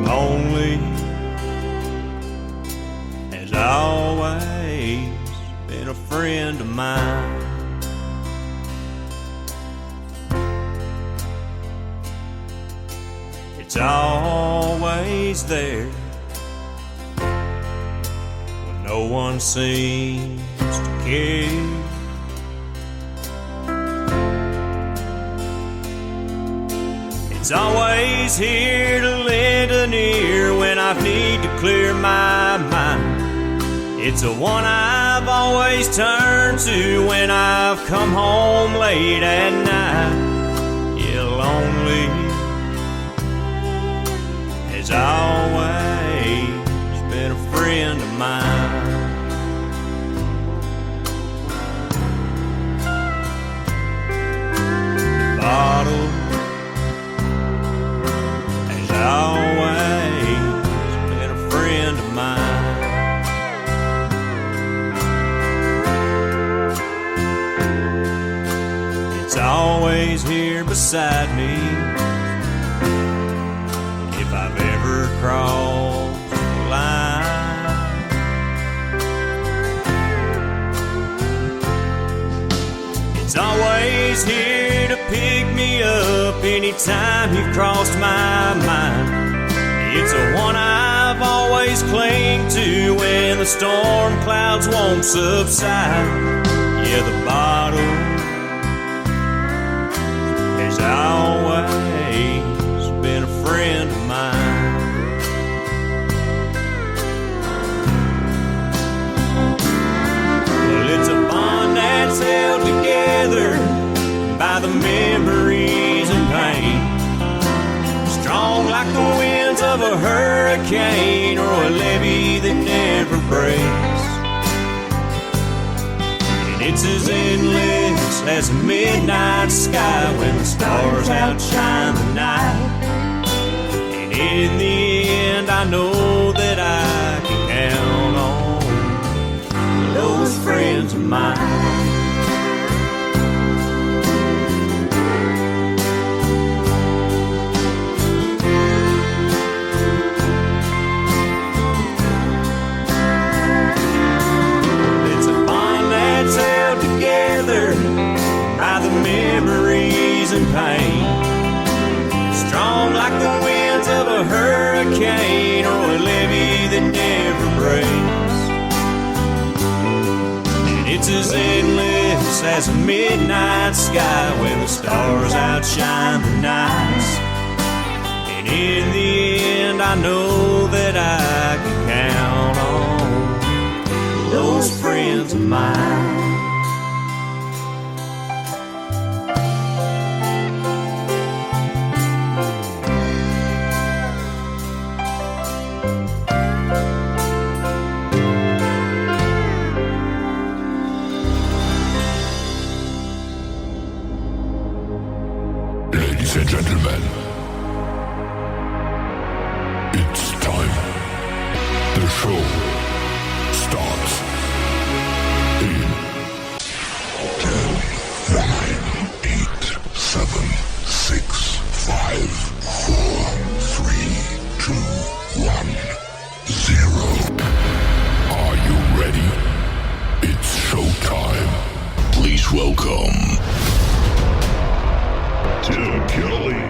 lonely has always been a friend of mine. It's always there when no one seems to care. It's always here to lend an ear when I need to clear my mind. It's the one I've always turned to when I've come home late at night. Yeah, lonely has always been a friend of mine. The bottle has always been a friend of mine. It's always here beside me if I've ever crossed the line. It's always here to pick me up anytime you've crossed my mind. It's the one I've always clung to when the storm clouds won't subside. Yeah, the bottle has always been a friend of mine. Well, it's a bond that's held together by the memories and pain, strong like the winds of a hurricane or a levee that never breaks. And it's as endless as a midnight sky when the stars outshine the night. And in the end I know that I can count on those friends of mine. By the memories and pain, strong like the winds of a hurricane or a levee that never breaks. And it's as endless as a midnight sky when the stars outshine the nights. And in the end I know that I can count on those friends of mine. Ladies and gentlemen, it's time. The show starts in 10, 9, 8, 7, 6, 5, 4, 3, 2, 1, 0. Are you ready? It's showtime. Please welcome Tim Kelly.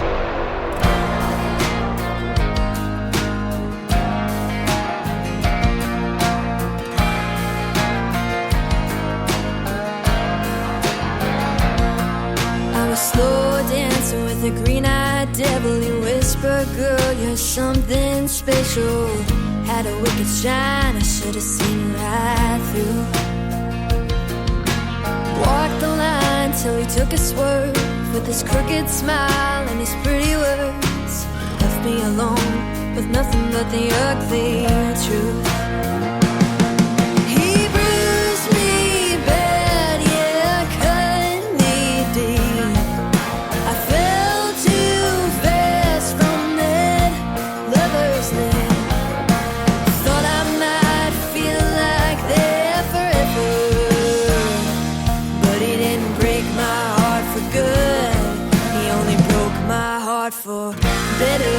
I'm a slow dancer with a green-eyed devil. You whisper, girl, you're something special. Had a wicked shine, I should have seen right through. Walked the line till he took a swerve with his crooked smile and his pretty words. Left me alone with nothing but the ugly truth. He bruised me bad, yeah, cut me deep. I fell too fast from that lover's net. Thought I might feel like that forever, but he didn't break my heart for good. He only broke my heart for better.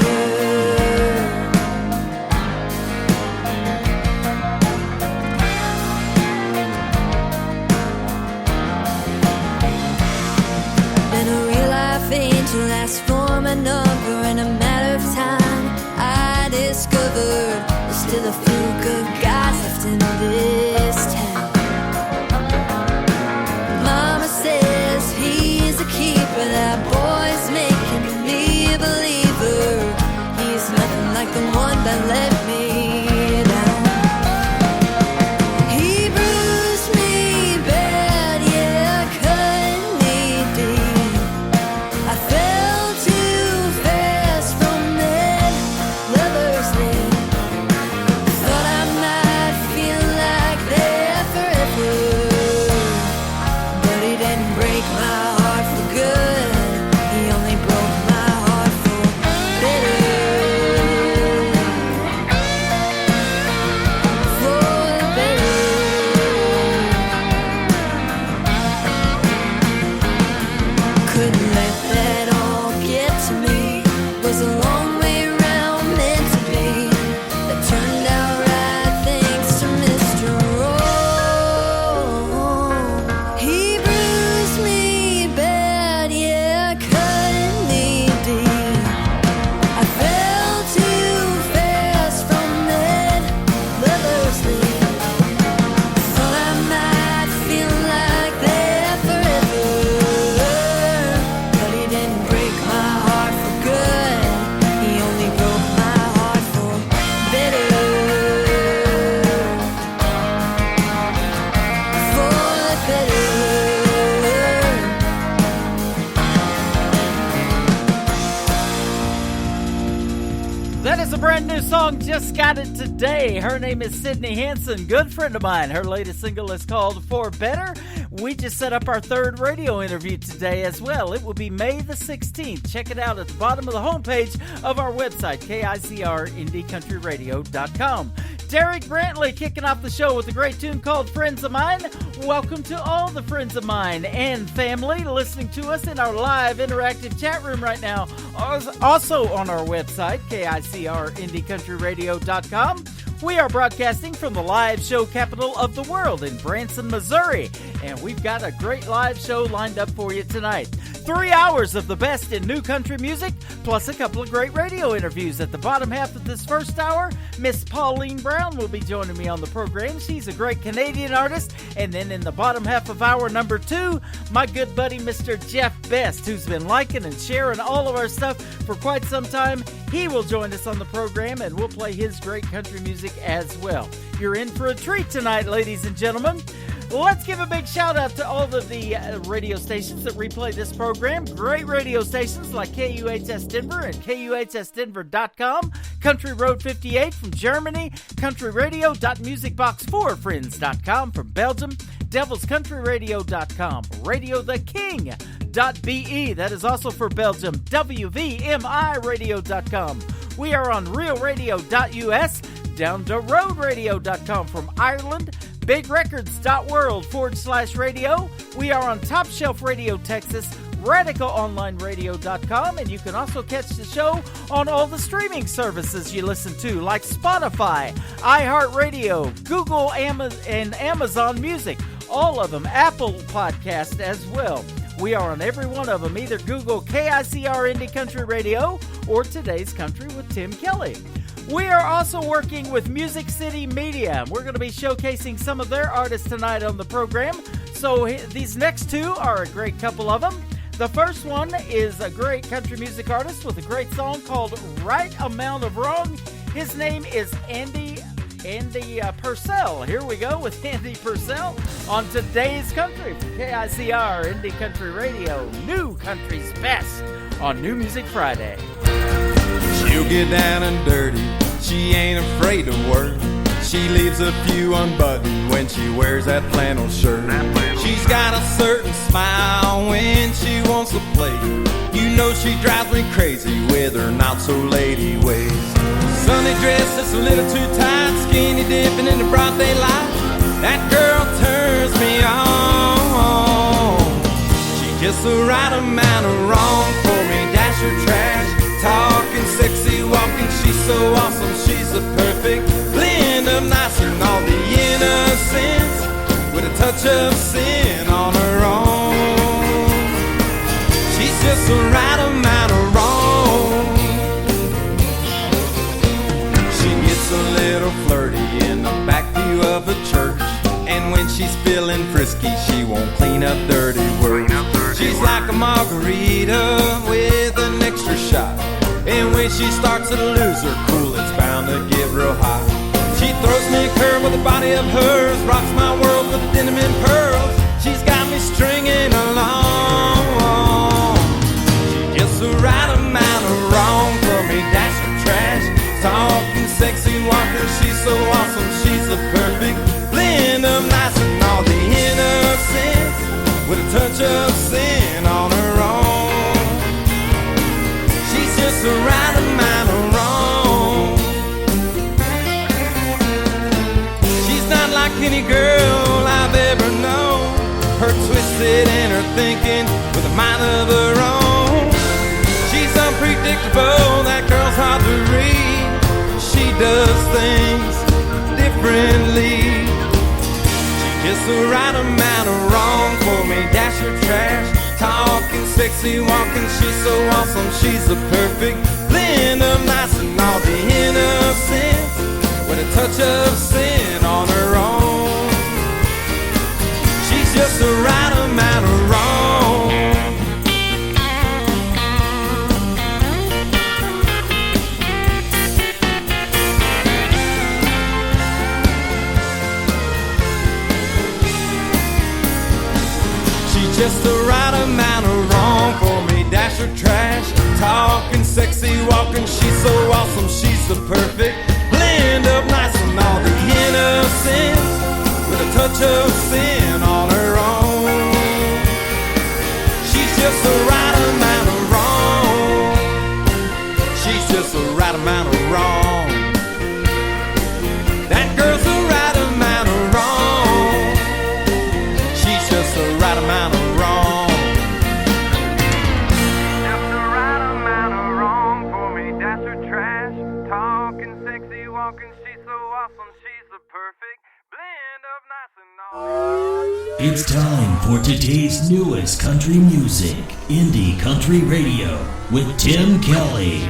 discovered there's still a few good guys left in this town. Mama says he's a keeper, that boy's making me a believer. He's nothing like the one that let me down. He bruised me bad, yeah, cut me deep. I fell too fast from that lover's lead. Thought I might feel like that forever, but he didn't break my heart for good. He only broke my heart for better. For better. Couldn't let that all get to me. Was a long way round meant to be. That turned out right thanks to Mr. Wrong. He bruised me bad, yeah, cut me deep. I fell too fast from that lover's lead. Thought I might feel like that forever, but he didn't break my heart for good. He only broke my heart for better. For better. That is a brand new song, just got it today. Her name is Sydney Hansen, good friend of mine. Her latest single is called For Better. We just set up our third radio interview today as well. It will be May the 16th. Check it out at the bottom of the homepage of our website, KICR Derek Brantley kicking off the show with a great tune called Friends of Mine. Welcome to all the friends of mine and family listening to us in our live interactive chat room right now. Also on our website, KICR We are broadcasting from the live show capital of the world in Branson, Missouri. And we've got a great live show lined up for you tonight. 3 hours of the best in new country music, plus a couple of great radio interviews. At the bottom half of this first hour, Miss Pauline Brown will be joining me on the program. She's a great Canadian artist. And then in the bottom half of hour number 2, my good buddy, Mr. Jeff Best, who's been liking and sharing all of our stuff for quite some time. He will join us on the program, and we'll play his great country music as well. You're in for a treat tonight, ladies and gentlemen. Let's give a big shout out to all of the radio stations that replay this program. Great radio stations like KUHS Denver and KUHSdenver.com, Country Road 58 from Germany, countryradio.musicbox4friends.com from Belgium, devilscountryradio.com, radiotheking.be, that is also for Belgium, WVMIradio.com. We are on realradio.us, downtheroadradio.com from Ireland, bigrecords.world/radio. We are on Top Shelf Radio Texas, RadicalOnlineRadio.com, and you can also catch the show on all the streaming services you listen to, like Spotify, iHeartRadio, Google, and Amazon Music, all of them, Apple Podcast as well. We are on every one of them. Either Google KICR Indie Country Radio or Today's Country with Tim Kelly. We are also working with Music City Media. We're going to be showcasing some of their artists tonight on the program. So these next two are a great couple of them. The first one is a great country music artist with a great song called Right Amount of Wrong. His name is Andy Purcell. Here we go with Andy Purcell on Today's Country from KICR Indie Country Radio. New Country's Best on New Music Friday. She'll get down and dirty, she ain't afraid to work. She leaves a few unbuttoned when she wears that flannel shirt. She's got a certain smile when she wants to play. You know she drives me crazy with her not-so-lady ways. Sunday dress that's a little too tight, skinny dipping in the broad daylight. That girl turns me on. She just the right amount of wrong for me. Dash her trash, talking sexy, walking. She's so awesome, she's a perfect blend of nice and all the innocence with a touch of sin on her own. She's just the right amount of wrong. frisky, she won't clean up dirty words. She's like a margarita with an extra shot, and when she starts to lose her cool, it's bound to get real hot. She throws me a curve with the body of hers, rocks my world with denim and pearls. She's got me stringing along. She gets the right amount of wrong for me, dash or trash. Talking sexy, walker, she's so awesome. She's the perfect blend of nice and all the innocence, with a touch of sin on her own. She's just the right amount of wrong. She's not like any girl I've ever known. Her twisted and her thinking with a mind of her own. She's unpredictable, that girl's hard to read. She does things differently. She gets the right amount of wrong for me, dash or trash. Talking sexy, walking, she's so awesome. She's the perfect blend of nice and all the innocence, with a touch of sin on her own. She's just the right amount of wrong. Just the right amount of wrong for me, dash or trash. Talking sexy, walking, she's so awesome. She's the perfect blend of nice and all the innocence, with a touch of sin on her own. She's just the right amount of wrong. She's just the right amount of wrong. That girl's the right amount of wrong. She's just the right amount of wrong. Just the right amount of wrong for me, dash or trash. Talking sexy, walking, she's so awesome. She's the perfect blend of nice and all. It's time for today's newest country music, Indie Country Radio, with Tim Kelly.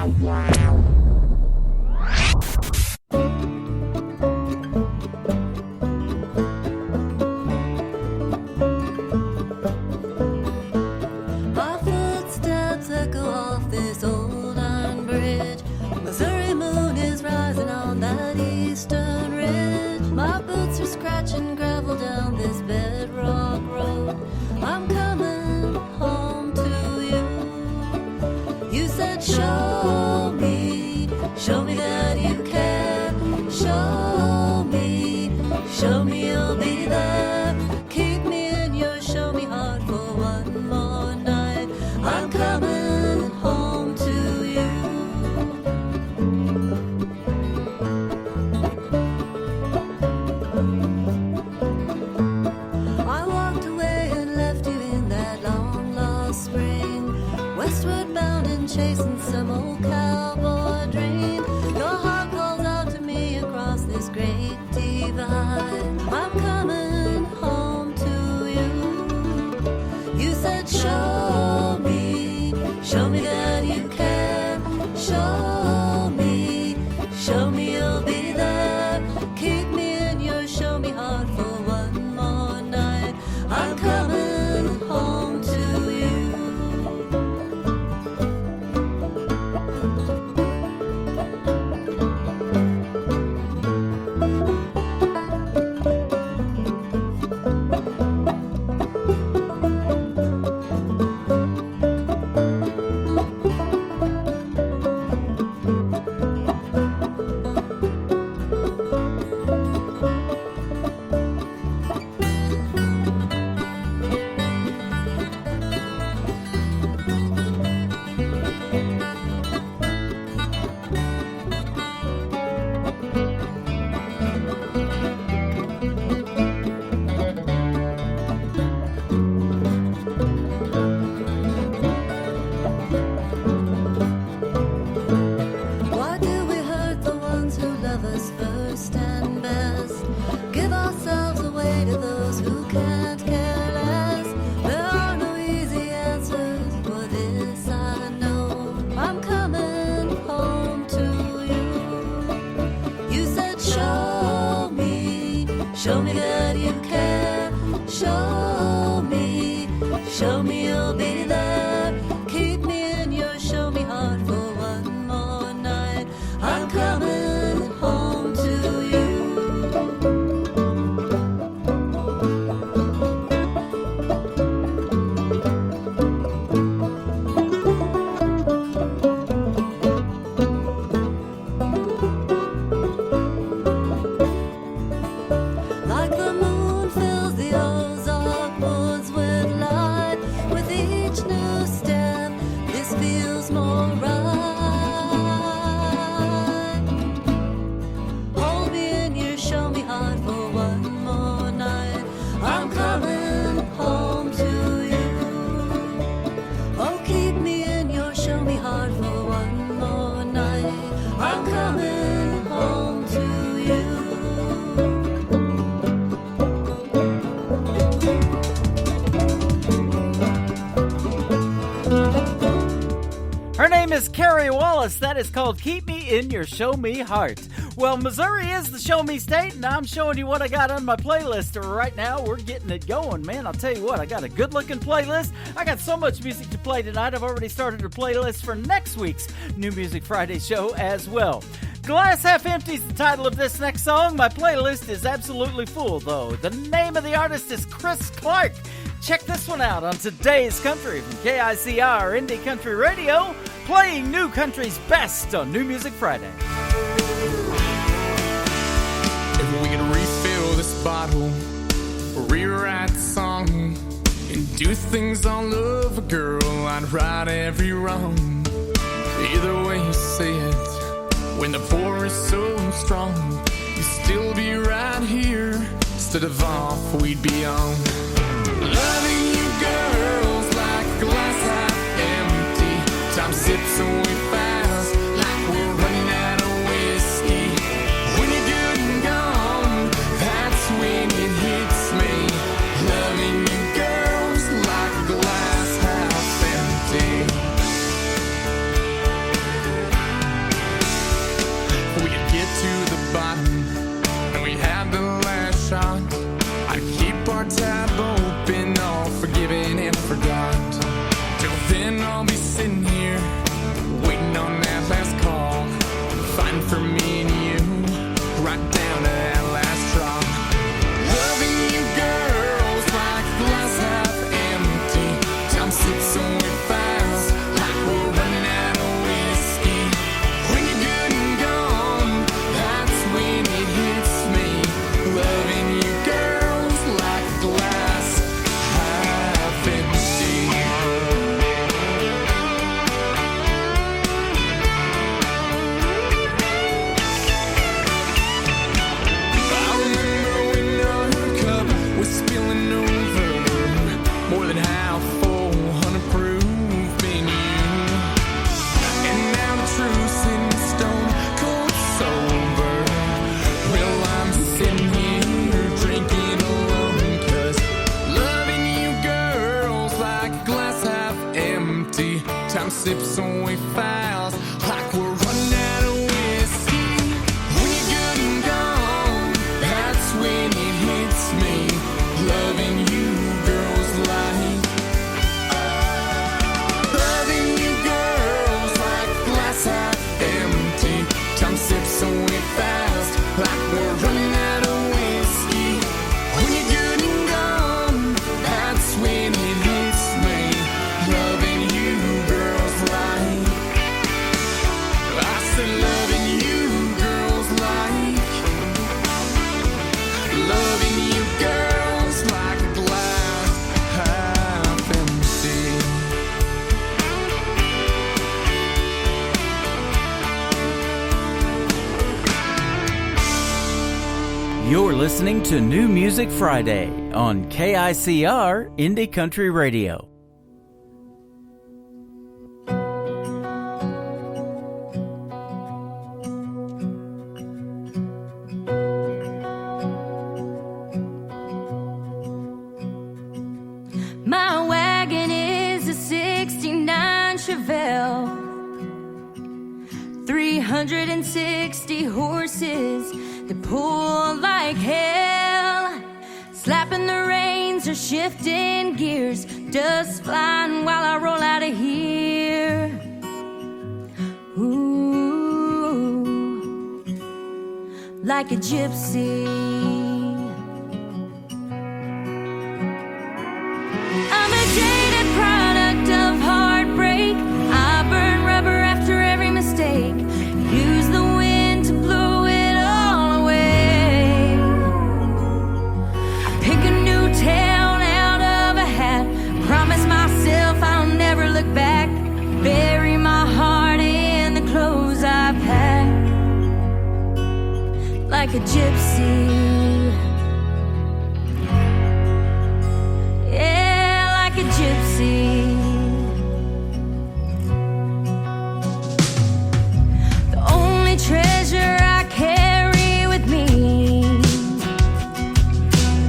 My footsteps echo off this old iron bridge. Missouri moon is rising on that eastern ridge. My boots are scratching gravel down this bedrock road. I'm coming home to you. You said show me that you care. Show me you'll be there. Keep me in your show me heart for one more night. I'm coming home to you. I walked away and left you in that long lost spring, westward bound and chasing some old cowboy dream. Your heart calls out to me across this great divide. I'm coming home to you. You said show me that you care. Show me you'll be there. Keep me in your show me heart for one more night. I'm coming home to you. Why do we hurt the ones who love us first and best? Give ourselves away to those who can't care less. There are no easy answers for this, I know. I'm coming home to you. You said show me that you care. Show Dallas. That is called Keep Me in Your Show Me Heart. Well, Missouri is the show me state, and I'm showing you what I got on my playlist right now. We're getting it going, man. I'll tell you what, I got a good-looking playlist. I got so much music to play tonight. I've already started a playlist for next week's New Music Friday show as well. Glass Half Empty is the title of this next song. My playlist is absolutely full, though. The name of the artist is Chris Clark. Check this one out on Today's Country from KICR Indie Country Radio, playing new country's best on New Music Friday. If we could refill this bottle, rewrite the song, and do things all over, girl, I'd right every wrong. Either way you say it, when the pour is so strong, you'd still be right here. Instead of off, we'd be on. Loving you girls like a glass half empty. Time sips away fast like we're running out of whiskey. When you're good and gone, that's when it hits me. Loving you girls like a glass half empty. We could get to the bottom and we had the last shot. I'd keep our tab open, all forgiven and forgot. Till then I'll be sitting here, waiting on that last call. Fighting for me and you, right down to that last drop. Loving you girls like a glass half empty. Time slips away fast, like we're running out of whiskey. When you're good and gone, that's when it hits me. Loving you girls like a glass half empty. I remember when our cup was spilling over, more than half full, 100 proof being you. And now the truth's in stone cold sober. Well, I'm sitting here drinking alone, 'cause loving you girls like a glass half empty. Time sips away fast like we're running out of whiskey. When you're good and gone, that's when it hits me. Loving you girls like, loving you girls like a glass half empty. Time sips away fast like we're running out of whiskey. When you're good and gone, that's when it hits me. Loving you girls like, I said loving you girls like, loving you girls like a glass half empty. You're listening to New Music Friday on KICR Indie Country Radio. My wagon is a 69 Chevelle, 360 horses that pull like hell, slapping the reins or shifting gears, dust flying while I roll out of here. Ooh, like a gypsy. I'm a jaded product of heartbreak. I burn rubber after every mistake. Use the wind to blow it all away. I pick a new town out of a hat. Promise myself I'll never look back. Bury my heart in the clothes I pack. Like a gypsy. A gypsy. The only treasure I carry with me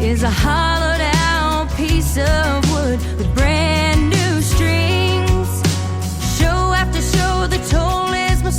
is a hollowed out piece of wood with brand new strings. Show after show, the toll is much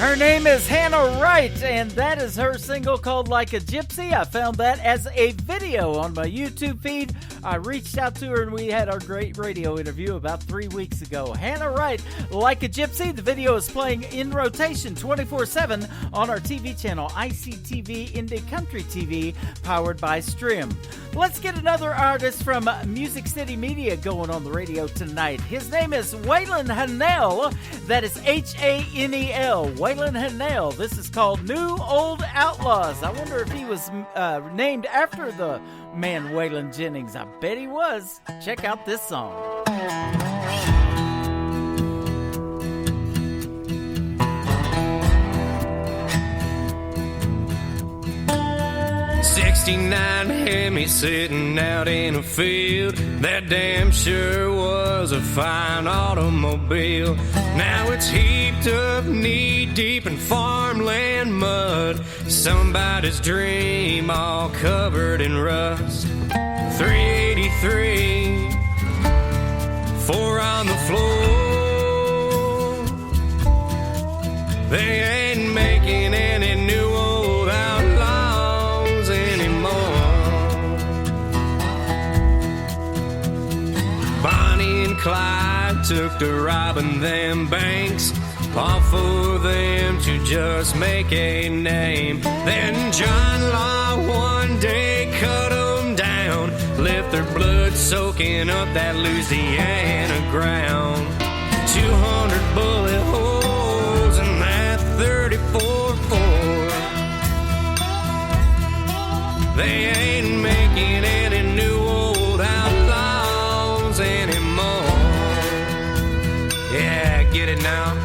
Her name is Hannah Wright, and that is her single called Like a Gypsy. I found that as a video on my YouTube feed. I reached out to her, and we had our great radio interview about 3 weeks ago. Hannah Wright, Like a Gypsy. The video is playing in rotation 24/7 on our TV channel, ICTV Indie Country TV, powered by Strim. Let's get another artist from Music City Media going on the radio tonight. His name is Waylon Hanel. That is Hanel. Waylon Hanel. This is called New Old Outlaws. I wonder if he was named after the man Waylon Jennings. I bet he was. Check out this song. 69 Hemi sitting out in a field. That damn sure was a fine automobile. Now it's heaped up knee-deep in farmland mud. Somebody's dream all covered in rust. 383, 4 on the floor. They ain't making any new old outlaws anymore. Bonnie and Clyde took to robbing them banks, all for them to just make a name. Then John Law one day cut them down, left their blood soaking up that Louisiana ground. 200 bullet holes in that 34-4. They ain't making any new old outlaws anymore. Yeah, get it now?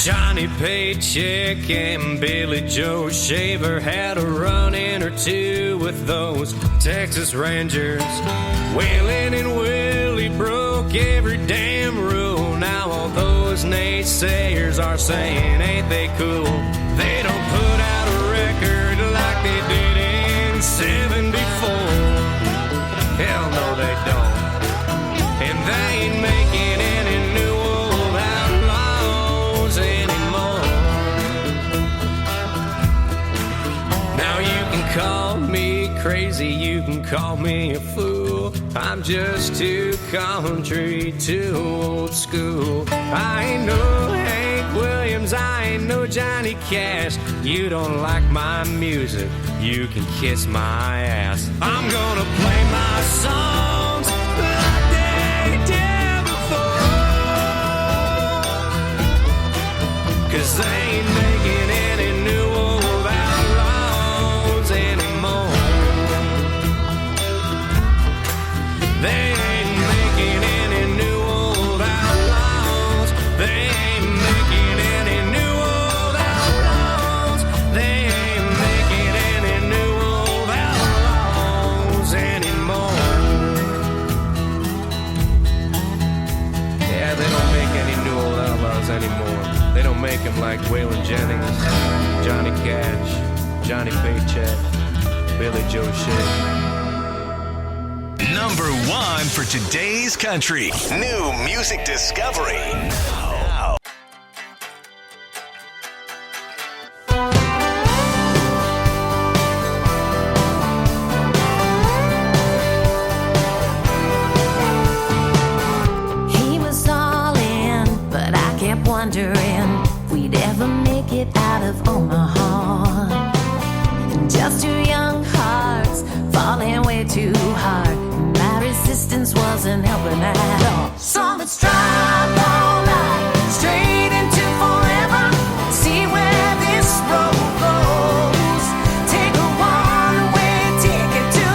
Johnny Paycheck and Billy Joe Shaver had a run-in or two with those Texas Rangers. Waylon and Willie broke every damn rule. Now all those naysayers are saying, ain't they cool? They don't put out a record like they did in 74. Hell no, they don't. And they ain't making any new old outlaws anymore. Now you can call me crazy, you can call me a fool. I'm just too country, too old school. I ain't no Hank Williams, I ain't no Johnny Cash. You don't like my music, you can kiss my ass. I'm gonna play my songs like they did before, 'cause they ain't making any new old outlaws anymore. They ain't making any new old outlaws. They ain't making any new old outlaws. They ain't making any new old outlaws anymore. Yeah, they don't make any new old outlaws anymore. They don't make them like Waylon Jennings, Johnny Cash, Johnny Paycheck, Billy Joe Shaver. Number 1 for today's country. New music discovery. Now. He was all in, but I kept wondering if we'd ever make it out of Omaha. And just two young hearts falling way too hard. My resistance wasn't helping at all. So let's drive all night straight into forever. See where this road goes. Take a one-way ticket to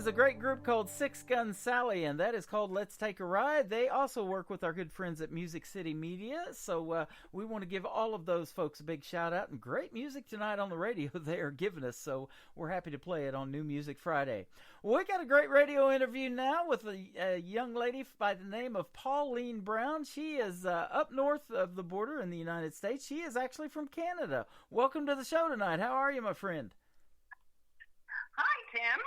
is a great group called Six Gun Sally, and that is called Let's Take a Ride. They also work with our good friends at Music City Media, so we want to give all of those folks a big shout out. And great music tonight on the radio they are giving us, so we're happy to play it on New Music Friday. Well, we got a great radio interview now with a young lady by the name of Pauline Brown. She is up north of the border in the United States. She is actually from Canada. Welcome to the show tonight. How are you, my friend? Hi, Tim.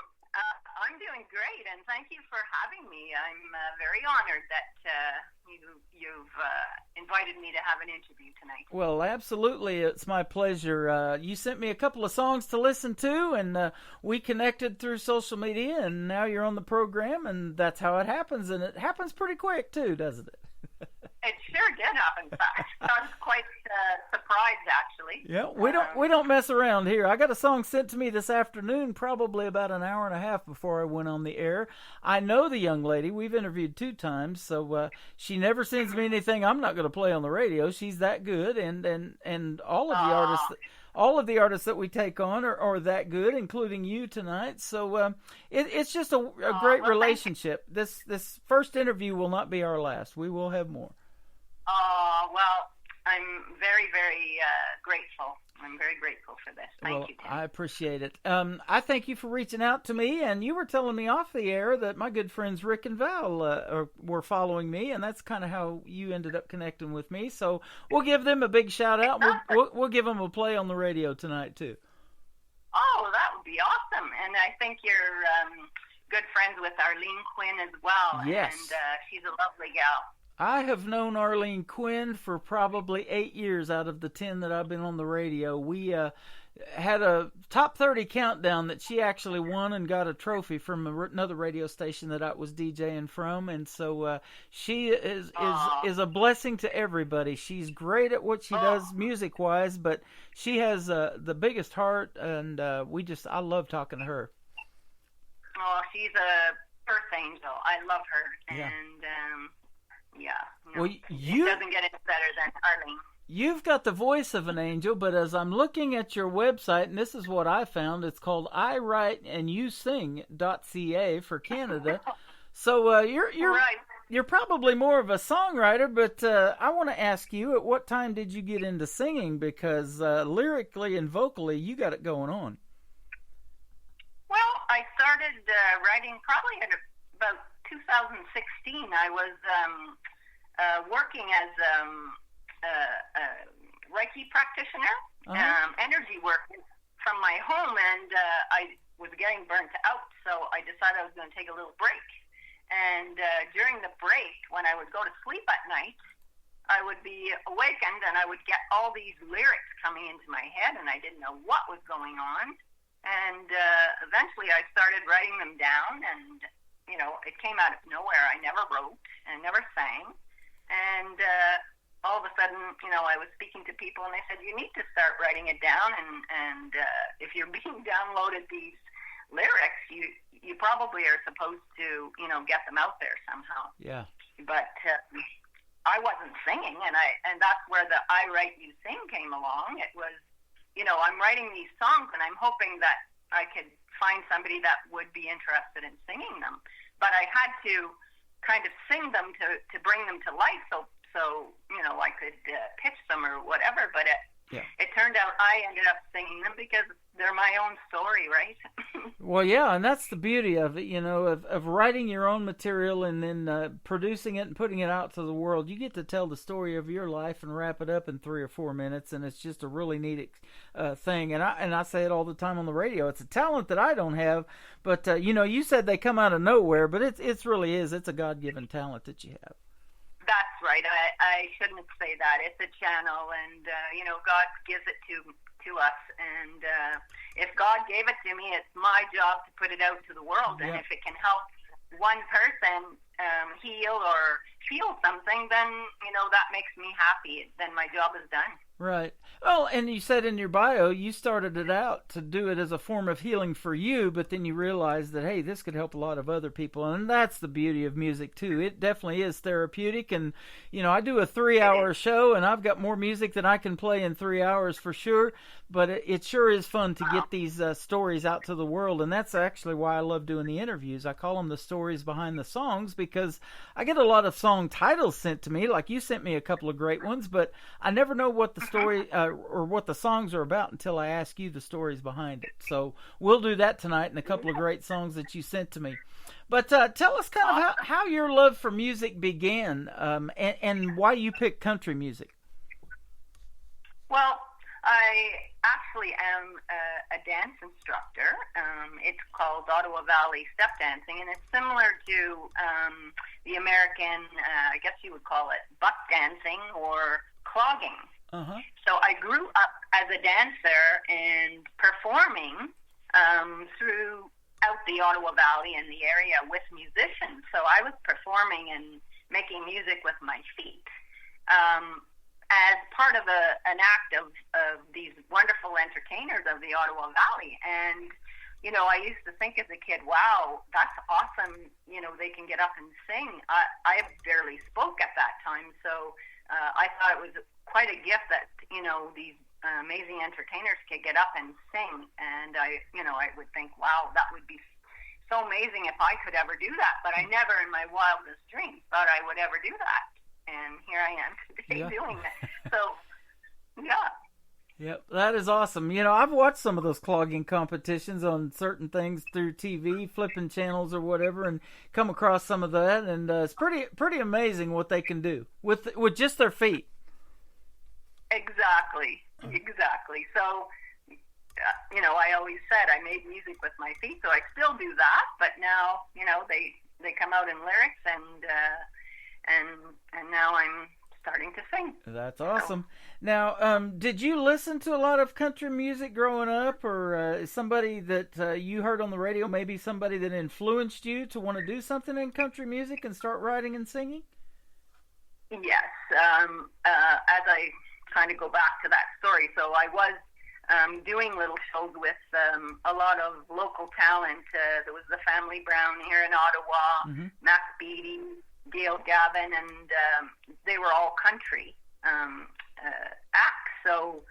I'm doing great, and thank you for having me. I'm very honored that you've invited me to have an interview tonight. Well, absolutely. It's my pleasure. You sent me a couple of songs to listen to, and we connected through social media, and now you're on the program, and that's how it happens, and it happens pretty quick, too, doesn't it? It sure did happen fast. I was quite surprised, actually. Yeah, we don't mess around here. I got a song sent to me this afternoon, probably about an hour and a half before I went on the air. I know the young lady. We've interviewed 2 times, so she never sends me anything I'm not going to play on the radio. She's that good, and all of the artists. All of the artists that we take on are that good, including you tonight. So it's just a great relationship. This first interview will not be our last. We will have more. Well, I'm very, very grateful. I'm very grateful for this. Thank you, Tim. I appreciate it. I thank you for reaching out to me, and you were telling me off the air that my good friends Rick and Val were following me, and that's kind of how you ended up connecting with me. So we'll give them a big shout out. We'll give them a play on the radio tonight too. Oh, that would be awesome! And I think you're good friends with Arlene Quinn as well. Yes, and she's a lovely gal. I have known Arlene Quinn for probably 8 years out of the 10 that I've been on the radio. We had a top 30 countdown that she actually won and got a trophy from another radio station that I was DJing from, and so she is a blessing to everybody. She's great at what she does music-wise, but she has the biggest heart, and I love talking to her. Oh, she's a earth angel. I love her, yeah. And yeah. No, well, it doesn't get any better than Arlene. You've got the voice of an angel, but as I'm looking at your website, and this is what I found, it's called iWriteAndYouSing.ca for Canada. So you're probably more of a songwriter, but I want to ask you, at what time did you get into singing? Because lyrically and vocally, you got it going on. Well, I started writing probably at about 2016. I was working as a Reiki practitioner, energy work from my home, and I was getting burnt out, so I decided I was going to take a little break. And during the break, when I would go to sleep at night, I would be awakened, and I would get all these lyrics coming into my head, and I didn't know what was going on. And eventually I started writing them down, and it came out of nowhere. I never wrote and never sang. And all of a sudden, I was speaking to people, and they said, you need to start writing it down. And if you're being downloaded these lyrics, you probably are supposed to, get them out there somehow. Yeah. But I wasn't singing, and that's where the I Write You Sing came along. It was, I'm writing these songs, and I'm hoping that I could find somebody that would be interested in singing them. But I had to kind of sing them to bring them to life, so I could pitch them or whatever. But it turned out I ended up singing them because they're my own story, right? Well, yeah, and that's the beauty of it, of writing your own material and then producing it and putting it out to the world. You get to tell the story of your life and wrap it up in 3 or 4 minutes, and it's just a really neat thing. And I say it all the time on the radio. It's a talent that I don't have, but you said they come out of nowhere, but it's really is. It's a God-given talent that you have. That's right. I shouldn't say that. It's a channel, and God gives it to us. And if God gave it to me, it's my job to put it out to the world. Yeah. And if it can help one person heal or feel something, then, that makes me happy. Then my job is done. Right. Well, and you said in your bio you started it out to do it as a form of healing for you, but then you realized that, hey, this could help a lot of other people. And that's the beauty of music, too. It definitely is therapeutic. And, I do a 3-hour show, and I've got more music than I can play in 3 hours for sure. But it sure is fun to get these stories out to the world. And that's actually why I love doing the interviews. I call them the stories behind the songs, because I get a lot of song titles sent to me. Like you sent me a couple of great ones, but I never know what the story or what the songs are about until I ask you the stories behind it. So we'll do that tonight, and a couple of great songs that you sent to me. But tell us kind of how your love for music began, and why you picked country music. Well, I actually am a dance instructor. It's called Ottawa Valley Step Dancing, and it's similar to the American, I guess you would call it buck dancing or clogging. Uh-huh. So I grew up as a dancer and performing throughout the Ottawa Valley and the area with musicians. So I was performing and making music with my feet. As part of an act of these wonderful entertainers of the Ottawa Valley. And, I used to think as a kid, wow, that's awesome. They can get up and sing. I barely spoke at that time, so I thought it was quite a gift that, these amazing entertainers could get up and sing. And I would think, wow, that would be so amazing if I could ever do that. But I never in my wildest dreams thought I would ever do that. And here I am today doing it. So, yeah. Yep, that is awesome. I've watched some of those clogging competitions on certain things through TV, flipping channels or whatever, and come across some of that, and it's pretty amazing what they can do with just their feet. Exactly. So, I always said I made music with my feet, so I still do that. But now, they come out in lyrics, and now I'm starting to sing. That's awesome. Now, did you listen to a lot of country music growing up, or is somebody that you heard on the radio, maybe somebody that influenced you to want to do something in country music and start writing and singing? Yes. As I kind of go back to that story, so I was doing little shows with a lot of local talent. There was the Family Brown here in Ottawa, Mac Beatty, Gail Gavin, and they were all country acts. So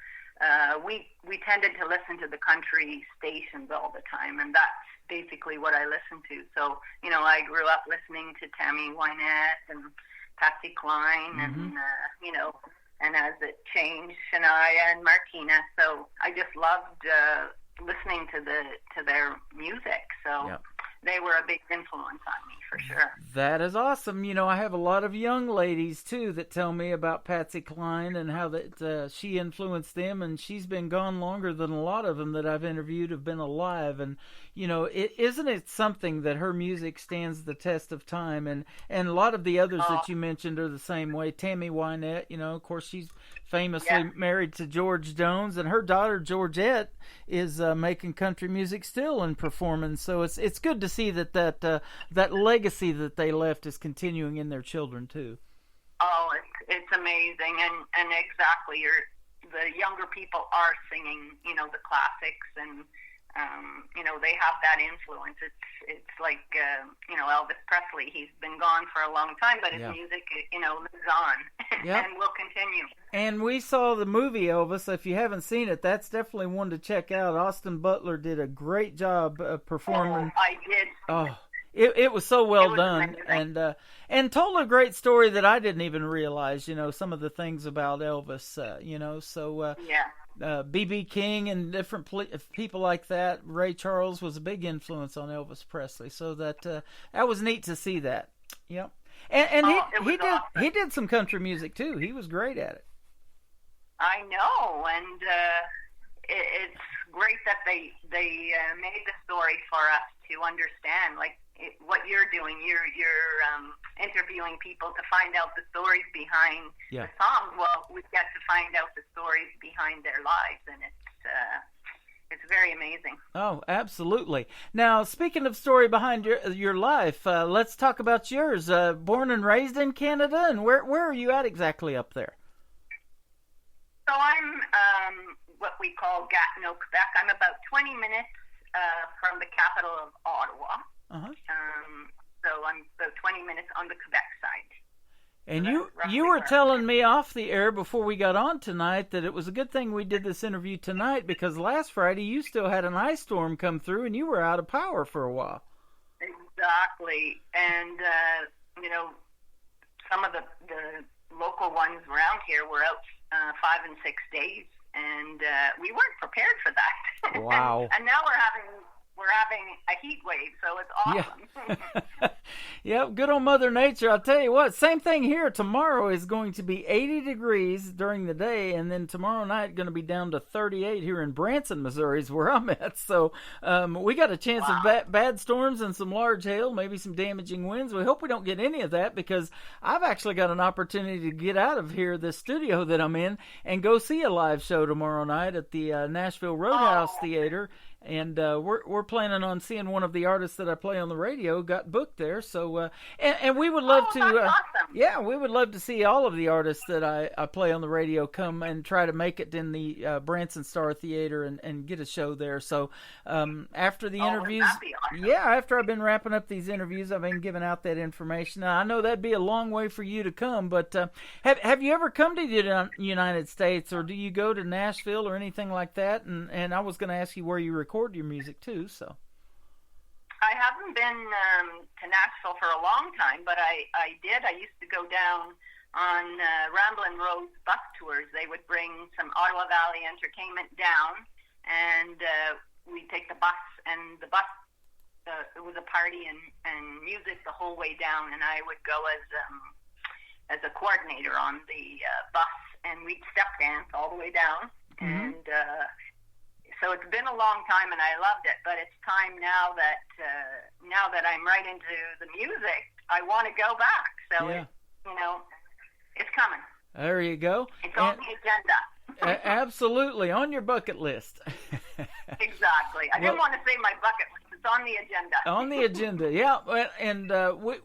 we tended to listen to the country stations all the time, and that's basically what I listened to. So, I grew up listening to Tammy Wynette and Patsy Cline, and, and as it changed, Shania and Martina. So I just loved listening to their music. So. Yep. They were a big influence on me, for sure. That is awesome. I have a lot of young ladies, too, that tell me about Patsy Cline and how that she influenced them, and she's been gone longer than a lot of them that I've interviewed have been alive. And, isn't it something that her music stands the test of time? And a lot of the others that you mentioned are the same way. Tammy Wynette, of course, she's famously married to George Jones, and her daughter, Georgette, is making country music still and performing. So it's good to see that legacy that they left is continuing in their children too. Oh, it's amazing, and exactly, the younger people are singing, the classics, and they have that influence. It's like Elvis Presley. He's been gone for a long time, but his music, lives on and will continue. And we saw the movie Elvis. If you haven't seen it, that's definitely one to check out. Austin Butler did a great job performing. Oh, I did. Oh, it was so well done, amazing. And told a great story that I didn't even realize. Some of the things about Elvis. B.B. King and different people like that. Ray Charles was a big influence on Elvis Presley. So that was neat to see that. Yep. And he did some country music too. He was great at it. I know, and it's great that they made the story for us to understand. Like what you're doing, you're interviewing people to find out the stories behind the songs. Well, we get to find out the stories behind their lives, and it's very amazing. Oh, absolutely. Now, speaking of story behind your life, let's talk about yours. Born and raised in Canada, and where are you at exactly up there? So I'm what we call Gatineau, Quebec. I'm about 20 minutes from the capital of Ottawa. Uh-huh. So I'm about 20 minutes on the Quebec side. And you were telling me off the air before we got on tonight that it was a good thing we did this interview tonight, because last Friday you still had an ice storm come through and you were out of power for a while. Exactly. And, some of the local ones around here were out 5 and 6 days, and we weren't prepared for that. Wow. and now we're having a heat wave, so it's awesome. Yeah. Yep, good old Mother Nature. I'll tell you what, same thing here. Tomorrow is going to be 80 degrees during the day, and then tomorrow night going to be down to 38 here in Branson, Missouri is where I'm at. So we got a chance of bad storms and some large hail, maybe some damaging winds. We hope we don't get any of that, because I've actually got an opportunity to get out of here, this studio that I'm in, and go see a live show tomorrow night at the Nashville Roadhouse Theater. And we're planning on seeing one of the artists that I play on the radio got booked there. So and we would love to. That's awesome. Yeah, we would love to see all of the artists that I play on the radio come and try to make it in the Branson Star Theater and get a show there. So after the interviews, awesome. yeah, after I've been wrapping up these interviews, I've been giving out that information. Now, I know that'd be a long way for you to come, but have you ever come to the United States, or do you go to Nashville or anything like that? And I was going to ask you where you record your music too. So I haven't been to Nashville for a long time, but I did. I used to go down on Ramblin' Rose bus tours. They would bring some Ottawa Valley entertainment down, and we'd take the bus, and the bus, it was a party and music the whole way down, and I would go as a coordinator on the bus, and we'd step dance all the way down. Mm-hmm. And so it's been a long time, and I loved it. But it's time now that I'm right into the music, I want to go back. So it's coming. There you go. It's on the agenda. Absolutely, on your bucket list. Exactly. I didn't want to say my bucket list. It's on the agenda. On the agenda, yeah. And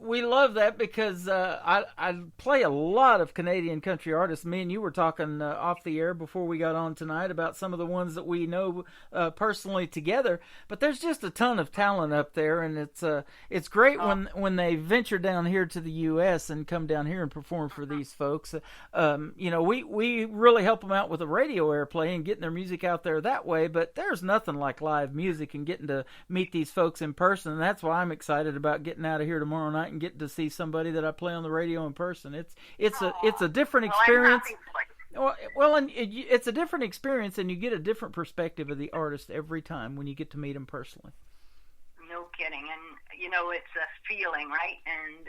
we love that, because I play a lot of Canadian country artists. Me and you were talking off the air before we got on tonight about some of the ones that we know personally together. But there's just a ton of talent up there, and it's great when they venture down here to the U.S. and come down here and perform for these folks. We really help them out with the radio airplay and getting their music out there that way. But there's nothing like live music and getting to meet these folks in person, and that's why I'm excited about getting out of here tomorrow night and getting to see somebody that I play on the radio in person. It's a different experience. Well, and it's a different experience, and you get a different perspective of the artist every time when you get to meet them personally. No kidding, and it's a feeling, right? And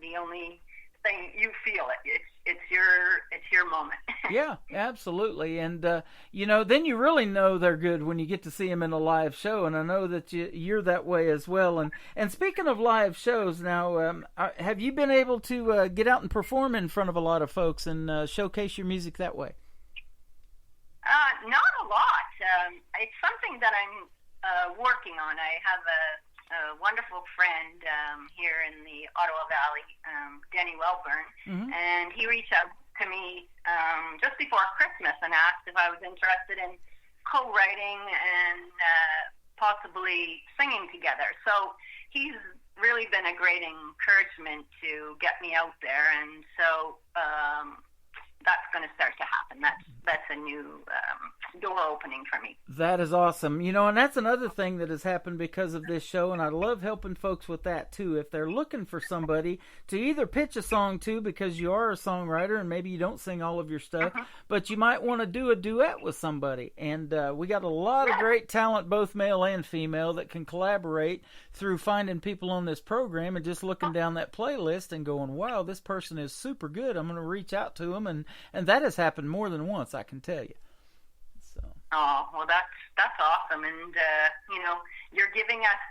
the only thing, you feel it. It's your moment. Yeah, absolutely. And then you really know they're good when you get to see them in a live show. And I know that you're that way as well. And speaking of live shows, now have you been able to get out and perform in front of a lot of folks and showcase your music that way? Not a lot. It's something that I'm working on. I have a wonderful friend here in the Ottawa Valley, Denny Welburn, and he reached out to me just before Christmas and asked if I was interested in co-writing and possibly singing together. So he's really been a great encouragement to get me out there, and so that's going to start to happen. That's a new door opening for me. That is awesome. And that's another thing that has happened because of this show, and I love helping folks with that too. If they're looking for somebody to either pitch a song to, because you are a songwriter and maybe you don't sing all of your stuff, but you might want to do a duet with somebody. And we got a lot of great talent, both male and female, that can collaborate through finding people on this program and just looking down that playlist and going, wow, this person is super good. I'm going to reach out to them. And that has happened more than once, I can tell you. So. Oh, well, that's awesome. And, you're giving us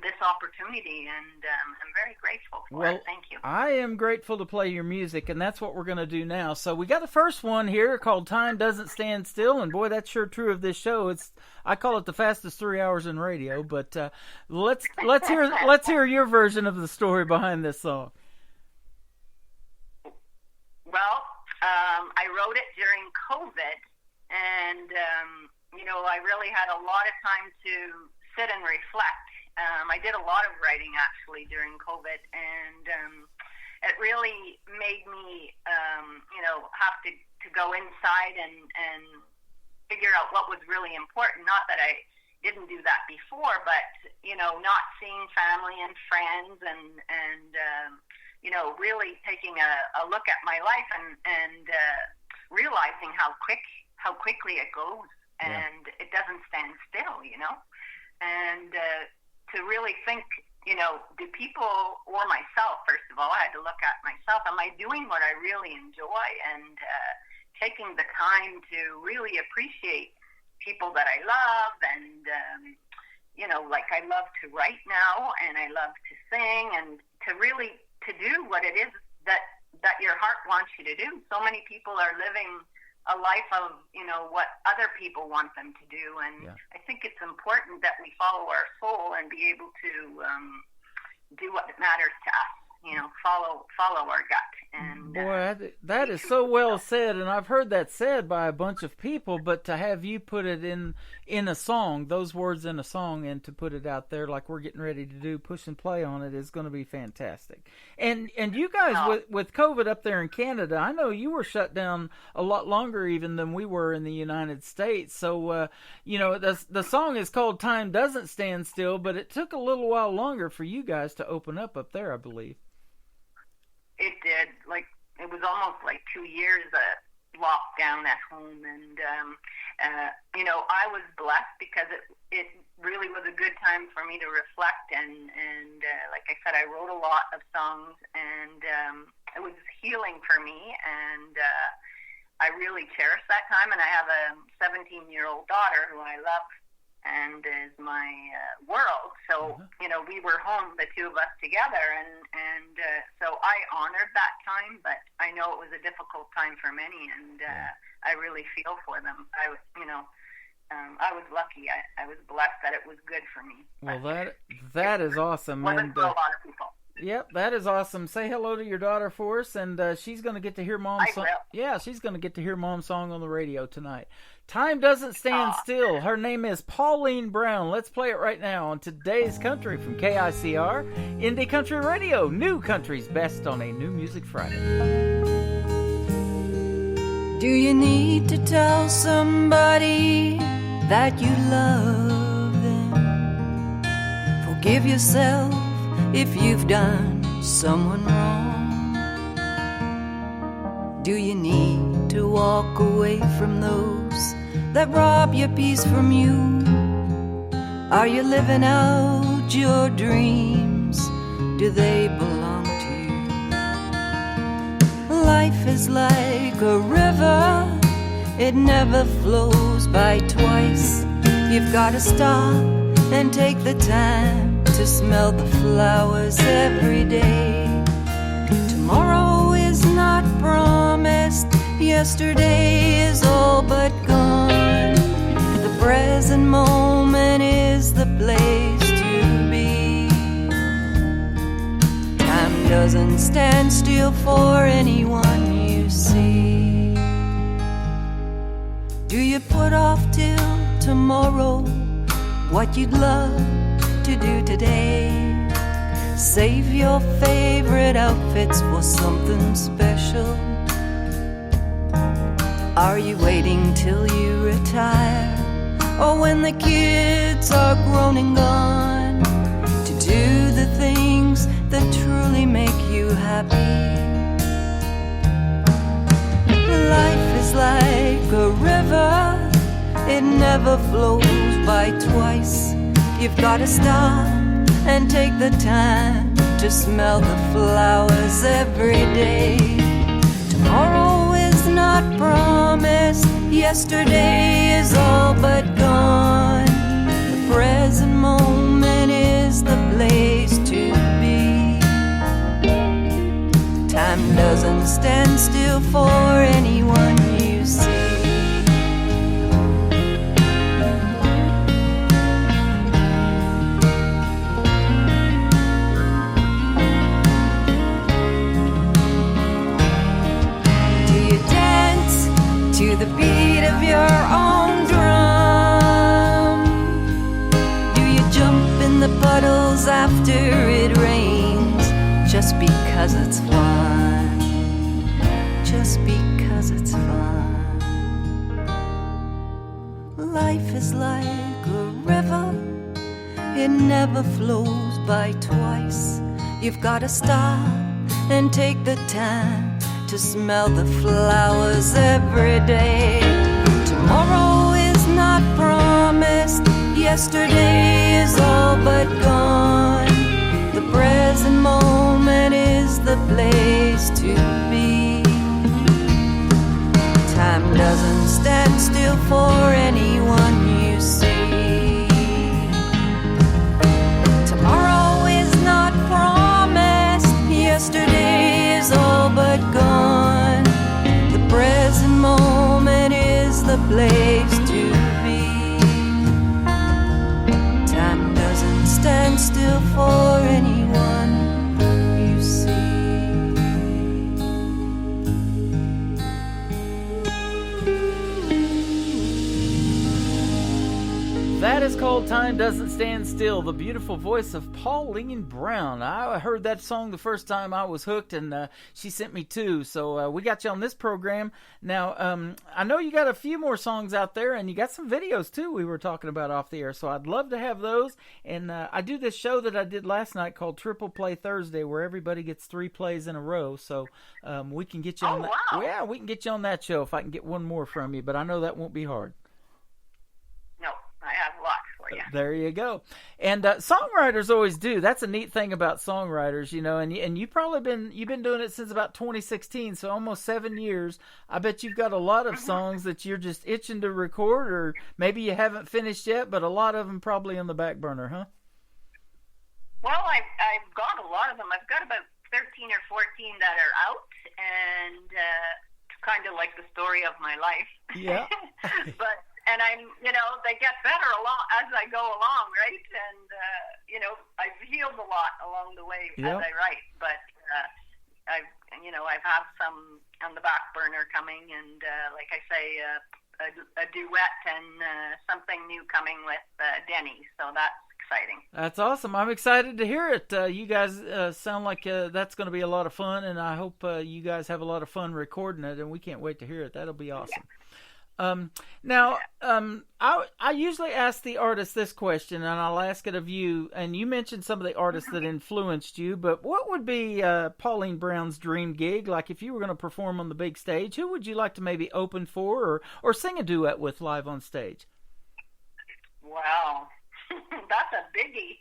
this opportunity, and I'm very grateful for it. Thank you. I am grateful to play your music, and that's what we're going to do now. So we got the first one here called "Time Doesn't Stand Still," and boy, that's sure true of this show. I call it the fastest 3 hours in radio. But let's hear your version of the story behind this song. Well, I wrote it during COVID, and I really had a lot of time to sit and reflect. I did a lot of writing actually during COVID, and it really made me, have to go inside and figure out what was really important. Not that I didn't do that before, but not seeing family and friends, and really taking a look at my life and realizing how quickly it goes, and it doesn't stand still, and to really think, do people or myself, first of all, I had to look at myself. Am I doing what I really enjoy? And taking the time to really appreciate people that I love. And, like I love to write now, and I love to sing, and to really to do what it is that your heart wants you to do. So many people are living a life of, what other people want them to do. And I think it's important that we follow our soul and be able to do what matters to us, follow our gut. And boy, that is so well said, and I've heard that said by a bunch of people, but to have you put it in a song, those words in a song, and to put it out there like we're getting ready to do, push and play on it, is going to be fantastic. And you guys, with COVID up there in Canada, I know you were shut down a lot longer even than we were in the United States. So, the song is called "Time Doesn't Stand Still," but it took a little while longer for you guys to open up there, I believe. It did. It was almost 2 years locked down at home, and I was blessed because it really was a good time for me to reflect, and like I said, I wrote a lot of songs, and it was healing for me, and I really cherish that time. And I have a 17-year-old daughter who I love and is my world. So, we were home, the two of us together, and so I honored that time, but I know it was a difficult time for many, and I really feel for them. I was lucky. I was blessed that it was good for me. Well, that is awesome. Wasn't for a lot of people. Yep, that is awesome. Say hello to your daughter for us, and she's going to get to hear Mom's song. Yeah, she's going to get to hear Mom's song on the radio tonight. Time Doesn't Stand Still. Her name is Pauline Brown. Let's play it right now on Today's Country from KICR, Indie Country Radio. New country's best on a New Music Friday. Do you need to tell somebody that you love them? Forgive yourself if you've done someone wrong. Do you need to walk away from those that rob your peace from you? Are you living out your dreams? Do they belong to you? Life is like a river, it never flows by twice. You've got to stop and take the time to smell the flowers every day. Tomorrow is not promised, yesterday is all but gone. The present moment is the place to be. Time doesn't stand still for anyone you see. Do you put off till tomorrow what you'd love to do today? Save your favorite outfits for something special. Are you waiting till you retire, or when the kids are grown and gone, to do the things that truly make you happy? Life is like a river, it never flows by twice. You've got to stop and take the time to smell the flowers every day. Tomorrow is not promised, yesterday is all but gone. The present moment is doesn't stand still for anyone you see. Do you dance to the beat of your own drum? Do you jump in the puddles after it rains just because it's fun? Just because it's fun. Life is like a river, it never flows by twice. You've gotta stop and take the time to smell the flowers every day. Tomorrow is not promised, yesterday is all but gone. The present moment is the place to be. Time doesn't stand still for anyone you see. Tomorrow is not promised, yesterday is all but gone. The present moment is the place to be. Time doesn't stand still for anyone you see. That is called Time Doesn't Stand Still, the beautiful voice of Pauline Brown. I heard that song the first time I was hooked, and she sent me two, so we got you on this program. Now, I know you got a few more songs out there, and you got some videos, too, we were talking about off the air, so I'd love to have those. And I do this show that I did last night called Triple Play Thursday, where everybody gets 3 plays in a row, so we can get you on that. Wow. Yeah, we can get you on that show if I can get one more from you, but I know that won't be hard. No, I have lots for you. There you go. And songwriters always do. That's a neat thing about songwriters, you know. And you've probably been doing it since about 2016, so almost 7 years. I bet you've got a lot of songs that you're just itching to record, or maybe you haven't finished yet, but a lot of them probably on the back burner, huh? Well, I've got a lot of them. I've got about 13 or 14 that are out, and kind of like the story of my life. Yeah. And I'm, they get better as I go along, right? And, I've healed a lot along the way as I write. But I've have some on the back burner coming, and like I say, a duet and something new coming with Denny. So that's exciting. That's awesome. I'm excited to hear it. You guys sound like that's going to be a lot of fun, and I hope you guys have a lot of fun recording it, and we can't wait to hear it. That'll be awesome. Now, I usually ask the artist this question, and I'll ask it of you. And you mentioned some of the artists that influenced you, but what would be Pauline Brown's dream gig? Like if you were going to perform on the big stage, who would you like to maybe open for or sing a duet with live on stage? Wow, that's a biggie.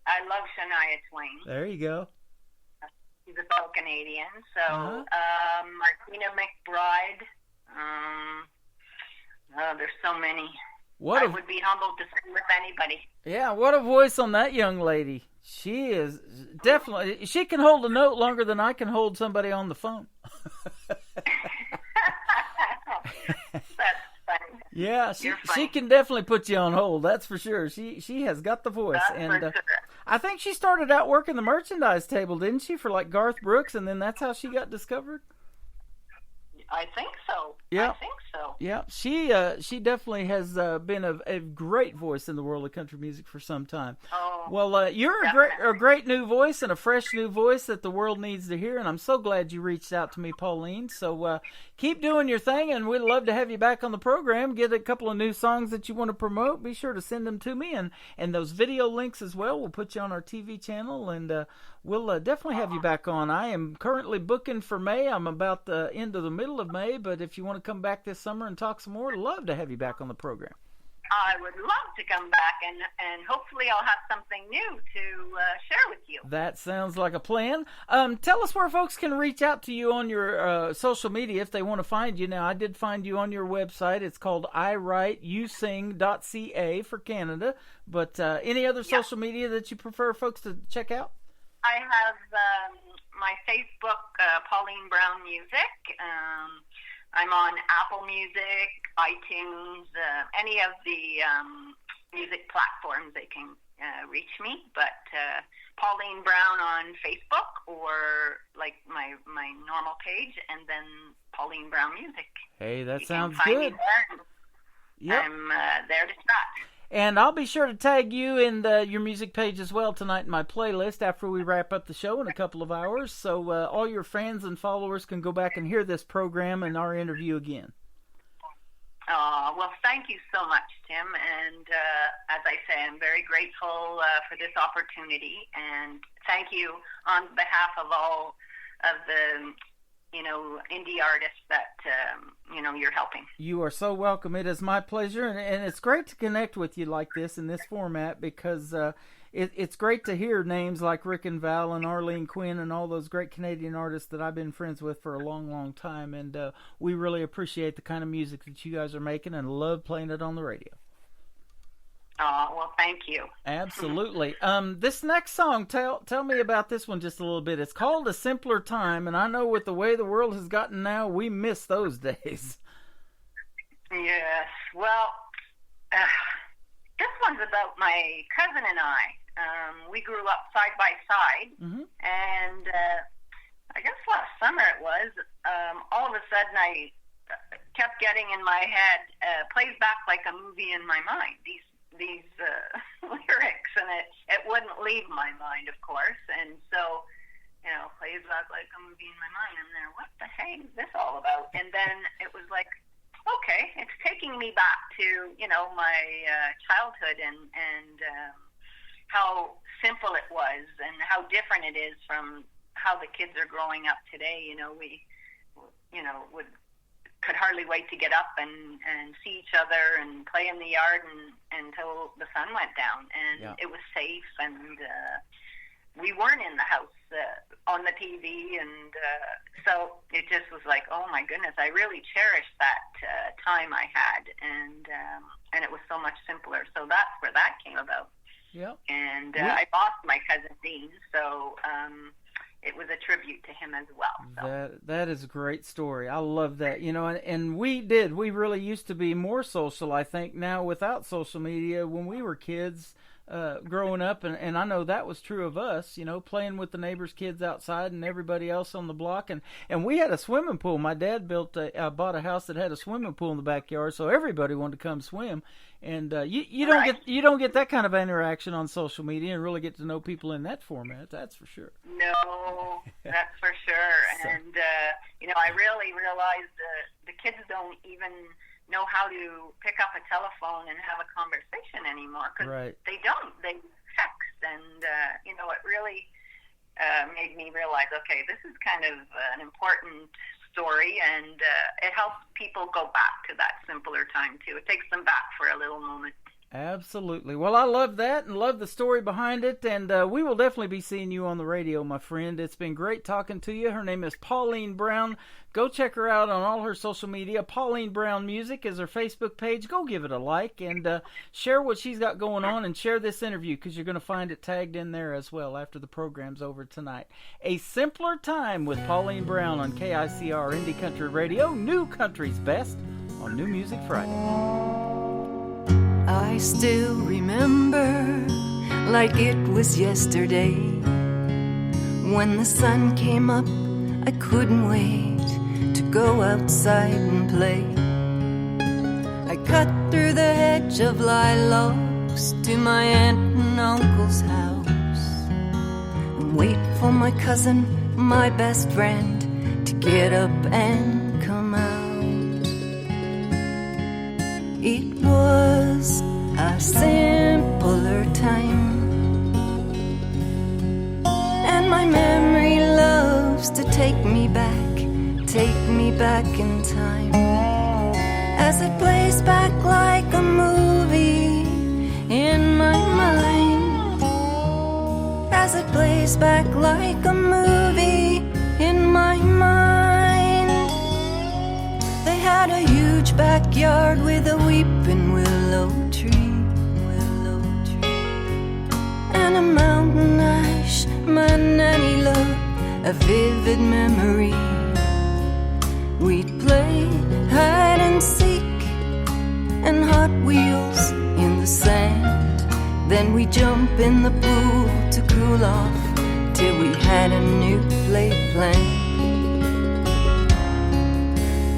I love Shania Twain. There you go. She's a fellow Canadian. So Martina McBride. There's so many. I would be humbled to sing with anybody. Yeah, what a voice on that young lady. She is definitely, she can hold a note longer than I can hold somebody on the phone. That's funny. Yeah, she can definitely put you on hold. That's for sure. She has got the voice. That's and for sure. I think she started out working the merchandise table, didn't she, for like Garth Brooks, and then that's how she got discovered? I think so. Yeah. I think so. Yeah, she definitely has been a great voice in the world of country music for some time. Oh, well, you're a great new voice and a fresh new voice that the world needs to hear, and I'm so glad you reached out to me, Pauline. So keep doing your thing, and we'd love to have you back on the program. Get a couple of new songs that you want to promote. Be sure to send them to me, and those video links as well. We'll put you on our TV channel, and we'll definitely have you back on. I am currently booking for May. I'm about the end of the middle of May, but if you want to come back this summer and talk some more, I'd love to have you back on the program. I would love to come back, and hopefully I'll have something new to share with you. That sounds like a plan. Tell us where folks can reach out to you on your social media if they want to find you. Now, I did find you on your website. It's called iwriteyouSing.ca for Canada. But any other social media that you prefer folks to check out? I have my Facebook, Pauline Brown Music. I'm on Apple Music, iTunes, any of the music platforms they can reach me. But Pauline Brown on Facebook, or like my normal page, and then Pauline Brown Music. Hey, that you sounds can find good. Me there. Yep. I'm there to chat. And I'll be sure to tag you in your music page as well tonight in my playlist after we wrap up the show in a couple of hours, so all your fans and followers can go back and hear this program and our interview again. Well, thank you so much, Tim. And as I say, I'm very grateful for this opportunity. And thank you on behalf of all of the, indie artists that, you're helping. You are so welcome. It is my pleasure. And it's great to connect with you like this in this format, because it's great to hear names like Rick and Val and Arlene Quinn and all those great Canadian artists that I've been friends with for a long, long time. And we really appreciate the kind of music that you guys are making and love playing it on the radio. Well, thank you. Absolutely. This next song, tell me about this one just a little bit. It's called A Simpler Time, and I know with the way the world has gotten now, we miss those days. Yes. Well, this one's about my cousin and I. We grew up side by side, and I guess last summer it was, all of a sudden I kept getting in my head, plays back like a movie in my mind, these lyrics, and it wouldn't leave my mind, of course. And so, plays back like a movie in my mind. I'm there, what the heck is this all about? And then it was like, okay, it's taking me back to, my childhood and how simple it was and how different it is from how the kids are growing up today. We could hardly wait to get up and see each other and play in the yard until the sun went down. And It was safe, and we weren't in the house on the TV. And so it just was like, oh my goodness, I really cherished that time I had. And it was so much simpler. So that's where that came about. Yep. And I lost my cousin Dean, so it was a tribute to him as well. So. That is a great story. I love that. And we really used to be more social, I think, now without social media when we were kids growing up. And I know that was true of us, playing with the neighbors' kids outside and everybody else on the block. And we had a swimming pool. My dad bought a house that had a swimming pool in the backyard, so everybody wanted to come swim. And you don't get that kind of interaction on social media and really get to know people in that format. That's for sure. No, that's for sure. So. And I really realized the kids don't even know how to pick up a telephone and have a conversation anymore, because they don't. They text, and it really made me realize, okay, this is kind of an important story, and it helps people go back to that simpler time too. It takes them back for a little moment. Absolutely. Well, I love that and love the story behind it, and we will definitely be seeing you on the radio, my friend. It's been great talking to you. Her name is Pauline Brown. Go check her out on all her social media. Pauline Brown Music is her Facebook page. Go give it a like and share what she's got going on, and share this interview, because you're going to find it tagged in there as well after the program's over tonight. A Simpler Time with Pauline Brown on KICR Indie Country Radio, New Country's Best, on New Music Friday. I still remember like it was yesterday, when the sun came up, I couldn't wait to go outside and play. I cut through the hedge of lilacs to my aunt and uncle's house, and wait for my cousin, my best friend, to get up and come out. It was a simpler time, and my memory loves to take me back in time, as it plays back like a movie in my mind, as it plays back like a movie in my mind. They had a huge backyard with a weeping willow tree, and a mountain ash my nanny loved a vivid memory. We'd play hide and seek and Hot Wheels in the sand. Then we'd jump in the pool to cool off till we had a new play plan.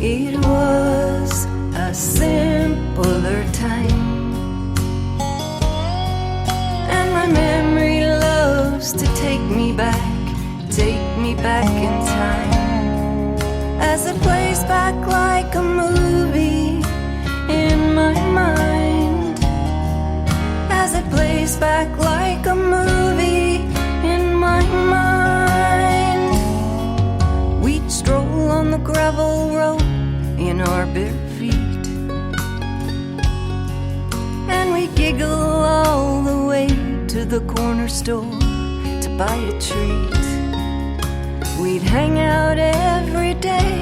It was a simpler time, and my memory loves to take me back in time, as it plays back like a movie in my mind, as it plays back like a movie in my mind. We'd stroll on the gravel road in our bare feet, and we giggle all the way to the corner store to buy a treat. We'd hang out every day,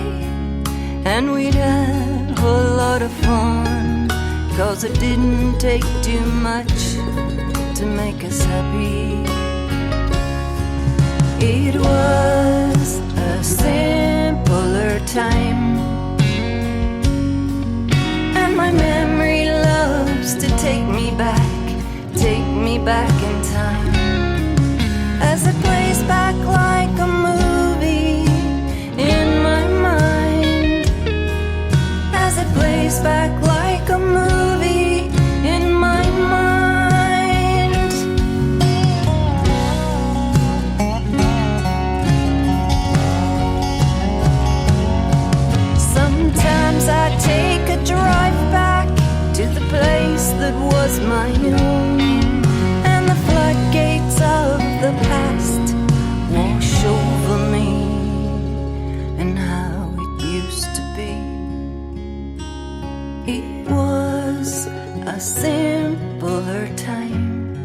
and we'd have a lot of fun, 'cause it didn't take too much to make us happy. It was a simpler time, and my memory loves to take me back in time, as it plays back like a movie in my mind, as it plays back like a movie in my mind. Sometimes I take a drive back to the place that was my own, and the floodgates of the past wash over me and how it used to be. It was a simpler time,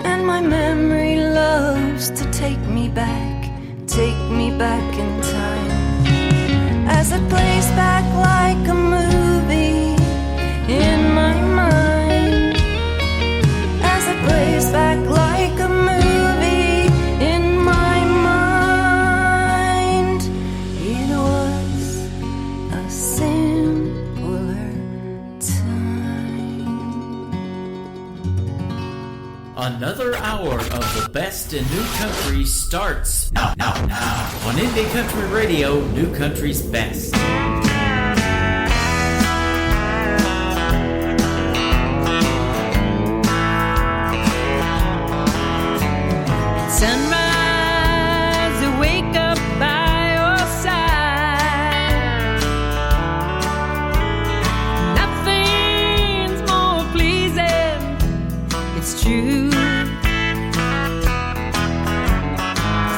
and my memory loves to take me back in time, as it plays back like a movie in my mind, as it plays back like a movie in my mind. It was a simpler time. Another hour of the best in new country starts now on Indie Country Radio, New Country's Best. Sunrise, I wake up by your side. Nothing's more pleasing, it's true.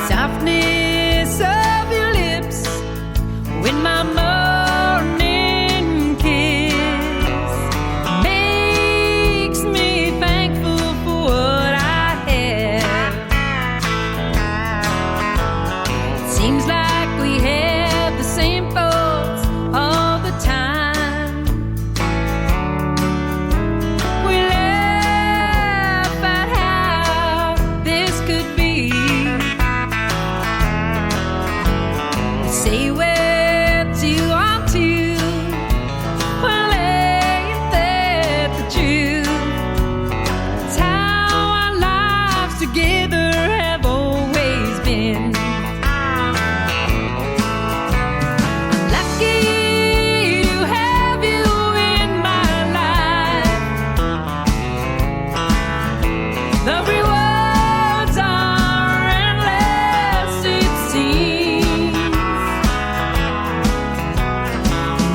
Softness of your lips when my morning kiss makes me thankful for what I have. Seems like we have the same thoughts all the time. We laugh at how this could be. Say what you want to, well, ain't that the truth? It's how our lives together have always been. I'm lucky to have you in my life. The rewards are endless, it seems.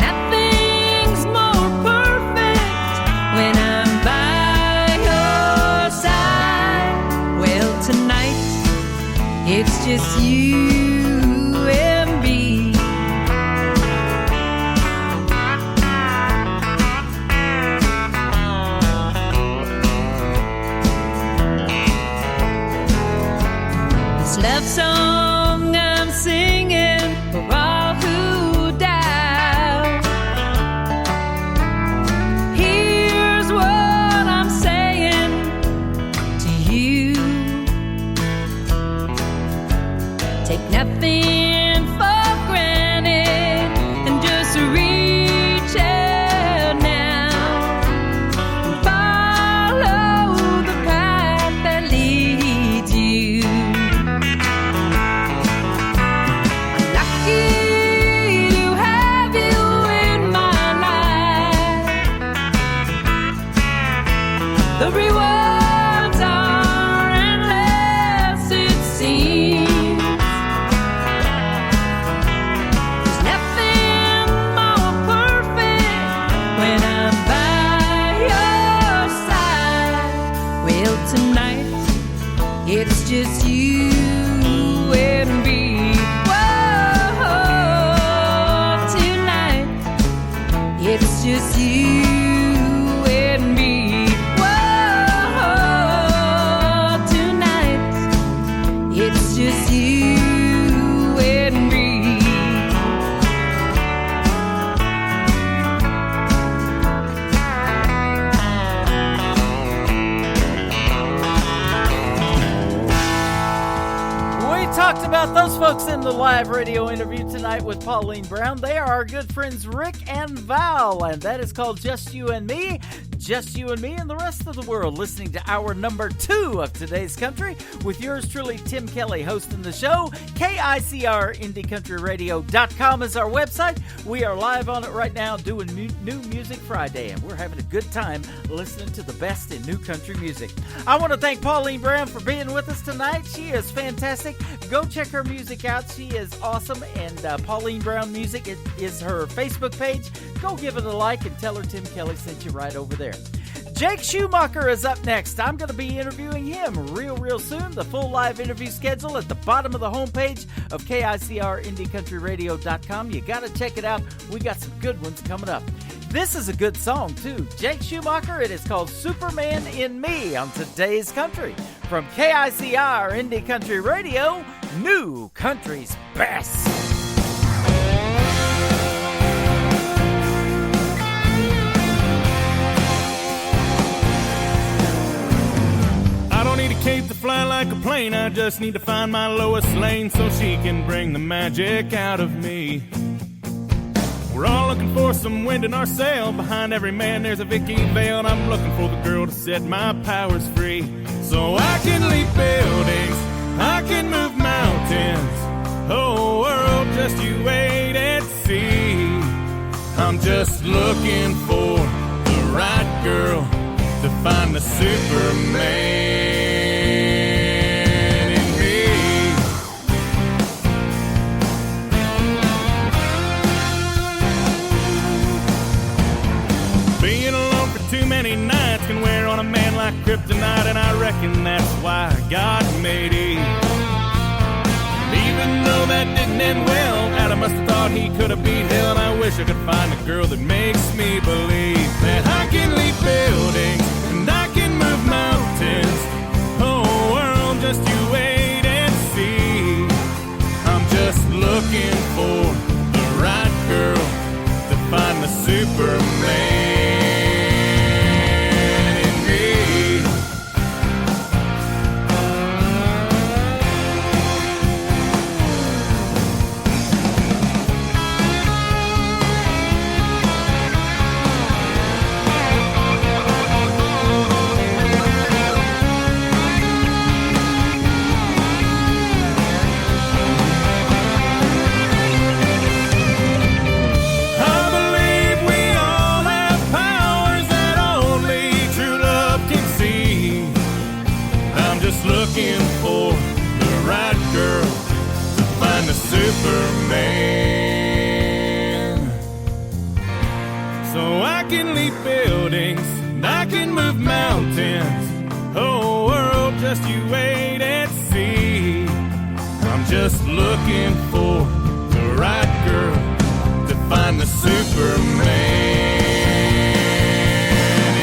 Nothing's more perfect when I'm by your side. Well, tonight it's just you and me. This love song I'm singing for all who died. Here's what I'm saying to you. Take nothing for granted and just reach out now and follow the path that leads you. I'm lucky to have you in my life. The rewards are endless, it seems. There's nothing more perfect when I'm by your side. Well, tonight it's just you and me. Whoa, tonight it's just you and me. Whoa, tonight it's just you and me. We talked about those folks in the live radio interview tonight with Pauline Brown. They are our good friends Rick and Val, and that is called Just You and Me. Just you and me and the rest of the world listening to hour number 2 of Today's Country with yours truly, Tim Kelly, hosting the show. KICR IndieCountryRadio.com is our website. We are live on it right now doing New Music Friday, and we're having a good time listening to the best in new country music. I want to thank Pauline Brown for being with us tonight. She is fantastic. Go check her music out. She is awesome, and Pauline Brown Music is her Facebook page. Go give it a like and tell her Tim Kelly sent you right over there. Jake Schumacher is up next. I'm going to be interviewing him real soon. The full live interview schedule at the bottom of the homepage of KICR IndieCountryRadio.com. You got to check it out. We got some good ones coming up. This is a good song, too. Jake Schumacher, it is called Superman in Me on Today's Country. From KICR Indie Country Radio, New Country's Best. I don't need a cape to fly like a plane. I just need to find my Lois Lane so she can bring the magic out of me. We're all looking for some wind in our sail. Behind every man there's a Vicky Vale, and I'm looking for the girl to set my powers free. So I can leap buildings, I can move mountains. Oh world, just you wait and see. I'm just looking for the right girl to find the Superman in me. Being alone for too many nights can wear on a man like kryptonite, and I reckon that's why God made Eve. Even though that didn't end well, Adam must have thought he could have beat hell, and I wish I could find a girl that makes me believe that I can leap buildings and I can move mountains. Oh world, just you wait and see. I'm just looking for the right girl to find the Superman in me. Looking for the right girl to find the Superman. So I can leap buildings and I can move mountains. Oh world, just you wait and see. I'm just looking for the right girl to find the Superman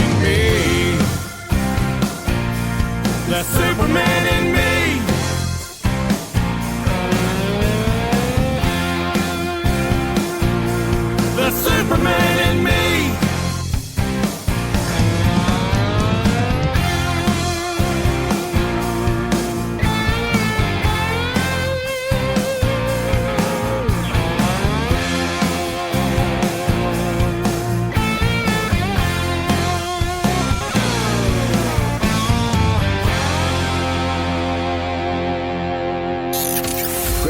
in me. The Superman in me. The Superman in me.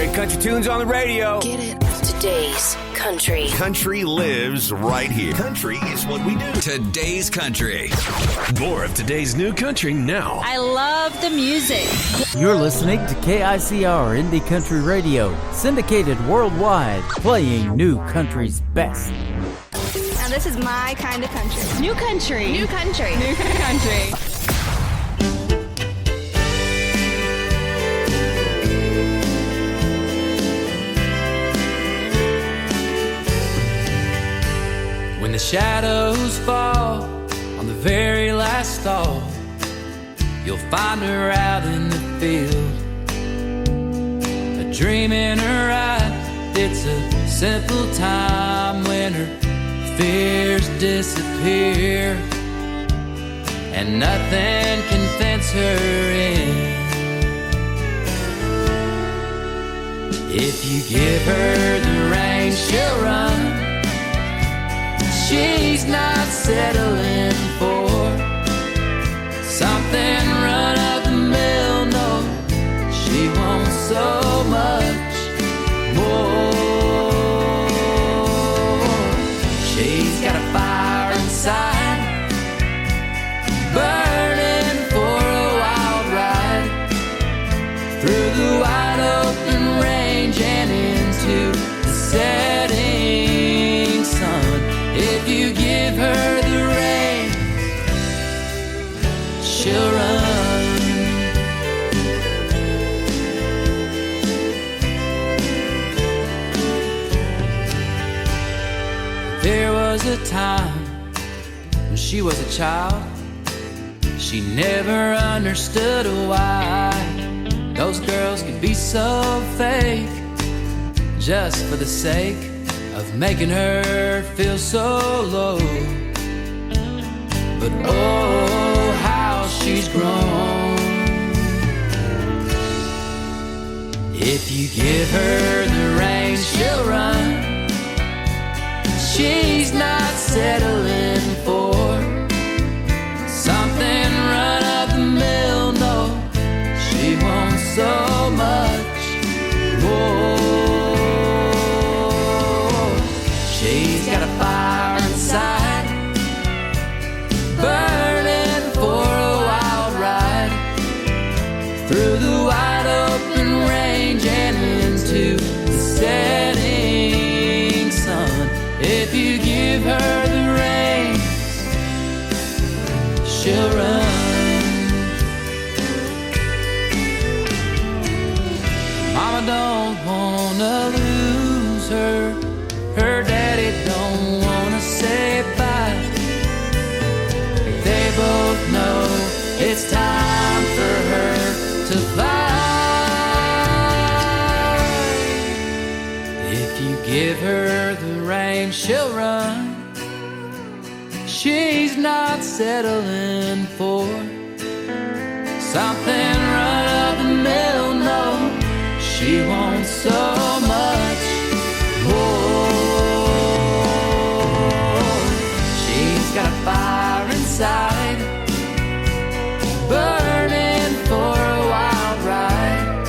Get country tunes on the radio. Get it. Today's country. Country lives right here. Country is what we do. Today's country. More of today's new country now. I love the music. You're listening to KICR Indie Country Radio, syndicated worldwide, playing new country's best. Now this is my kind of country. New country. New country. New country. When the shadows fall on the very last stalk, you'll find her out in the field, a dream in her eye. It's a simple time when her fears disappear, and nothing can fence her in. If you give her the reins, she'll run. She's not settling for something run of the mill, no. She wants so much more. She's got a fire inside, burning for a wild ride through the wide open range and into the setting sun. If you give her the reins, she'll run. There was a time when she was a child. She never understood why those girls could be so fake, just for the sake of making her feel so low. But oh, how she's grown. If you give her the reins, she'll run. She's not settling for something run of the mill, no. She wants so much more. She's got a fire inside, burning for a wild ride through the wide open range and into the setting sun. If you give her the reins, she'll run. Mama don't wanna lose her. Her daddy don't wanna say bye. They both know it's time for her to fly. If you give her the reins, she'll run. She's not settling for something run of the mill, no. She wants so much more. She's got a fire inside, burning for a wild ride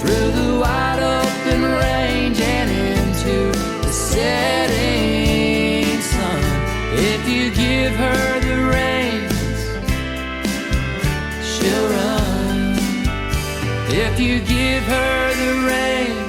through the wide open range and into the setting sun. If you give her the reins, she'll run. If you give her the reins.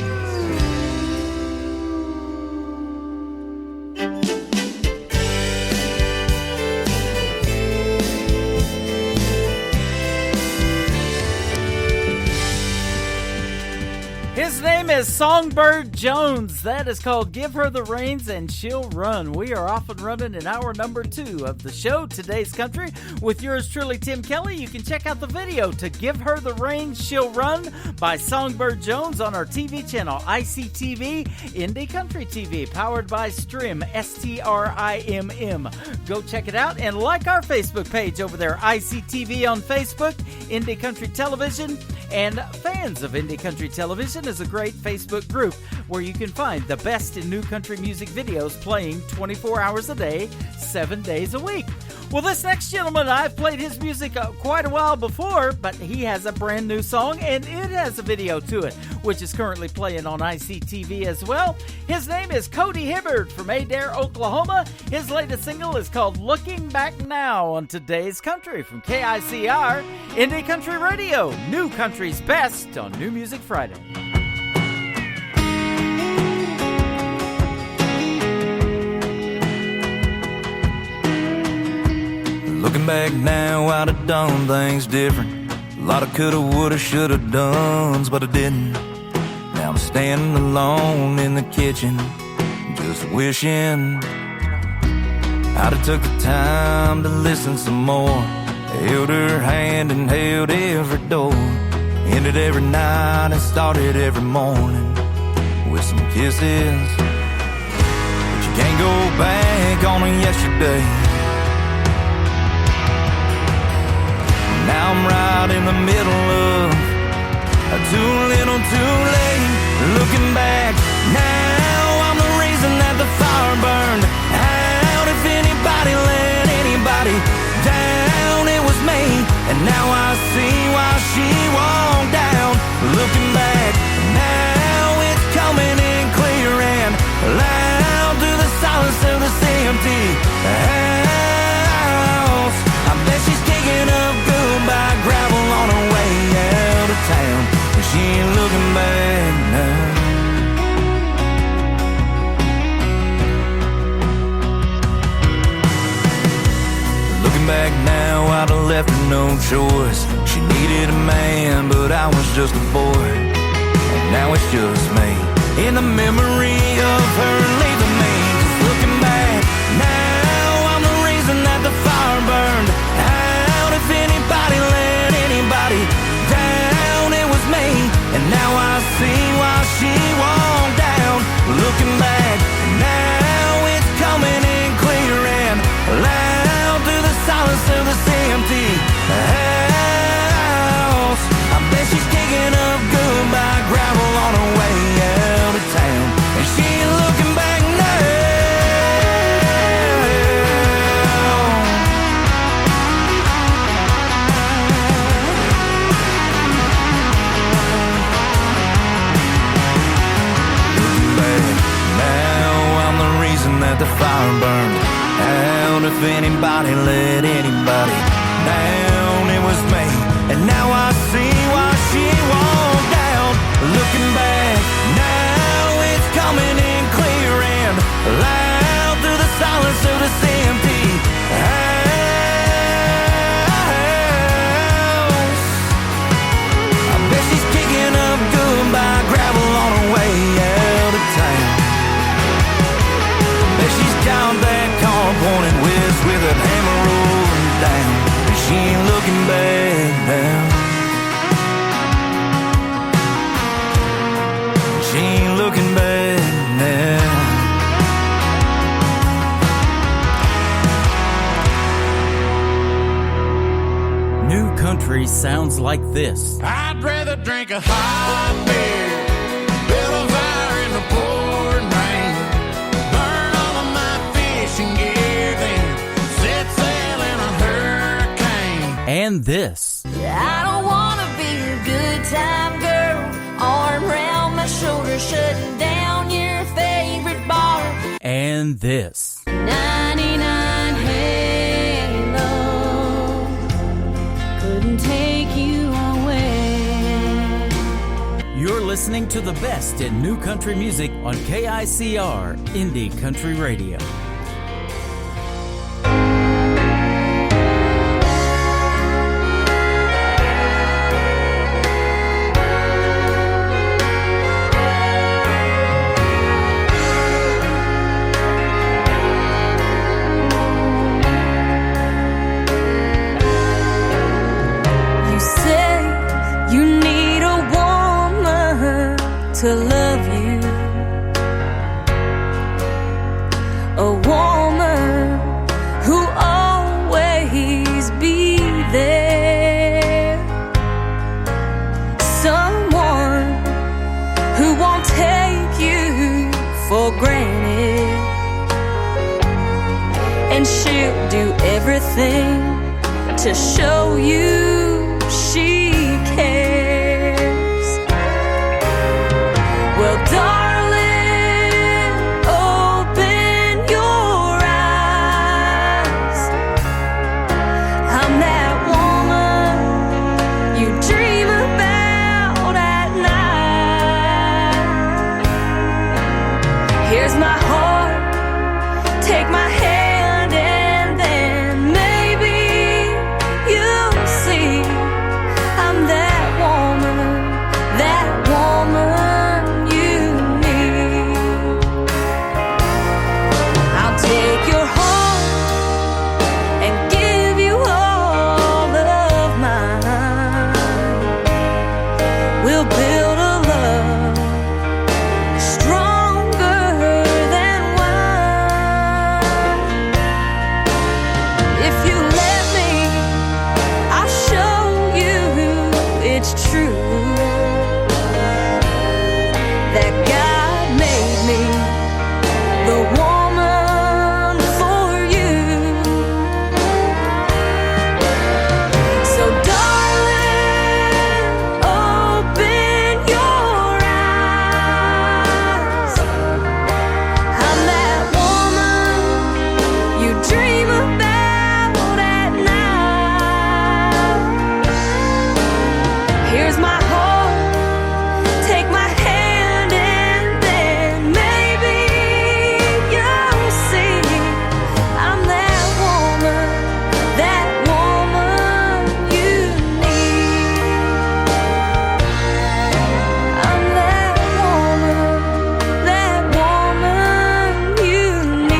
His name is Songbird Jones. That is called Give Her the Reins and She'll Run. We are off and running in hour number 2 of the show, Today's Country, with yours truly, Tim Kelly. You can check out the video to Give Her the Reins, She'll Run by Songbird Jones on our TV channel, ICTV, Indie Country TV, powered by Strim, STRIMM. Go check it out and like our Facebook page over there, ICTV on Facebook, Indie Country Television, and Fans of Indie Country Television is a great Facebook group where you can find the best in new country music videos playing 24 hours a day, 7 days a week. Well, this next gentleman, I've played his music quite a while before, but he has a brand new song, and it has a video to it, which is currently playing on ICTV as well. His name is Cody Hibbard from Adair, Oklahoma. His latest single is called Looking Back Now on Today's Country from KICR, Indie Country Radio, New Country's Best on New Music Friday. Looking back now, I'd have done things different. A lot of coulda, woulda, shoulda dones, but I didn't. Now I'm standing alone in the kitchen, just wishing I'd have took the time to listen some more. Held her hand and held every door. Ended every night and started every morning with some kisses. But you can't go back on a yesterday. Now I'm right in the middle of a too little too late. Looking back now, I'm the reason that the fire burned out. If anybody let anybody down, it was me. And now I see why she walked down. Looking back now, it's coming in clear and loud through the silence of this empty house. I bet she's kicking up goodbye gravel on her way out of town. She ain't looking back now. Looking back now, I'd have left her no choice. She needed a man, but I was just a boy. And now it's just me in the memory of her leaving me. Just looking back now, I'm the reason that the fire burned out. If anybody let anybody down, it was me. And now I see why she walked down. Looking back now, it's coming in clear and loud through the silence of this empty house. I bet she's kicking up goodbye gravel on her way out of town. And she ain't looking back now. That the fire burned out. If anybody let anybody down, it was me. And now I see why she walked down. Looking back now, it's coming in clear and loud through the silence of this empty house. I bet she's kicking up goodbye gravel on her way out of town. She's down that car pointing west with a hammer rolling down. And she ain't looking back now. She ain't looking back now. New country sounds like this. I'd rather drink a hot beer, build a fire in the pouring rain, burn all of my fishing gear, then set sail in a hurricane. And this. I don't wanna be a good time girl, arm around my shoulder, shutting down your favorite bar. And this. 99 Halo couldn't take you away. You're listening to the best in new country music on KICR, Indie Country Radio. To love you, a woman who always be there, someone who won't take you for granted and and she'll do everything to show you she cares. Well, darling, open your eyes. I'm that woman you dream about at night. Here's my heart, take my hand, and then maybe you'll see I'm that woman you need. I'll take your heart and give you all of mine. We'll build a love stronger than wine. If you let me, I'll show you it's true that God made me the woman for you. So darling, open your eyes. I'm that woman you dream about at night. Here's my heart, take my hand, and then maybe you'll see I'm that woman you need. I'm that woman you need.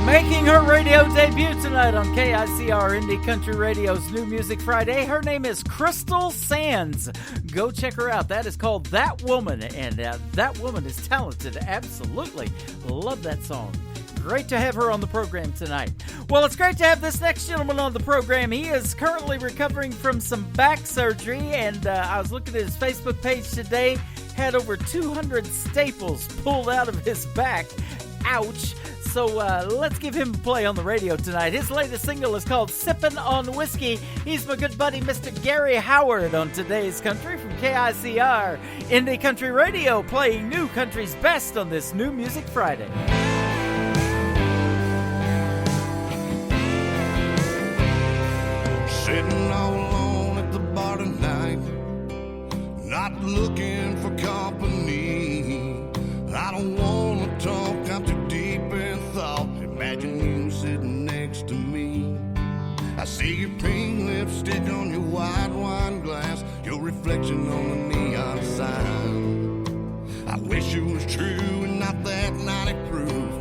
Making her radio debut tonight on KICR Indie Country Radio's New Music Friday. Her name is Crystal Sands. Go check her out. That is called That Woman, and that woman is talented. Absolutely. Love that song. Great to have her on the program tonight. Well, it's great to have this next gentleman on the program. He is currently recovering from some back surgery, and I was looking at his Facebook page today. Had over 200 staples pulled out of his back. Ouch. So let's give him a play on the radio tonight. His latest single is called Sippin' on Whiskey. He's my good buddy, Mr. Gary Howard, on Today's Country from KICR Indie Country Radio, playing new country's best on this New Music Friday. Sitting all alone at the bar tonight, not looking for company. I don't want to talk, I'm too deep in thought. Imagine you sitting next to me. I see your pink lipstick on your white wine glass, your reflection on the neon sign. I wish it was true and not that 90 proof,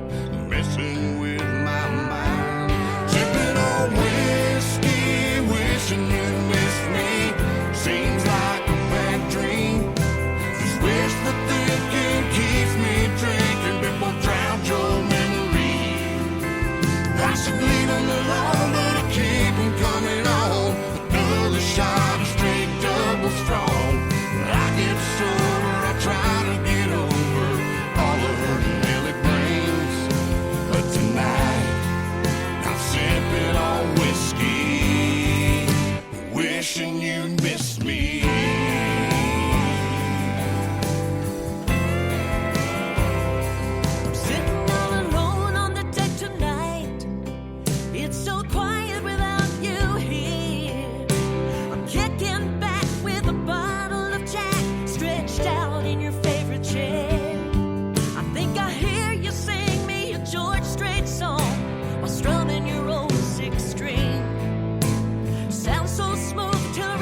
messing with my mind. Sipping on whiskey, wishing you missed me. Seems like a bad dream. Just wish the thinking keeps me drinking before drown your memory. I should leave them alone, but I keep them coming on. Another shot of straight double strong. When I get sober, I try to get over all the hurt and Billy brings. But tonight, I'm sipping on whiskey, wishing you'd miss me. Sitting all alone on the deck tonight. It's so quiet without you here. I'm kicking back with a bottle of Jack stretched out in your favorite chair. I think I hear you sing me a George Strait song while strumming your old six string. Sounds so smooth till I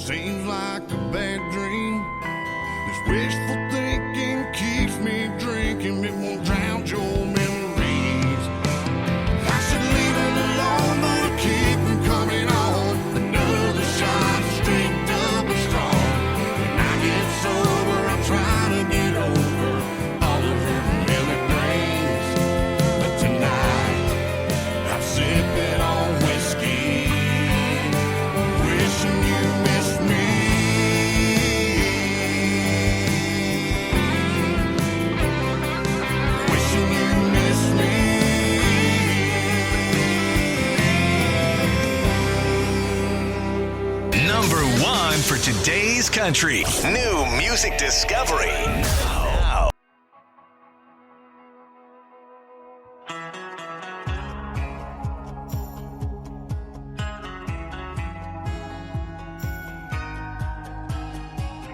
seems like a bad dream. This wishful thinking keeps me drinking. It won't drown your memories. I should leave them alone, but I keep them coming on. Another shot, straight double strong. When I get sober, I'm trying to get over all the hurt and memory brings. But tonight, I'm sipping on whiskey, wishing you missed me. Wishing you missed me. Number one for today's country. New music discovery. Now.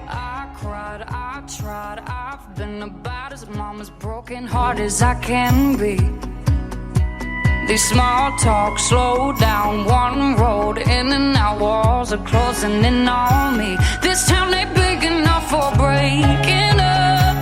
I cried, I tried, I've been about as mama's broken heart as I can be. These small talk, slow down, one road, in and out, walls are closing in on me. This town ain't big enough for breaking up.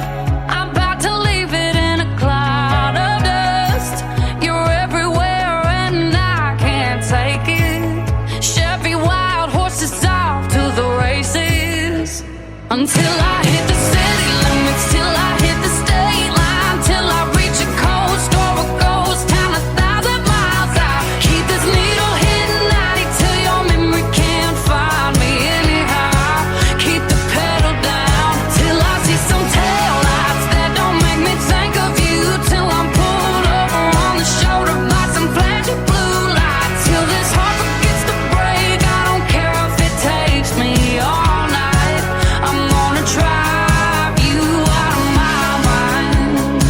I'm about to leave it in a cloud of dust. You're everywhere and I can't take it. Chevy wild horses off to the races. Until I hit the city limits, till I hit the state line, till I reach a coast or a ghost town 1,000 miles out. Keep this needle hitting 90 till your memory can't find me anyhow. Keep the pedal down till I see some taillights that don't make me think of you. Till I'm pulled over on the shoulder by some flashing blue lights. Till this heart forgets to break. I don't care if it takes me all night. I'm gonna drive you out of my mind.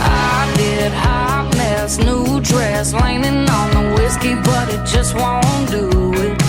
I did hot mess, new dress, leaning on the whiskey, but it just won't do it.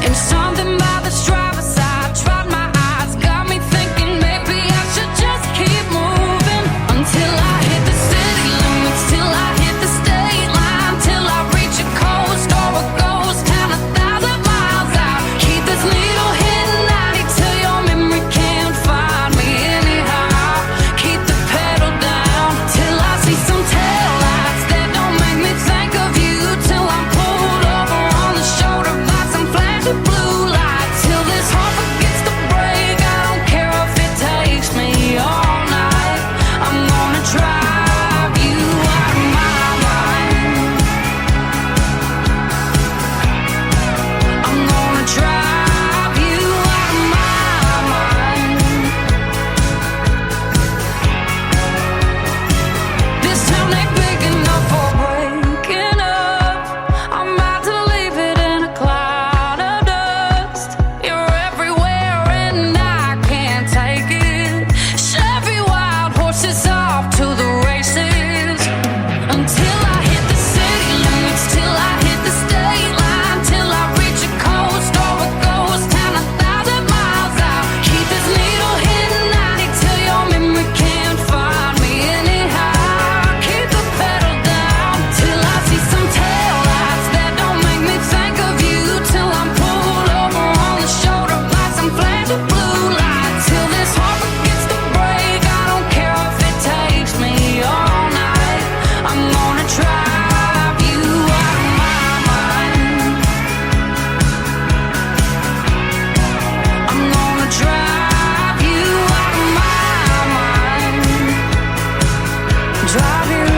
And something about the driver's side, tried my eyes, got me thinking maybe I should just keep moving. Until I hit the city limits, till I hit the state line, till I reach a coast or a ghost town 1,000 miles out. Keep this needle hitting 90 till your memory can't find me anyhow. Keep the pedal down till I see some taillights that don't make me think of you. Till I'm pulled over on the shoulder by some flashing blue lights. Till this heart forgets to break. I don't care if it takes me all night. I'm gonna drive you out of my mind. I'm gonna drive you out of my mind. This town ain't big enough for breaking up. I'm about to leave it in a cloud of dust. You're everywhere and I can't take it. Chevy wild horses off to the races. Until I hit the city limits, till I hit the state line, till I reach a coast or a ghost town 1,000 miles out. Keep this needle hitting 90 till your memory can't find me anyhow. Keep the pedal down till I see some taillights that don't make me think of you. Till I'm pulled over on the shoulder by some flashing blue lights. Till this heart forgets to break. I don't care if it takes me all night. I'm gonna drive you out of my mind. I'm gonna drive you out of my mind. Drive you.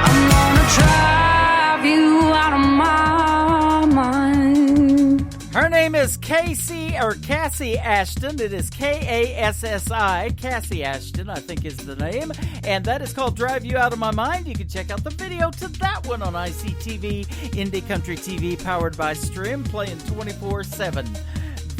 I'm gonna drive you out of my mind. Her name is Cassie Ashton. It is Kassi. Cassie Ashton, I think is the name. And that is called Drive You Out of My Mind. You can check out the video to that one on ICTV, Indie Country TV, powered by Stream, playing 24/7.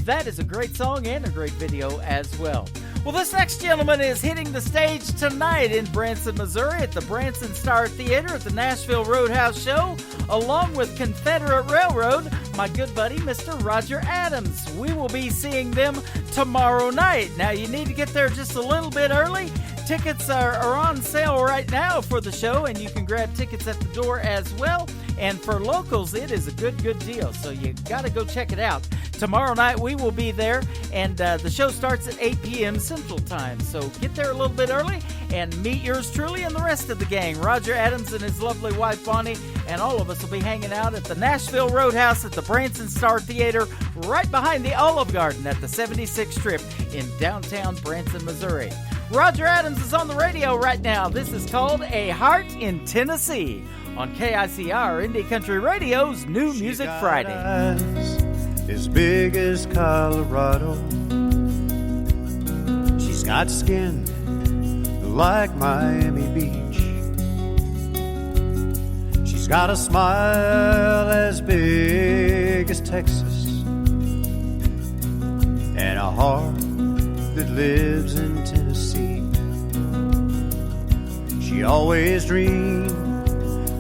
That is a great song and a great video as well. Well, this next gentleman is hitting the stage tonight in Branson, Missouri at the Branson Star Theater at the Nashville Roadhouse Show, along with Confederate Railroad, my good buddy, Mr. Roger Adams. We will be seeing them tomorrow night. Now, you need to get there just a little bit early. Tickets are on sale right now for the show, and you can grab tickets at the door as well. And for locals, it is a good deal. So you got to go check it out. Tomorrow night, we will be there, and the show starts at 8 p.m. Central Time. So get there a little bit early and meet yours truly and the rest of the gang. Roger Adams and his lovely wife, Bonnie, and all of us will be hanging out at the Nashville Roadhouse at the Branson Star Theater, right behind the Olive Garden at the 76th Strip in downtown Branson, Missouri. Roger Adams is on the radio right now. This is called A Heart in Tennessee on KICR, Indie Country Radio's New Music Friday. As big as Colorado. She's got skin like Miami Beach. She's got a smile as big as Texas, and a heart that lives in Tennessee. She always dreamed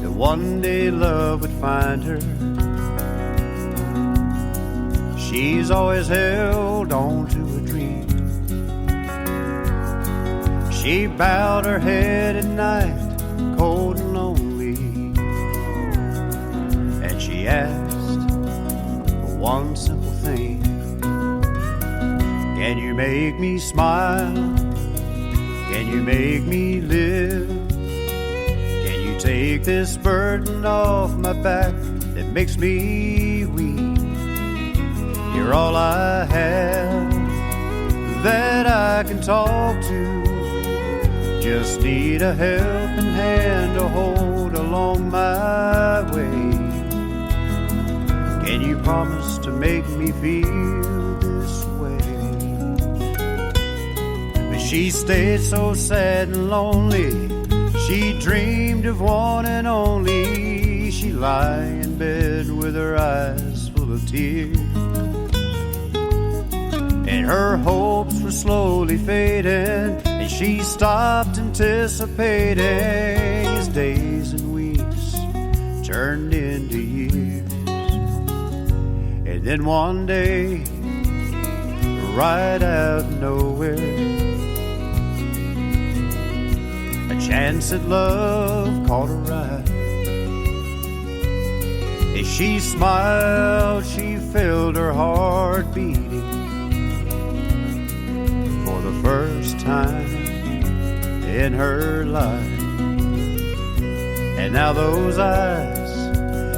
that one day love would find her. She's always held on to a dream. She bowed her head at night, cold and lonely, and she asked for one simple thing. Can you make me smile? Can you make me live? Can you take this burden off my back that makes me weak? You're all I have that I can talk to. Just need a helping hand to hold along my way. Can you promise to make me feel this way? But she stayed so sad and lonely. She dreamed of one and only. She lay in bed with her eyes full of tears, and her hopes were slowly fading, and she stopped anticipating as days and weeks turned into years. And then one day, right out of nowhere, a chance at love caught her eye. As she smiled, she felt her heart beating for the first time in her life. And now those eyes,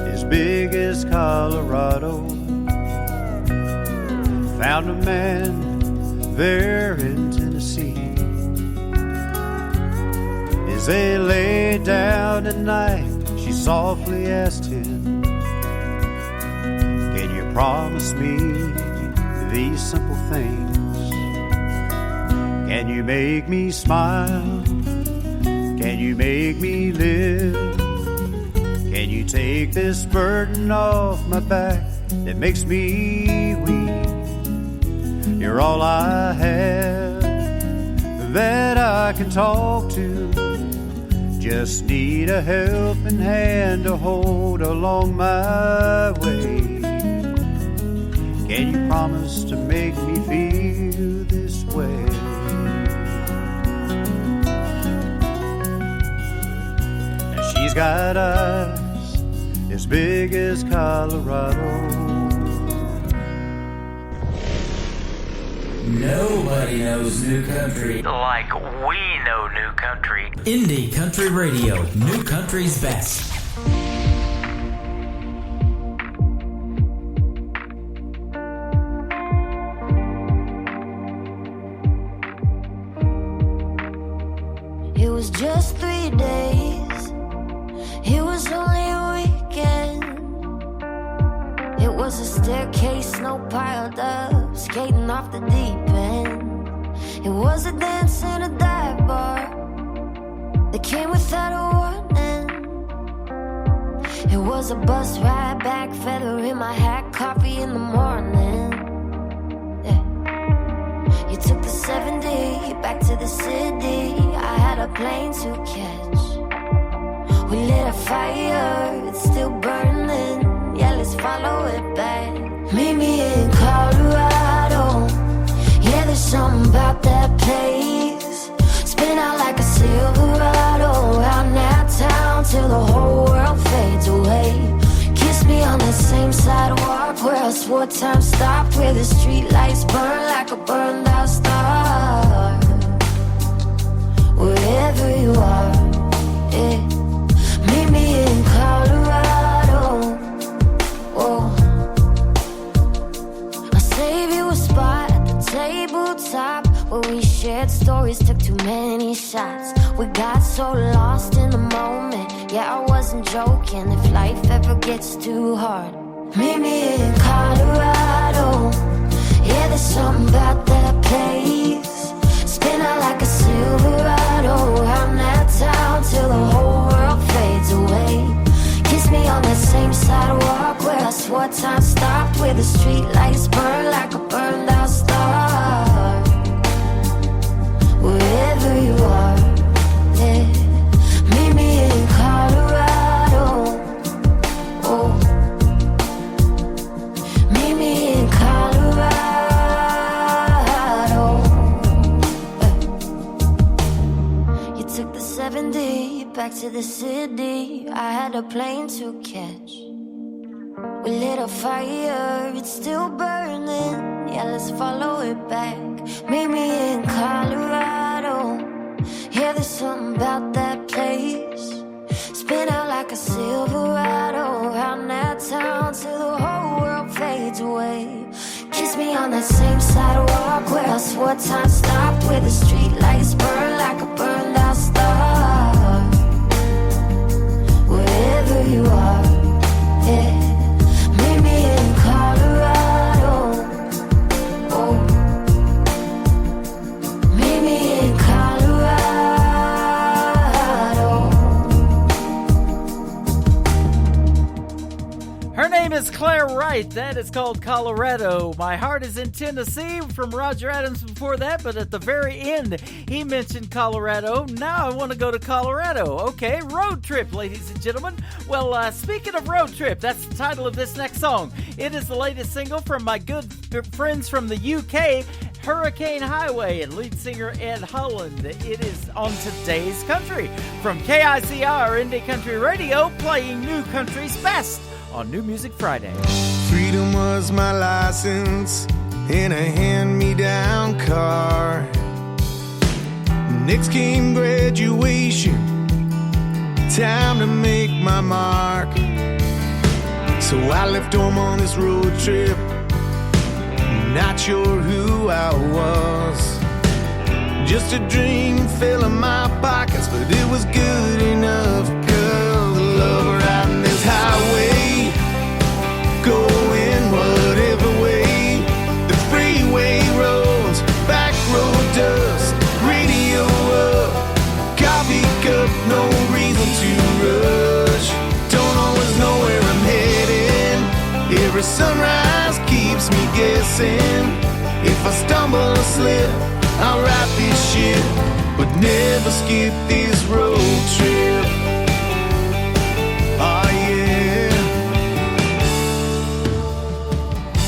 as big as Colorado, found a man there in Tennessee. As they lay down at night, she softly asked him, can you promise me these simple things? Can you make me smile? Can you make me live? Can you take this burden off my back that makes me weak? You're all I have that I can talk to. Just need a helping hand to hold along my way. Can you promise to make me feel this way? Now she's got eyes as big as Colorado. Nobody knows new country like we know new country. Indie Country Radio, new country's best. It was just 3 days. It was only a weekend. It was a staircase, snow piled up, skating off the deep end. It was a dance in a dive bar that came without a warning. It was a bus ride back, feather in my hat, coffee in the morning. Yeah. You took the 70 back to the city. I had a plane to catch. We lit a fire, it's still burning. Yeah, let's follow it back. Meet me in Colorado. Yeah, there's something about that place. Spin out like a Silverado, out in that town till the whole world fades away. Kiss me on the same sidewalk where I swore time stopped, where the streetlights burn like a burned out star. Wherever you are, yeah. Meet me in Colorado. Oh, I'll save you a spot at the tabletop where we shared stories, took too many shots. We got so lost in the moment. Yeah, I wasn't joking. If life ever gets too hard, meet me in Colorado. Yeah, there's something about that place. Spin out like a Silverado around that town till the whole world fades away. Kiss me on that same sidewalk where I swore time stopped, where the streetlights burn like a burned out star. Wherever you are, yeah. Meet me in Colorado. Oh, meet me in Colorado. You took the 70 back to the city. I had a plane to catch. We lit a fire, it's still burning. Yeah, let's follow it back. Meet me in Colorado. Yeah, there's something about that place. Spin out like a Silverado around that town till the whole world fades away. Kiss me on that same sidewalk where I swore time stopped, where the streetlights burn like a burned out star. Wherever you are, yeah. Meet me in Colorado. Oh, meet me in Colorado. Her name is Claire Wright. That is called Colorado. My Heart is in Tennessee from Roger Adams before that, but at the very end, he mentioned Colorado. Now I want to go to Colorado. Okay, road trip, ladies and gentlemen. Well, speaking of road trip, that's the title of this next song. It is the latest single from my good friends from the UK, Hurricane Highway, and lead singer Ed Holland. It is on Today's Country from KICR Indie Country Radio, playing new country's best on New Music Friday. Freedom was my license in a hand-me-down car. Next came graduation, time to make my mark. So I left home on this road trip, not sure who I was. Just a dream filling my pockets, but it was good enough. Girl, the love riding this highway, going whatever way. The freeway roads, back road dust, radio up, coffee cup, no reason to rush. Don't always know where I'm heading. Every sunrise keeps me guessing. If I stumble or slip, I'll right this ship, but never skip this road trip. Oh yeah.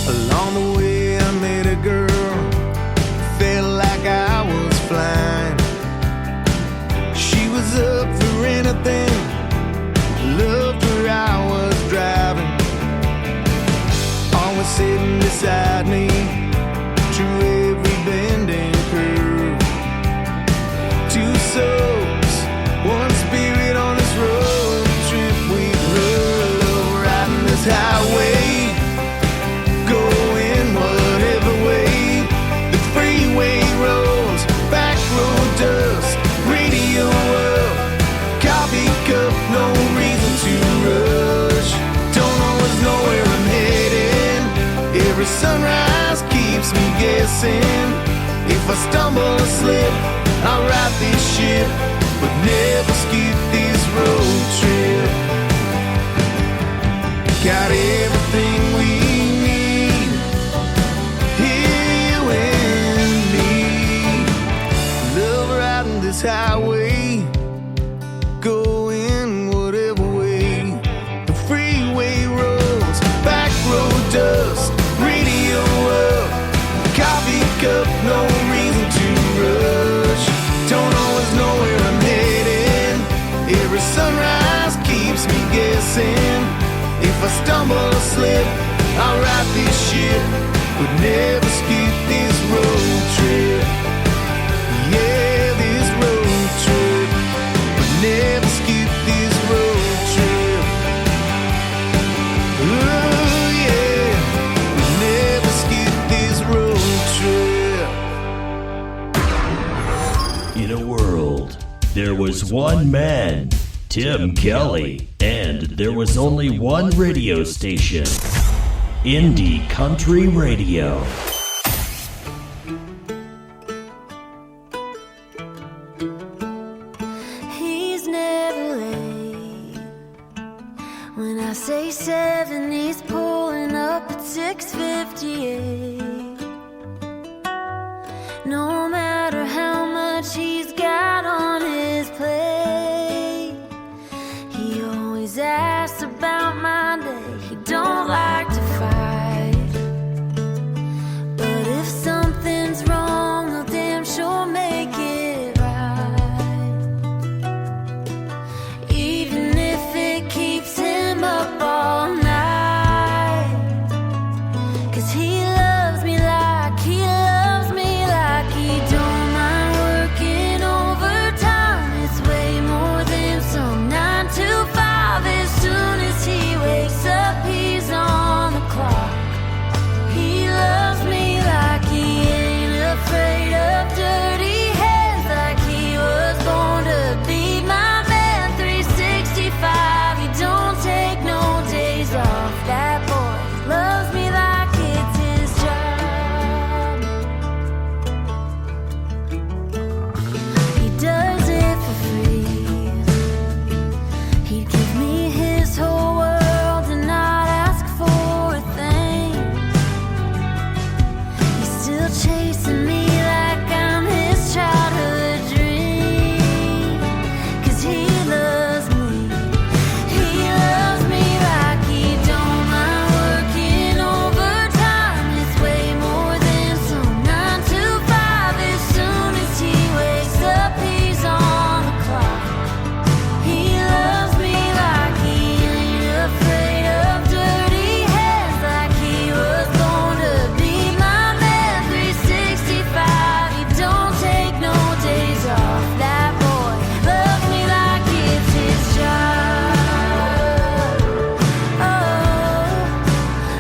Along the way I met a girl, felt like I was flying. She was up for anything, loved where I was driving. Always sitting beside me through every bend and curve. Two souls, one spirit on this road trip. We love riding this highway, going whatever way. The freeway roads, back road dust, radio up, coffee cup, no reason to rush. Don't always know where I'm heading. Every sunrise keeps me guessing. If I stumble or slip, I'll right this ship, but never skip this road trip. Got everything we need, here you and me. Love riding this highway, going whatever way. The freeway roads, back road dust, radio up, coffee cup, no reason to rush. Don't always know where I'm heading. Every sunrise I'll right this ship, but never skip this road trip. Yeah, this road trip, but never skip this road trip. Oh yeah, but never skip this road trip. In a world, there was one man, Tim Kelly, and there was only one radio station, Indie Country Radio. He's never late. When I say 7, he's pulling up at 6:58. No matter how much he's got on his plate, he always asks about my day. He don't like to fight, but if something's wrong, he'll damn sure make it right. Even if it keeps him up all night, 'cause he loves me like he loves me, like he don't mind working overtime. It's way more than some 9 to 5. As soon as he wakes up, he's on the clock. He loves me like he ain't afraid of dirty hands, like he was born to be my man. 365, he don't take no days off. That boy loves me like it's his job. He does it for free. He'd give me his whole world and not ask for a thing. He's still chasing me like I'm his childhood dream. 'Cause he loves me. He loves me like he don't mind working overtime. It's way more than some 9 to 5. As soon as he wakes up, he's on the clock. He loves me like he ain't afraid of dirty hands, like he was born to be my man. 365, he don't take no days off. That boy loves me like it's his job. Oh,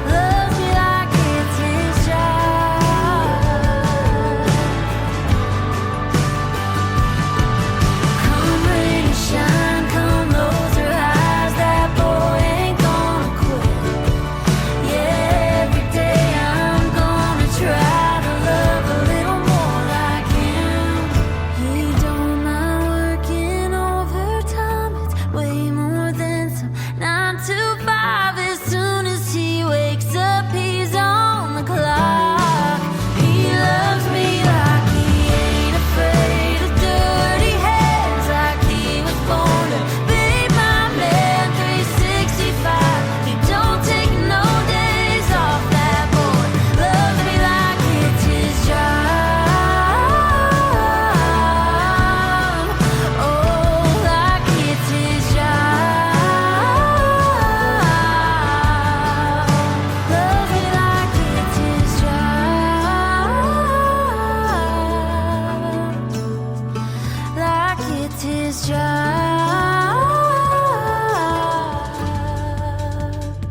loves me like it's his job. Come rain or shine, come lows or highs, that boy ain't gonna quit. Yeah, every day I'm gonna try to love a little more like him. He don't mind working overtime. It's way more than some 9 to 5. As soon as he wakes up, he's on the clock. He loves me like he ain't afraid of dirty hands, like he was born to be my man. 365, he don't take no days off. That boy loves me like it's his job. Oh, like it's his job. Loves me like it's his job. Like it's his job.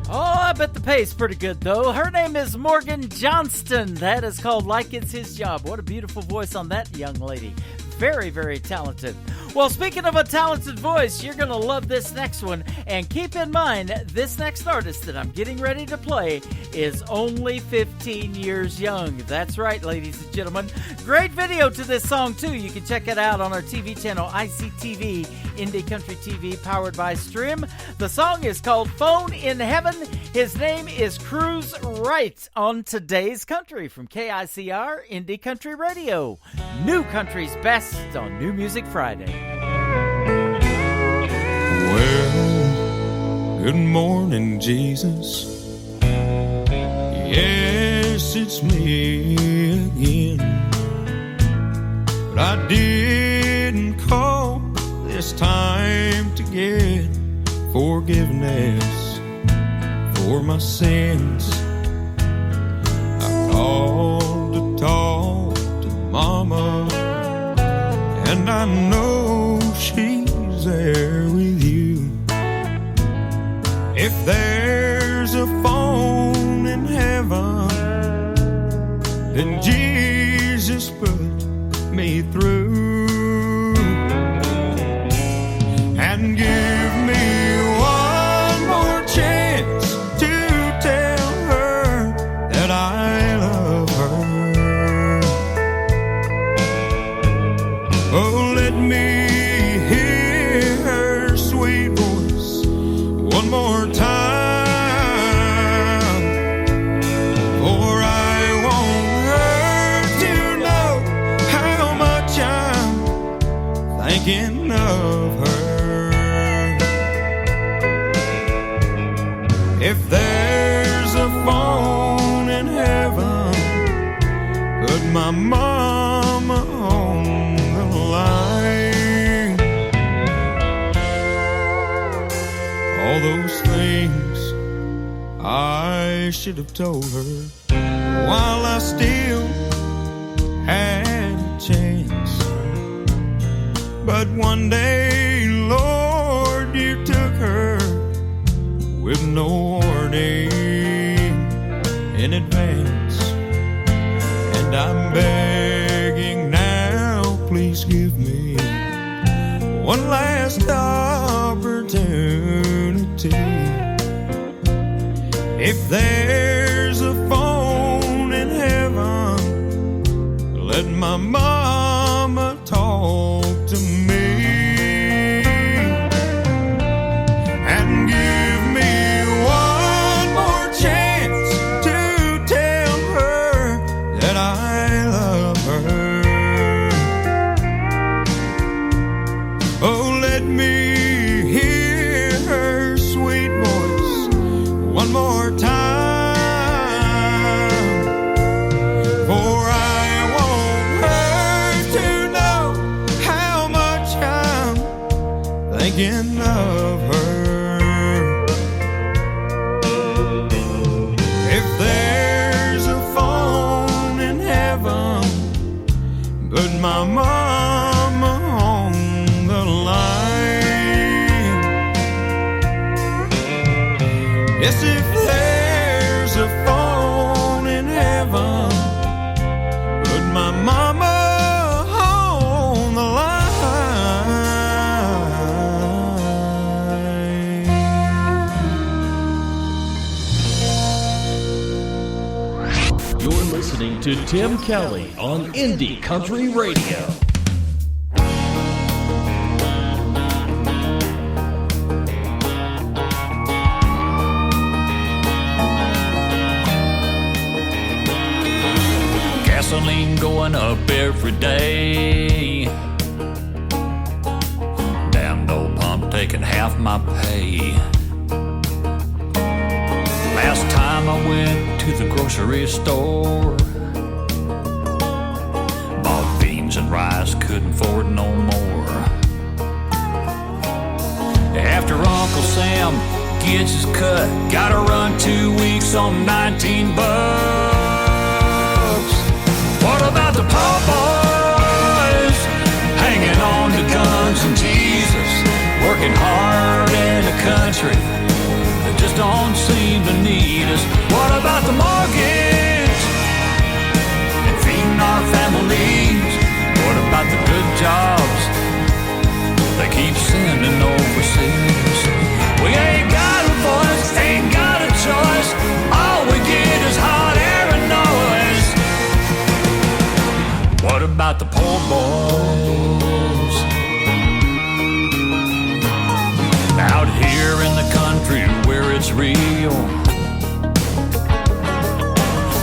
Oh, I bet the pay's pretty good, though. Her name is Morgan Johnston. That is called Like It's His Job. What a beautiful voice on that young lady. Very, very talented. Well, speaking of a talented voice, you're going to love this next one. And keep in mind, this next artist that I'm getting ready to play is only 15 years young. That's right, ladies and gentlemen. Great video to this song, too. You can check it out on our TV channel, ICTV, Indie Country TV, powered by Stream. The song is called Phone in Heaven. His name is Cruz Wright on Today's Country from KICR, Indie Country Radio. New Country's best on New Music Friday. Well, good morning, Jesus. Yes, it's me again. But I didn't call this time to get forgiveness for my sins. then Jesus put me through. And give me one more chance to tell her that I love her. Oh, let me hear her sweet voice one more time, for I want her to know how much I'm thinking of her. If there's a phone in heaven, put my mama on the line. All those things I should have told her while I still had a chance. But one day, Lord, you took her with no warning in advance. And I'm begging now, please give me one last opportunity. If there's a phone in heaven, let my mama talk to me. And give me one more chance to tell her that I love her. Oh, let me hear her sweet voice one more time, for I want her to know how much I'm thinking of her. If there's a phone in heaven, put my mama on the line. Yes, if there's a phone in heaven, put my mama on the line. You're listening to Tim Kelly on Indie Country Radio. Gasoline going up every day. Damn old pump taking half my pay. Last time I went to the grocery store, bought beans and rice, couldn't afford no more. After Uncle Sam gets his cut, gotta run 2 weeks on 19 bucks. What about the poor boys hanging on to guns and Jesus, working hard in the country that just don't seem to need us? What about the mortgage and feeding our families? What about the good jobs they keep sending overseas? We ain't got a voice, ain't got a choice. All we get is hot air and noise. What about the poor boys out here in the country where it's real?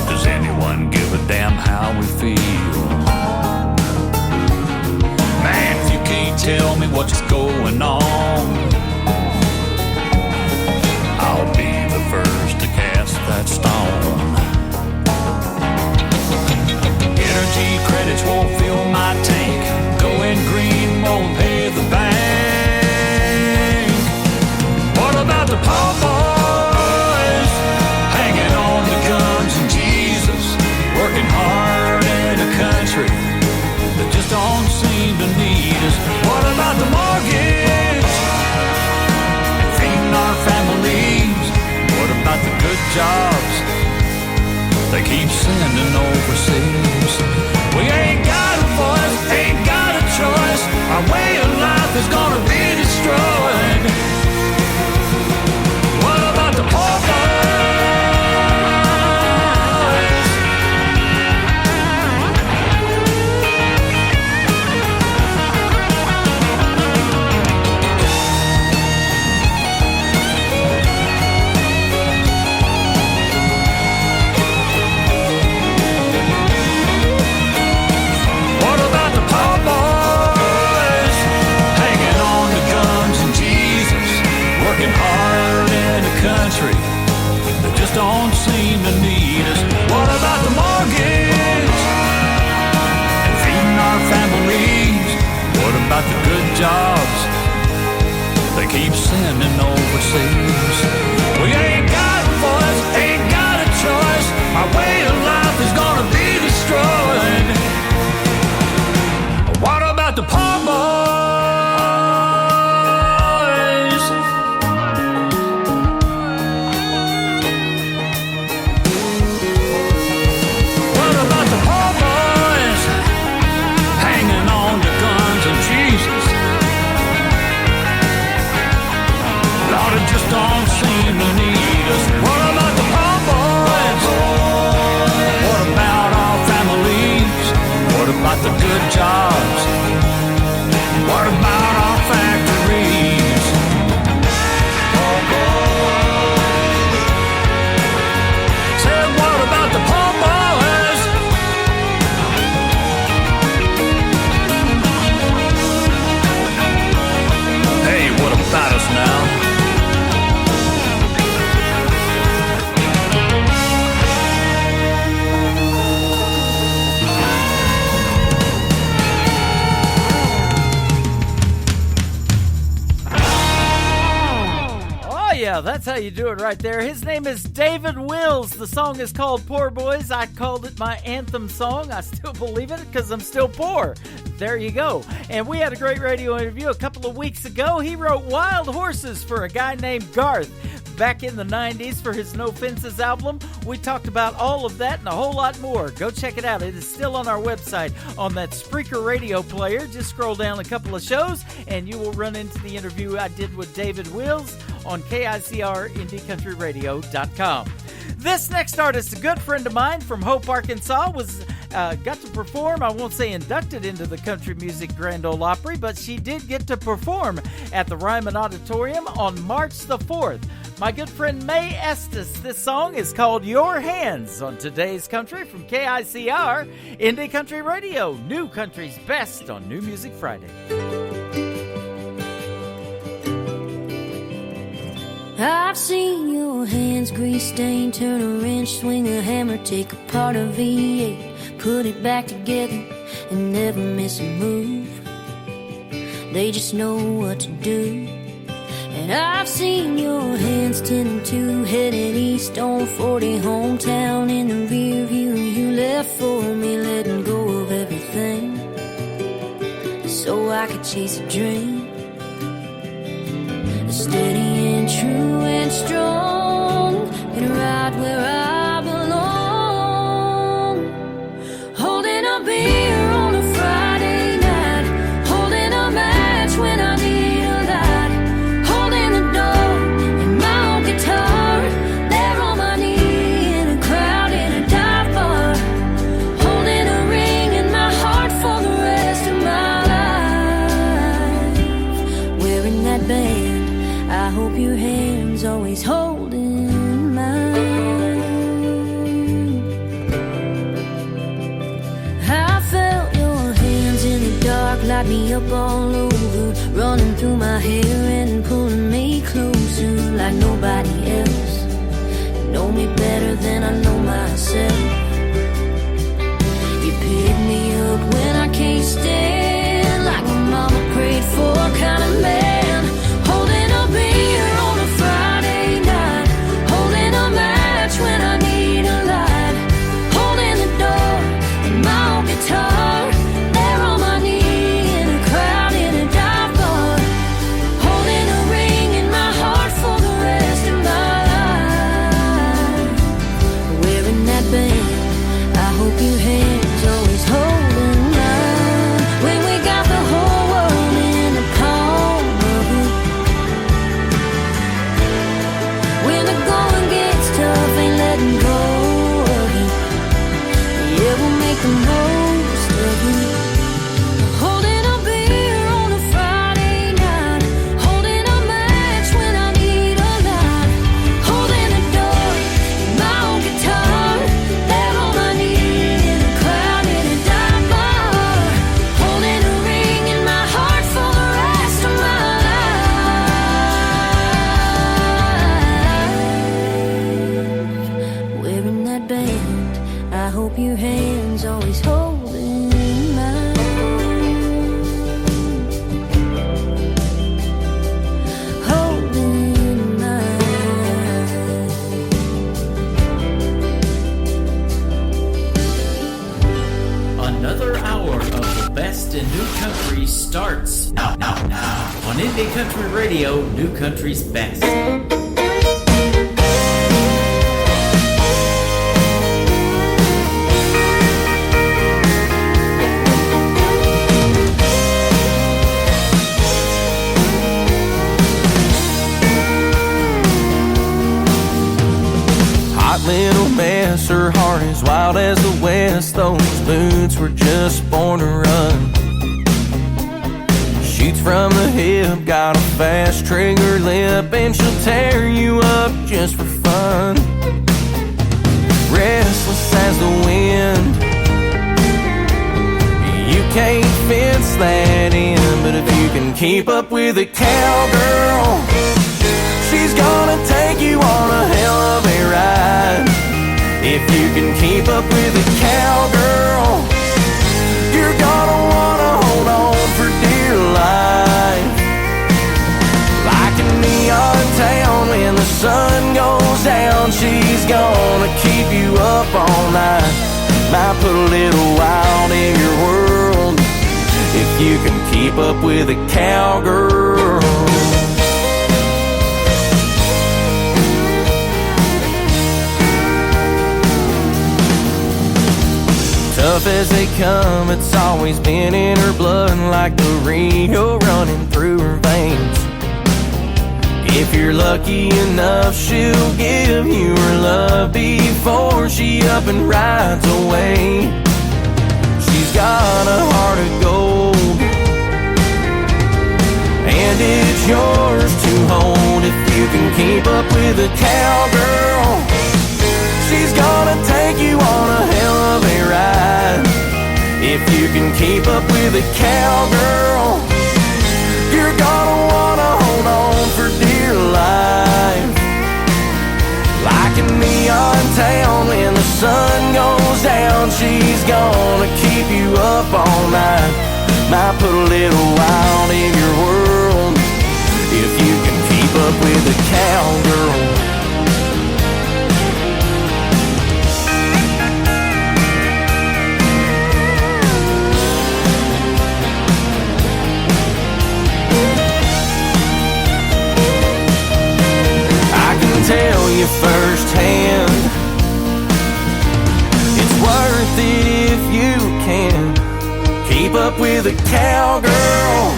Does anyone give a damn how we feel? Man, if you can't tell me what's going on, I'll be the first to cast that stone. Energy credits won't fill my tank. Going green won't pay the bank. What about the poor boys hanging on to guns and Jesus, working hard in a country that just don't seem to need us? What about the mortgage and feeding our families? What about the good jobs they keep keep sending overseas. We ain't got a voice, ain't got a choice. Our way of life is gonna be destroyed. What about the poor boys? Country that just don't seem to need us. What about the mortgage and feeding our families? What about the good jobs they keep sending overseas? We ain't got a voice, ain't got a choice. Our way of life is gonna be destroyed. What about the poor boys? Don't seem to need us. What about the poor boys? What about our families? What about the good jobs? What about our factories? Said, what about the poor boys? Hey, what about us now? Yeah, that's how you do it right there. His name is David Wills. The song is called Poor Boys. I called it my anthem song. I still believe it because I'm still poor. There you go. And we had a great radio interview a couple of weeks ago. He wrote Wild Horses for a guy named Garth back in the 90s for his No Fences album. We talked about all of that and a whole lot more. Go check it out. It is still on our website on that Spreaker radio player. Just scroll down a couple of shows and you will run into the interview I did with David Wills on KICR IndieCountryRadio.com. This next artist, a good friend of mine from Hope, Arkansas, was got to perform. I won't say inducted into the Country Music Grand Ole Opry, but she did get to perform at the Ryman Auditorium on March the 4th. My good friend Mae Estes. This song is called Your Hands on Today's Country from KICR Indie Country Radio. New Country's best on New Music Friday. I've seen your hands grease stained, turn a wrench, swing a hammer, take apart a V8, put it back together and never miss a move. They just know what to do. And I've seen your hands 10 and 2, headed east on 40, hometown in the rear view. You left for me, letting go of everything so I could chase a dream. Steady and true and strong, and right where I belong. Holding a beer on a Friday night, holding a match when I need a light, holding the door and my old guitar, there on my knee in a crowd in a dive bar, holding a ring in my heart for the rest of my life, wearing that band. I hope your hand's always holding mine. I felt your hands in the dark, light me up all over, running through my hair and pulling me closer like nobody else. You know me better than I know myself. You pick me up when I can't stand, like my mama prayed for, kind of man. Holding a beer on a Friday night, holding a match when I need a light, holding the door and my old guitar, there on my knee in a crowd in a dive bar, holding a ring in my heart for the rest of my life, wearing that band. the most of you. Holding a beer on a Friday night, holding a match when I need a light, holding a door in my own guitar, that all I need in a crowded and dark bar, holding a ring in my heart for the rest of my life. Wearing that band, I hope your hands always holding mine. Holding mine. Another hour of the best in new country starts now on Indie Country Radio, New Country's Best. Hot little mess, her heart is wild as the west. Those boots were just born to run. Shoots from the hip, got a fast trigger lip, and she'll tear you up just for fun. Restless as the wind, you can't fence that in. But if you can keep up with a cowgirl, she's gonna take you on a hell of a ride. If you can keep up with a cowgirl, you're gonna wanna hold on for dear life. Like a neon town when the sun goes down, she's gonna keep you up all night. Might put a little wild in your world if you can keep up with a cowgirl. Tough as they come, it's always been in her blood, like the Rio running through her veins. If you're lucky enough, she'll give you her love before she up and rides away. She's got a heart of gold, and it's yours to hold if you can keep up with a cowgirl. She's gonna take you on a hell of a ride. If you can keep up with a cowgirl, you're gonna wanna hold on for dear life. Like a neon town when the sun goes down, she's gonna keep you up all night. Might put a little wild in your world if you can keep up with a cowgirl. Tell you firsthand, it's worth it if you can keep up with a cowgirl.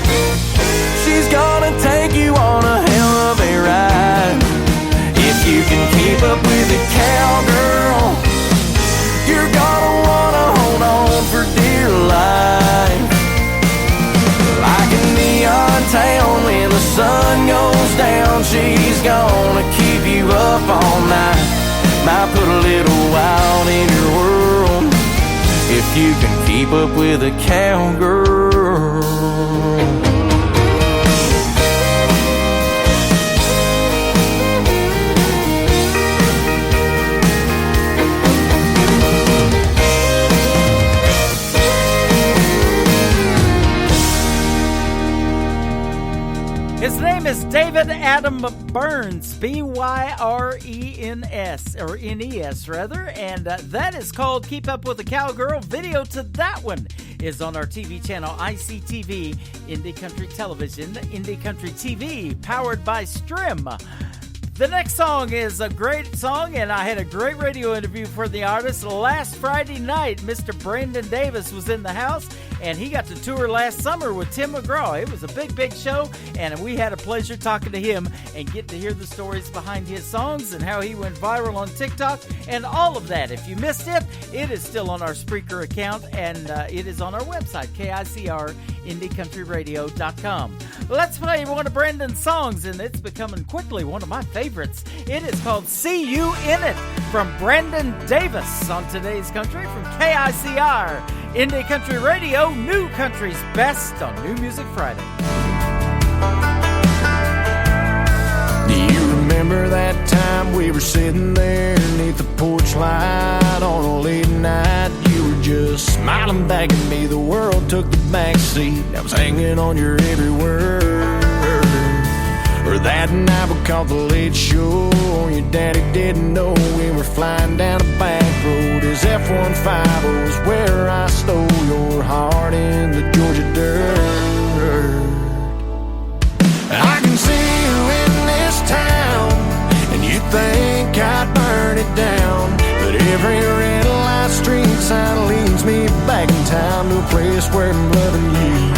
She's gonna take you on a hell of a ride. If you can keep up with a cowgirl, you're gonna wanna hold on for dear life. Like a neon town when the sun goes down, she's gonna keep you up all night. Might put a little wild in your world if you can keep up with a cowgirl. His name is David Adam Burns, B-Y-R-E-N-S, or N-E-S rather, and that is called Keep Up With the Cowgirl. Video to that one is on our TV channel, ICTV, Indie Country Television, Indie Country TV, powered by Strim. The next song is a great song, and I had a great radio interview for the artist last Friday night. Mr. Brandon Davis was in the house, and he got to tour last summer with Tim McGraw. It was a big, big show, and we had a pleasure talking to him and get to hear the stories behind his songs and how he went viral on TikTok and all of that. If you missed it, it is still on our Spreaker account, and it is on our website, KICR, IndieCountryRadio.com. Let's play one of Brandon's songs, and it's becoming quickly one of my favorites. It is called See You In It from Brandon Davis on Today's Country from KICR, Indie Country Radio, New Country's Best on New Music Friday. Do you remember that time we were sitting there beneath the porch light on a late night? You were just smiling back at me. The world took the back seat. I was hanging on your every word. Or that night we caught the late show. Your daddy didn't know we were flying down a back road. His F-150 was where I stole your heart in the Georgia dirt. I can see you in this town, and you think I'd burn it down. But every red light street sign leads me back in time to a place where I'm loving you.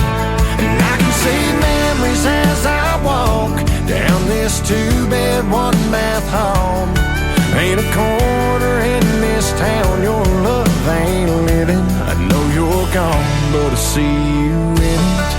And I can see memories as I walk down this two-bed, one-bath home. Ain't a corner in this town your love ain't living. I know you're gone, but I see you in it.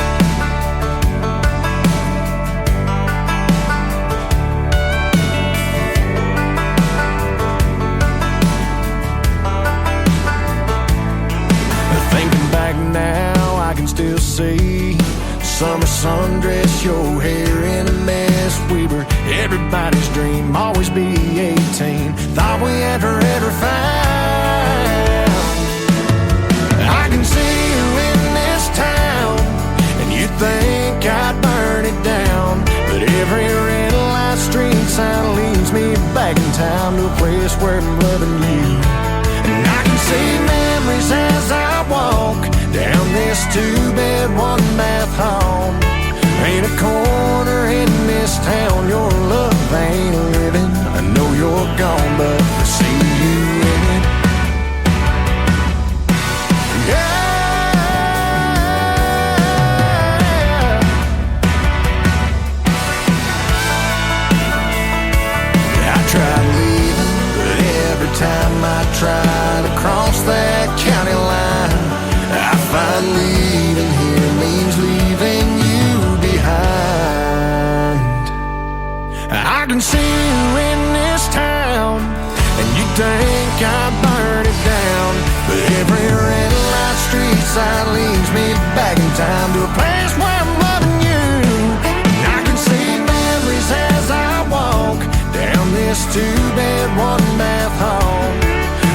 Thinking back now, I can still see summer sundress, your hair in a mess. We were everybody's dream, always be 18. Thought we had forever found. I can see you in this town, and you think I'd burn it down. But every red light street sign leads me back in time to a place where I'm loving you. And I can see memories as I walk down this two-bed, one-bath home. Ain't a corner in this town your love ain't living. I know you're gone, but I see you in it. I tried leaving, but every time I try to cross that county line, I find leaving here means leaving you behind. I can see you in this town, and you think I'd burn it down. But every red light street sign leads me back in time to a place where I'm loving you. And I can see memories as I walk down this two-bed, one-bath home.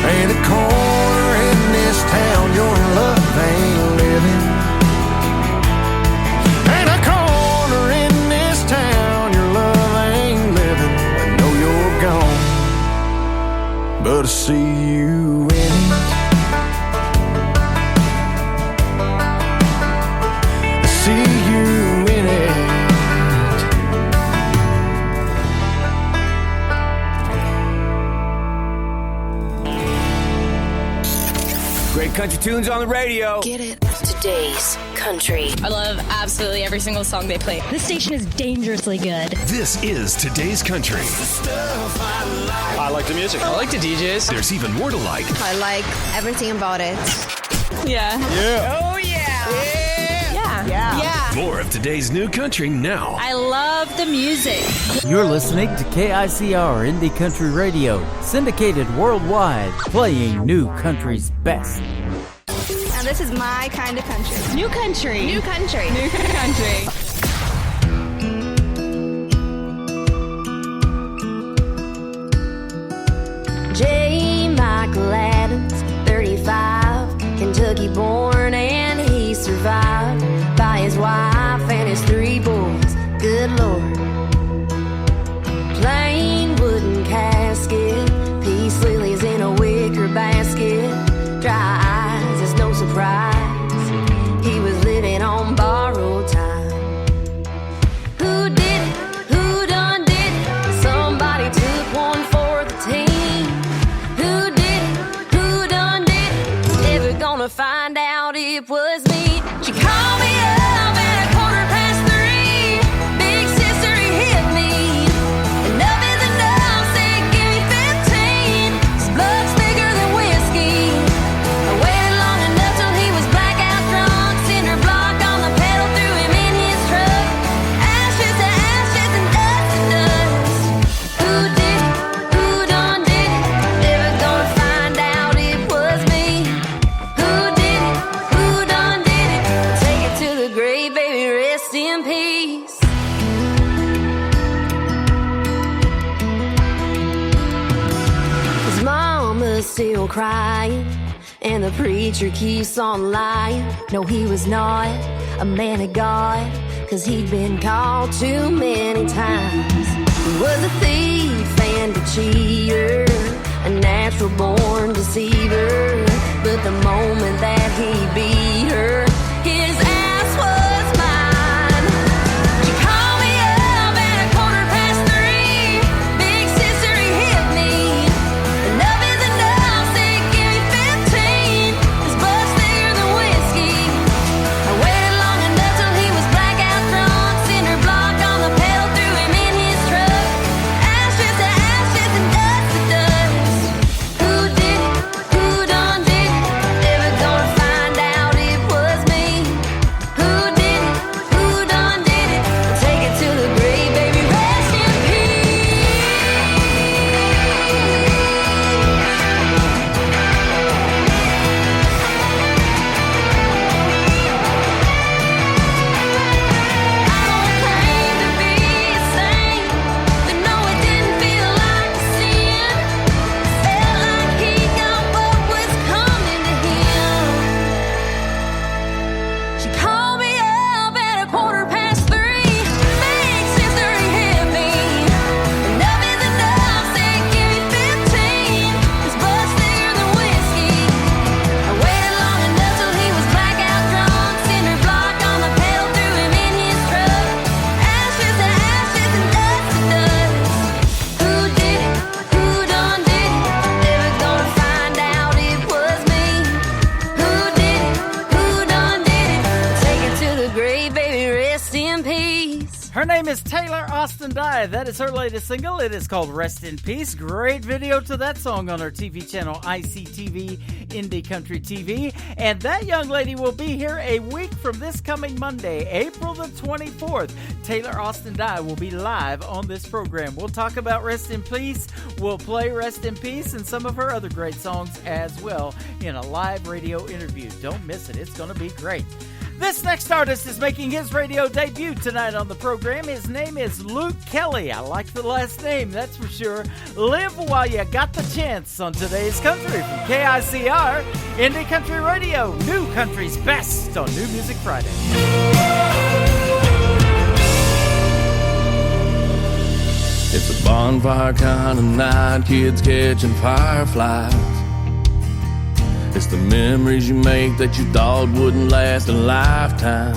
Ain't a corner in this town your love ain't living. Ain't a corner in this town your love ain't living. I know you're gone, but I see you in it. I see you in it. Great country tunes on the radio. Get it. Today's Country. I love absolutely every single song they play. This station is dangerously good. This is Today's Country. I like the music. I like the DJs. There's even more to like. I like everything about it. Yeah. Yeah. Oh, yeah. Yeah. More of today's new country now. I love the music. You're listening to KICR Indie Country Radio, syndicated worldwide, playing New Country's best. And this is my kind of country. New country. New country. New country. J. Michael Adams, 35, Kentucky born, and he survived by his wife and his 3 boys. Good Lord. Plain wooden casket, peace lilies in a wicker basket. Dry eyes is no surprise. He was living on borrowed time. Who did it? Who done did it? Somebody gonna find out it was me. She called me up at 3:15. Big sister, he hit me. Enough is enough, said give me 15. His blood's bigger than whiskey. I waited long enough till he was blackout drunk. Cinder block on the pedal, threw him in his truck. Ashes to ashes and dust to dust. Who did it? Who done did it? Never gonna find out it was me. Who did it? Who done did it? Take it to the grave, baby, rest in peace. His mama's still crying, and the preacher keeps on lying. No, he was not a man of God, 'cause he'd been called too many times. He was a thief and a cheater, a natural born deceiver. But the moment that he beat her, his ass was mine. She called me up at 3:15. Big sister, he hit me. Enough is enough, said give me 15. His blood's thicker than whiskey. I waited long enough till he was blackout drunk. Cinder block on the pedal, threw him in his truck. Ashes to ashes and dust to dust. Who did it? Who done did it? Never gonna find out it was me. Who did it? Who done did it? Take it to the grave, baby, rest in She called me up at 3:15. Big sister, he hit me. Enough is enough, said give me 15. His blood's thicker than whiskey. I waited long enough till he was blackout drunk. Cinder block on the pedal, threw him in his truck. Ashes to ashes and dust to dust. Who did it? Who done did it? Never gonna find out it was me. Who did it? Who done did it? Take it to the grave, baby, rest in peace. Her name is Taylor Austin Dye. That is her latest single. It is called Rest in Peace. Great video to that song on her TV channel, ICTV, Indie Country TV. And that young lady will be here a week from this coming Monday, April the 24th. Taylor Austin Dye will be live on this program. We'll talk about Rest in Peace. We'll play Rest in Peace and some of her other great songs as well in a live radio interview. Don't miss it. It's going to be great. This next artist is making his radio debut tonight on the program. His name is Luke Kelly. I like the last name, that's for sure. Live while you got the chance on Today's Country from KICR, Indie Country Radio, New Country's best on New Music Friday. It's a bonfire kind of night, kids catching fireflies. It's the memories you make that you thought wouldn't last a lifetime.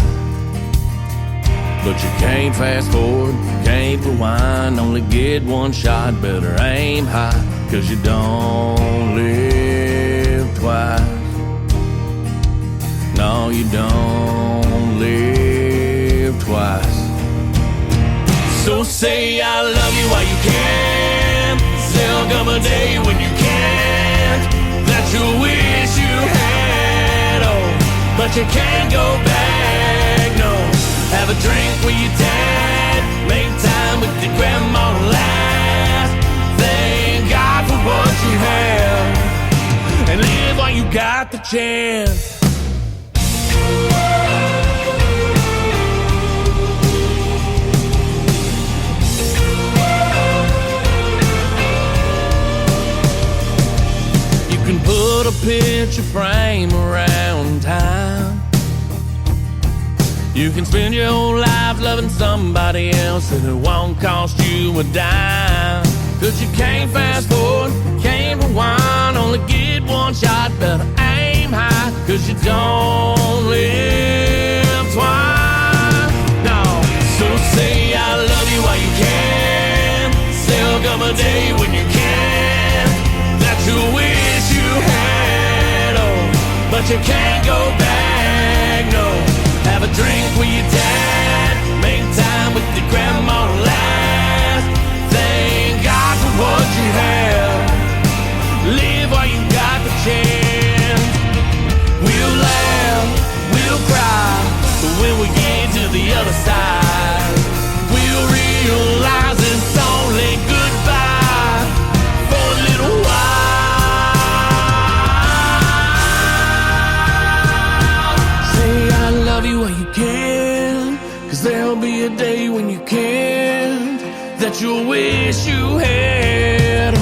But you can't fast forward, can't rewind, only get one shot, better aim high, 'cause you don't live twice. No, you don't live twice. So say I love you while you can. There'll come a day when you can't. That you wish you had, oh, but you can't go back, no. Have a drink with your dad, make time with your grandma, laugh. Thank God for what you have, and live while you got the chance. You can put a picture frame around time. You can spend your whole life loving somebody else and it won't cost you a dime. 'Cause you can't fast forward, can't rewind, only get one shot, better aim high. 'Cause you don't live twice, no. So say I love you while you can. There'll come a day when you can't. That you wish you had, oh, but you you can't go back, no. Have a drink with your dad, make time with your grandma last. Thank God for what you have. Live while you got the chance. We'll laugh, we'll cry, but when we get to the other side, we'll realize it's only goodbye for a little while. Say I love you while you can, 'cause there'll be a day when you can't, that you'll wish you had,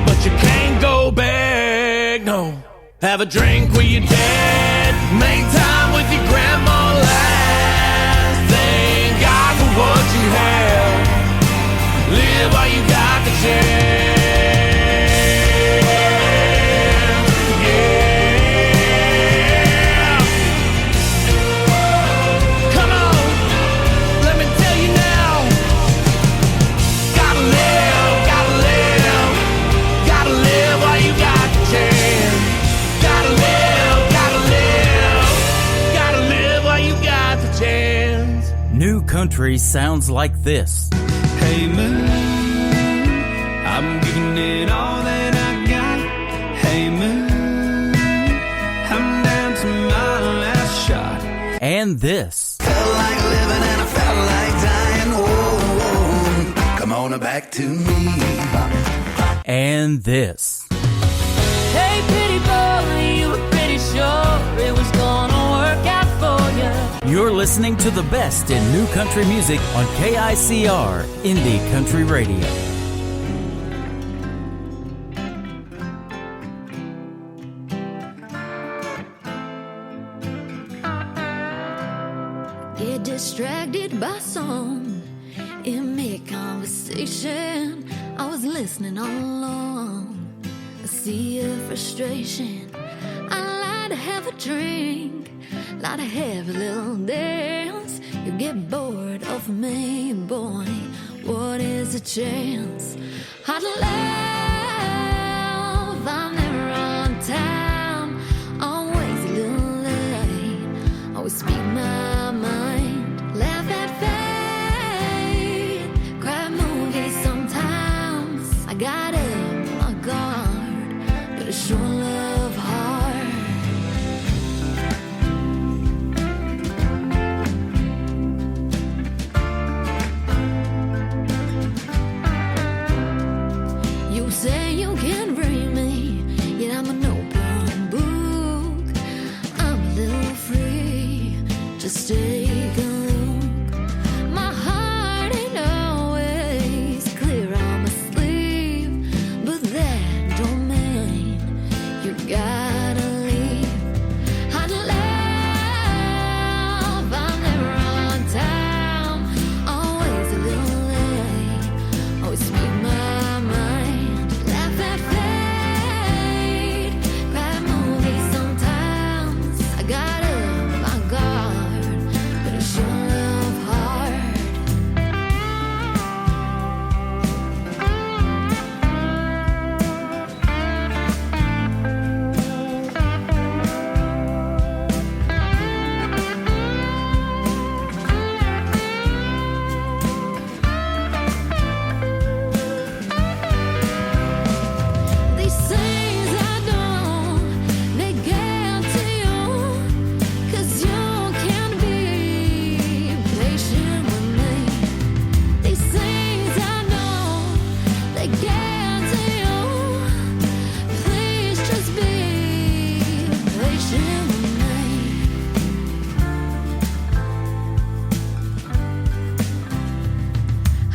but you can't go back, no. Have a drink with your dad, make time with your grandma last. Thank God for what you have. Live while you got the chance. Yeah. Come on, let me tell you now. Gotta live, gotta live, gotta live while you got the chance. Gotta live, gotta live, gotta live while you got the chance. New country sounds like this. Hey moon, I'm giving it all that I got. Hey moon, I'm down to my last shot. And this. Felt like living and I felt like dying. Oh, come on back to me. And this. Hey, pretty boy, you were pretty sure it was gonna work out for you. You're listening to the best in new country music on KICR Indie Country Radio. Get distracted by song in mid-conversation. I was listening all along. A sea of frustration. I like to have a drink, like to have a little dance. You get bored of me, boy. What is the chance? Hard to love, I'm never on time. Always a little late. Always speak my mind. Laugh at fate. Cry movies sometimes. I got it, my guard, but I sure love hard. You say you can't bring me, yet I'm an open book. I'm a little free, just take a look. My heart ain't always clear on my sleeve, but that don't mean you gotta leave. I'd love, I'm never on time, always a little late, always speak my mind. Laugh at fate, cry movies sometimes. I got it, my guard, but I sure love hard. These things I don't, they get to you, 'cause you can't be patient with me. These things I know, they get to you. Please just be patient with me.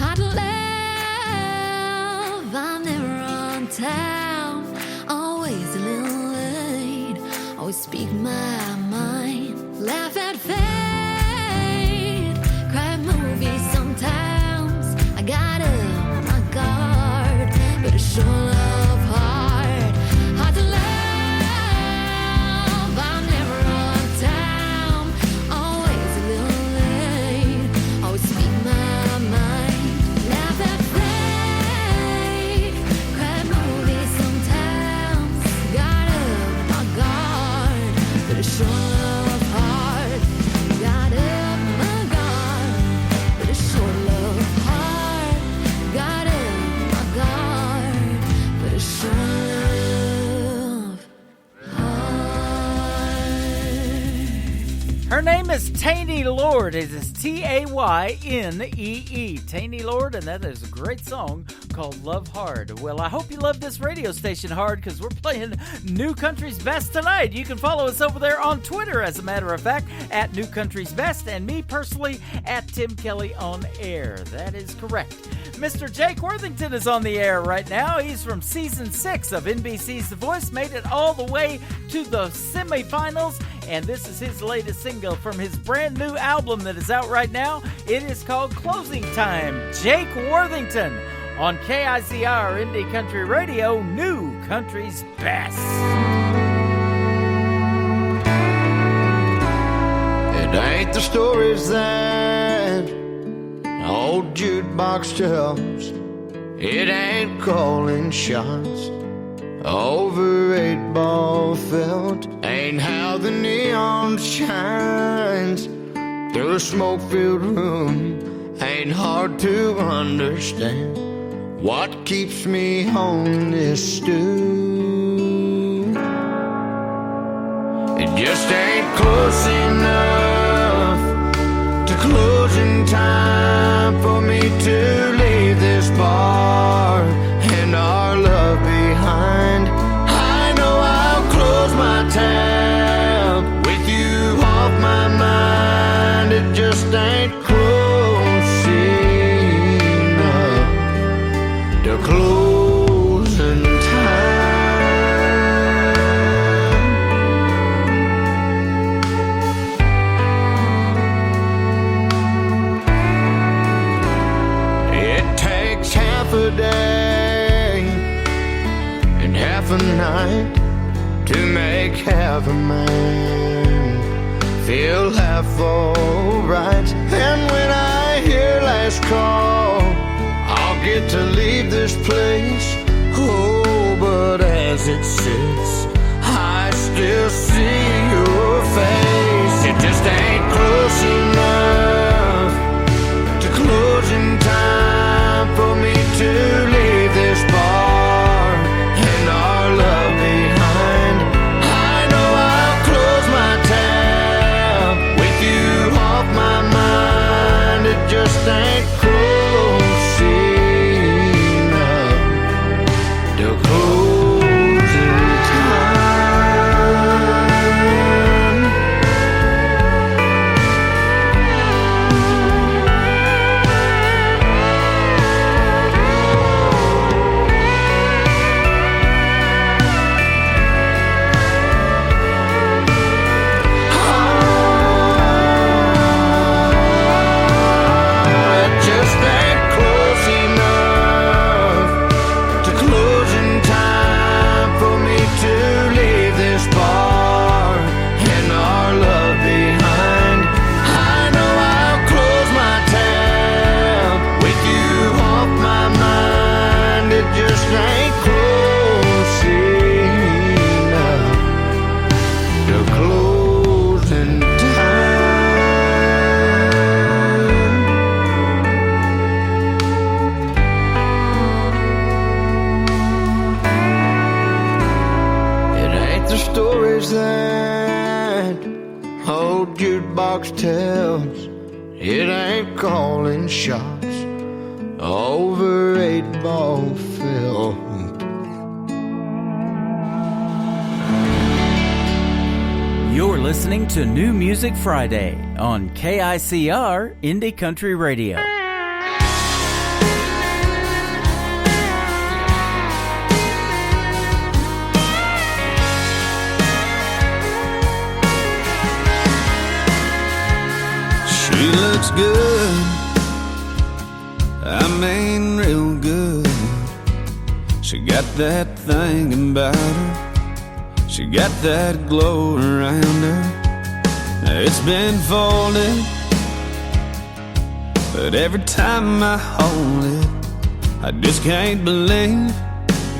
I'd love, I'm never on time, always a little late, always speak my mind. Laugh at fate, cry movies sometimes. I got it, my guard, but I sure love hard. Hard to love, I'm never on time, always a little late, always speak my mind. Laugh at fate, cry movies sometimes. Got it, my guard, but but it's sure love hard. Got up my guard, but it's sure love hard. Got up my guard, but it's sure love hard. Her name is Tainey Lord. It is Taynee. Tainey Lord, and that is a great song called Love Hard. Well, I hope you love this radio station hard, because we're playing New Country's Best tonight. You can follow us over there on Twitter, as a matter of fact, at New Country's Best, and me personally at Tim Kelly on Air. That is correct. Mr. Jake Worthington is on the air right now. He's from Season 6 of NBC's The Voice, made it all the way to the semifinals, and this is his latest single from his brand new album that is out right now. It is called Closing Time. Jake Worthington on KICR Indie Country Radio, New Country's Best. It ain't the stories that old jukebox tells. It ain't calling shots over 8-ball felt. Ain't how the neon shines through a smoke-filled room. Ain't hard to understand what keeps me on this stool. It just ain't close enough to closing time for me to leave this bar and our love behind. I know I'll close my tab with you off my mind. It just ain't close enough to closing time. It takes half a day and half a night to make half a man feel half alright. And when I hear last call, I'll get to leave this place. Oh, but as it sits, I still see your face. It just ain't close enough to closing time for me to leave this bar and our love behind. I know I'll close my tab with you off my mind. It just ain't close enough to closing time. It just ain't close enough to closing time for me to leave this bar and our love behind. I know I'll close my tab with you off my mind. It just ain't close enough to closing time. It ain't the stories that old jukebox tells. It ain't calling shots over 8-ball field. You're listening to New Music Friday on KICR Indie Country Radio. She looks good, I mean real good. She got that thing about her, she got that glow around her. It's been folded, but every time I hold it, I just can't believe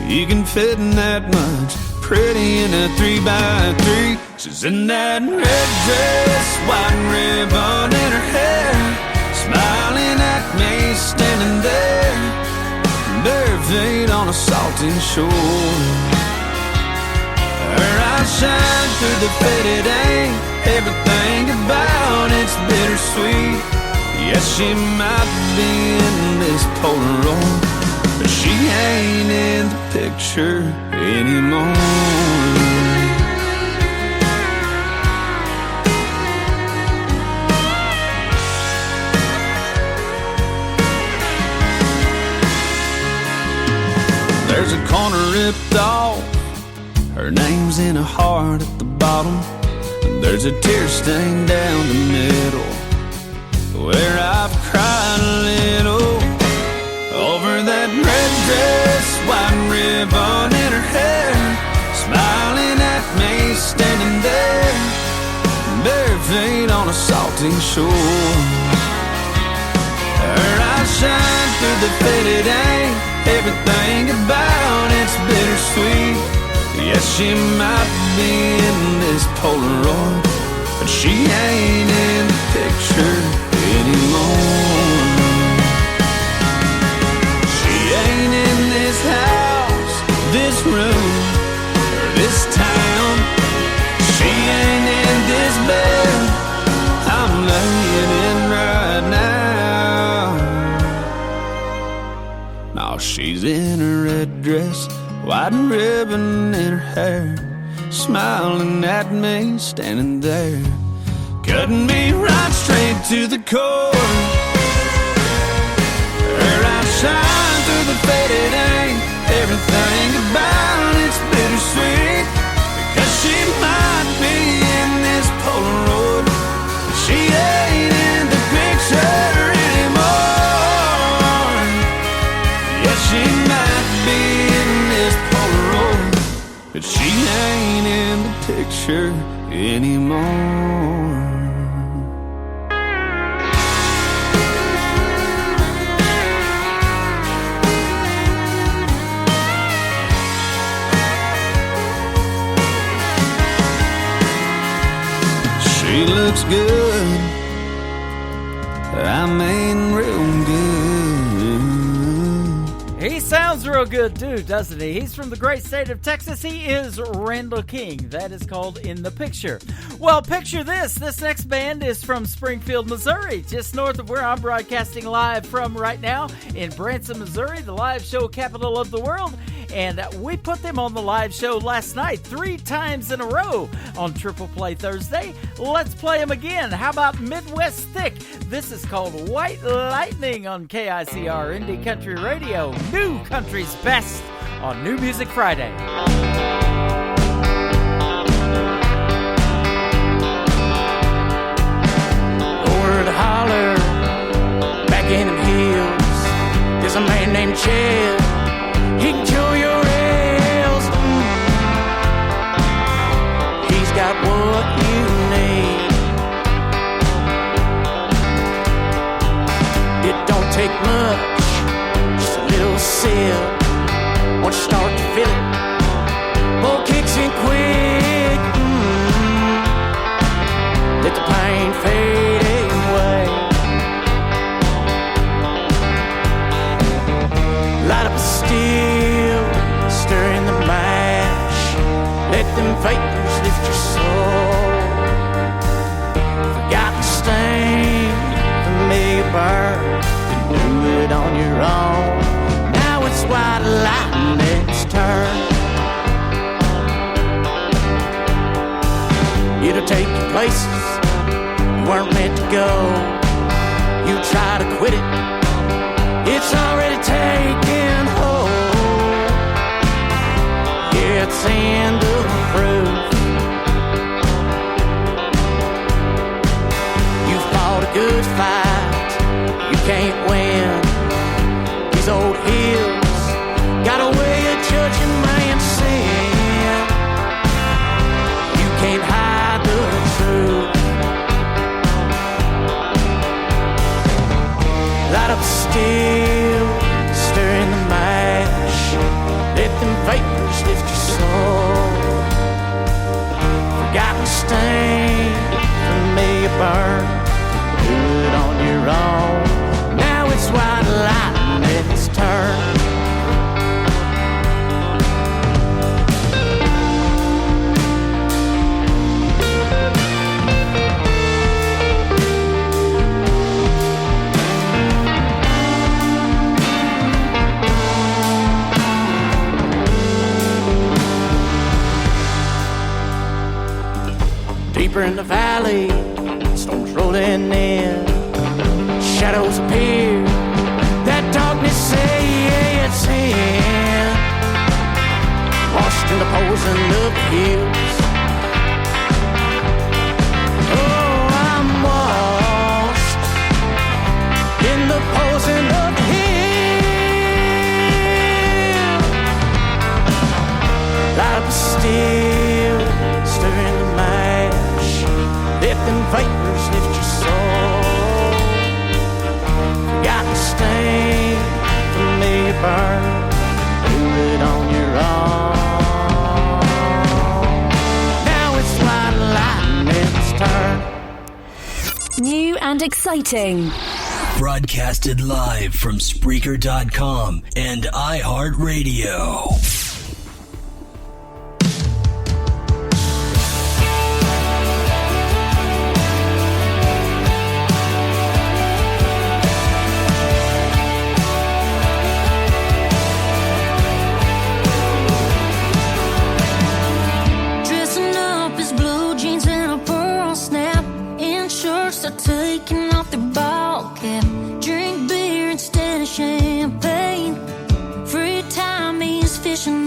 you can fit in that much pretty in a 3x3. She's in that red dress, white ribbon in her hair, smiling at me, standing there, bare feet on a salty shore. Her eyes shine through the faded ink. Everything about it's bittersweet. Yes, she might be in this Polaroid, but she ain't in the picture anymore. There's a corner ripped off, her name's in a heart at the bottom, and there's a tear stain down the middle where I've cried a little over that red dress, white ribbon in her hair, smiling at me, standing there, bare feet on a salty shore. Her eyes shine through the faded ink. Everything about it's bittersweet. Yes, she might be in this Polaroid, but she ain't in the picture anymore. She ain't in this house, this room, or this town. She ain't in this bed I'm laying in right now. Now she's in a red dress, white ribbon in her hair, smiling at me, standing there, cutting me right straight to the core. Her eyes shine through the faded ink. Everything about it's bittersweet, because she might be in this Polaroid, but she ain't in the picture anymore. Yes, she might be in this Polaroid, but she ain't in the picture anymore. She looks good, I mean real good. He sounds real good too, doesn't he? He's from the great state of Texas. He is Randall King. That is called In the Picture. Well, picture this. This next band is from Springfield, Missouri, just north of where I'm broadcasting live from right now in Branson, Missouri, the live show capital of the world. And we put them on the live show last night 3 times in a row on Triple Play Thursday. Let's play them again. How about Midwest Thick? This is called White Lightning on KICR Indie Country Radio. New Country's Best on New Music Friday. Over the holler, back in them hills, there's a man named Chad. He can cure your ails. He's got what you need. It don't take much, just a little sip. Once you start to feel it, pull kicks in quick. Let the pain fade away. Light up a still, stir in the mash. Let them vapors lift your soul. Forgotten stain, familiar burn. You do it on your own. Now it's white lightning's turn. It'll take you places you weren't meant to go. You try to quit it, it's already taken hold. Yeah, it's the end of the proof. You fought a good fight, you can't win. These old hills got a way of judging man's sin. You can't hide the truth. Light up still, stir in the mash. Let them vapors lift your soul. stain from me a burn. Do it on your own. Now it's white lightning and it's turned. Deeper in the valley, storms rolling in, shadows appear, that darkness sets in, washed in the poison of the hills. Oh, I'm washed in the poison of the hills. Light up still, stirring the mash, lifting vapors, lift your soul. Got the stain from me a burn. Do it on your own. Now it's white lightning, it's turned. New and exciting. Broadcasted live from Spreaker.com and iHeartRadio. Taking off their ball cap, drink beer instead of champagne. Free time means fishing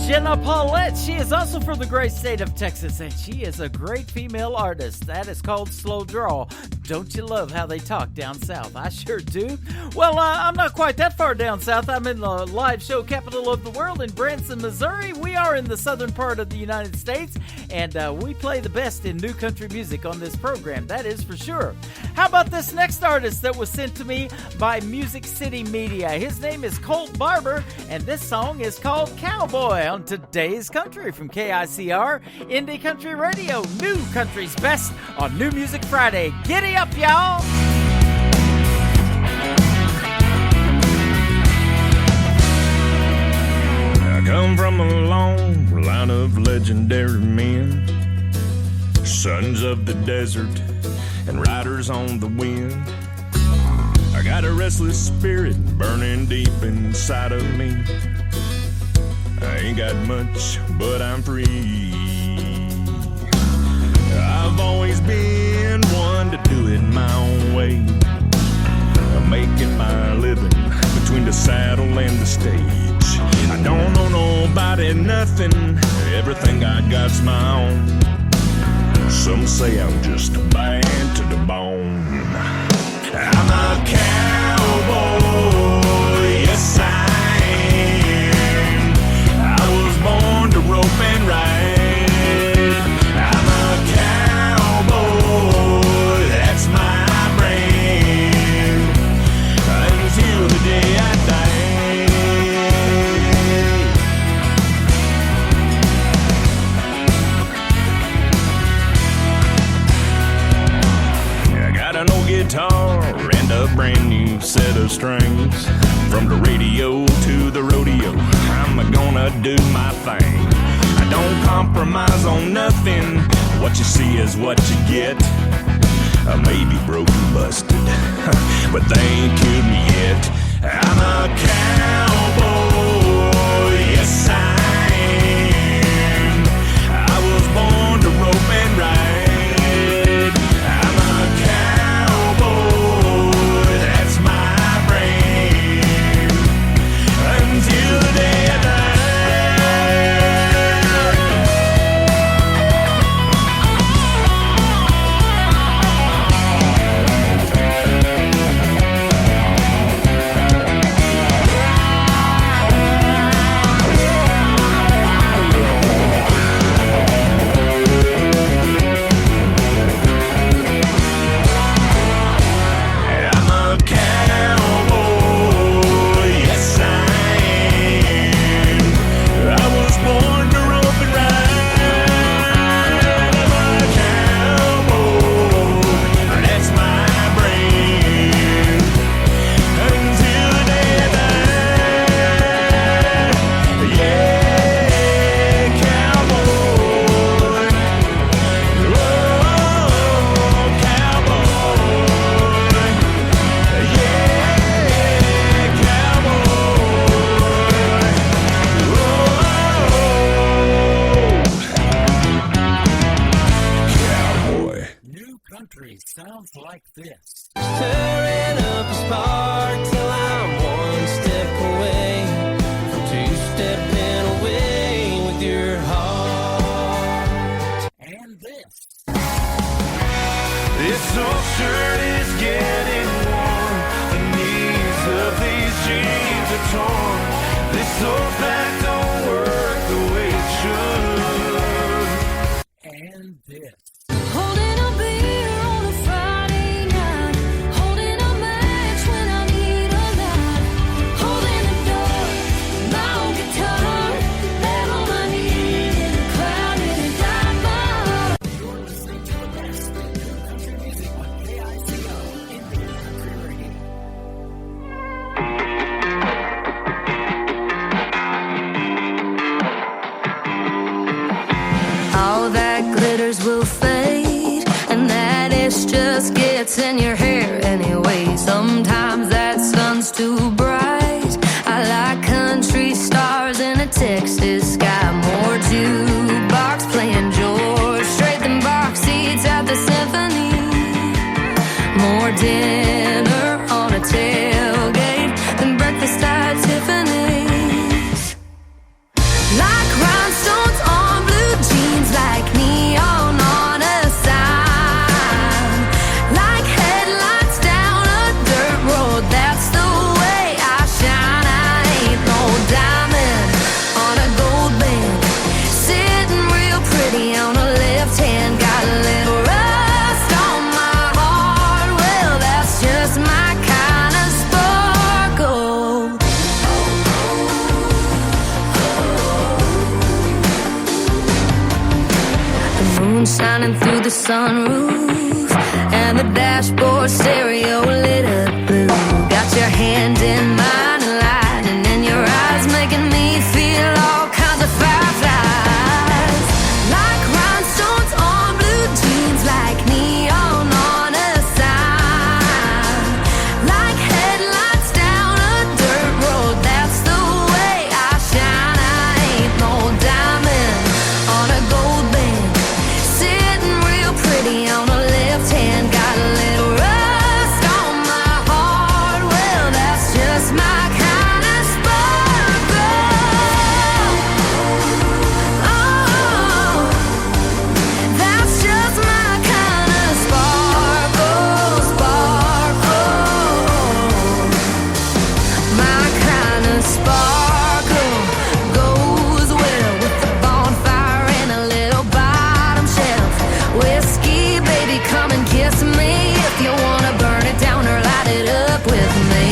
Jenna Paulette. She is also from the great state of Texas, and she is a great female artist. That is called Slow Draw. Don't you love how they talk down south? I sure do. Well, I'm not quite that far down south. I'm in the live show capital of the world in Branson, Missouri. We are in the southern part of the United States, and we play the best in new country music on this program. That is for sure. How about this next artist that was sent to me by Music City Media? His name is Colt Barber, and this song is called Cowboy on Today's Country from KICR, Indie Country Radio, New Country's Best on New Music Friday. Giddy up, y'all! I come from a long line of legendary men, sons of the desert and riders on the wind. I got a restless spirit burning deep inside of me. I ain't got much, but I'm free. I've always been one to do it my own way. I'm making my living between the saddle and the stage. I don't owe nobody nothing. Everything I got's my own. Some say I'm just bad to the bone. I'm a cowboy, yes I am. I was born to rope and ride. I'm a cowboy, that's my brand. Until the day I die. I got an old guitar and a brand new set of strings. From the radio to the rodeo, I'm gonna do my thing. I don't compromise on nothing. What you see is what you get. I may be broken, busted, but they ain't killed me yet. I'm a cowboy, yes I am. I was born to rope and ride. I'm a cowboy, that's my brand. Until the day I die. Sounds like this. Stirring up a spark till I'm one step away from two-stepping away with your heart. And this. This old shirt is getting worn. The knees of these jeans are torn. This old back don't work the way it should. And this. Holding a beer on a Friday night, holding a match when I need a light, holding the door, my own guitar, down on my knees in the crowd and it died my heart. You're listening to the best in new country music on KICR, Indie Country Radio. All that glitters will fade, and that ash just gets in your hair anyway. Sometimes that sun's too bright. I like country stars in a Texas sky. More jukebox playing George Strait than box seats at the symphony. More dinner on a tailgate than breakfast at Tiffany's. Like shining through the sunroof, and the dashboard stereo lit up blue. Got your hand in mine and lightning in your eyes, making me feel all kinds of fireflies. Like rhinestones on blue jeans, like neon on a sign, like headlights down a dirt road. That's the way I shine. I ain't no diamond on a gold band, sitting real pretty on the left hand. Got a little rust on my heart. Well, that's just my kind of sparkle. Oh, that's just my kind of sparkle, sparkle. My kind of sparkle goes well with the bonfire and a little bottom shelf whiskey. Baby, come and kiss me if you wanna burn it down or light it up with me.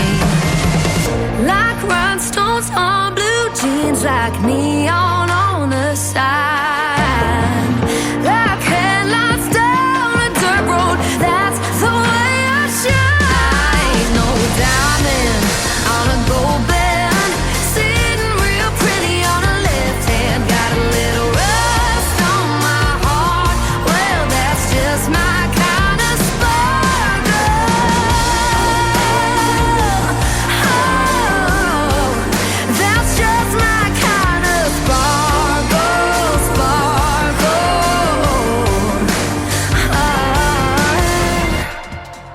Like rhinestones on blue jeans, like neon on the sign, like headlights down a dirt road. That's the way I shine. I ain't no diamond on a gold band, sitting real pretty on a left hand. Got a little rust on my heart. Well, that's just my kind of sparkle. Oh, that's just my kind of sparkle, sparkle.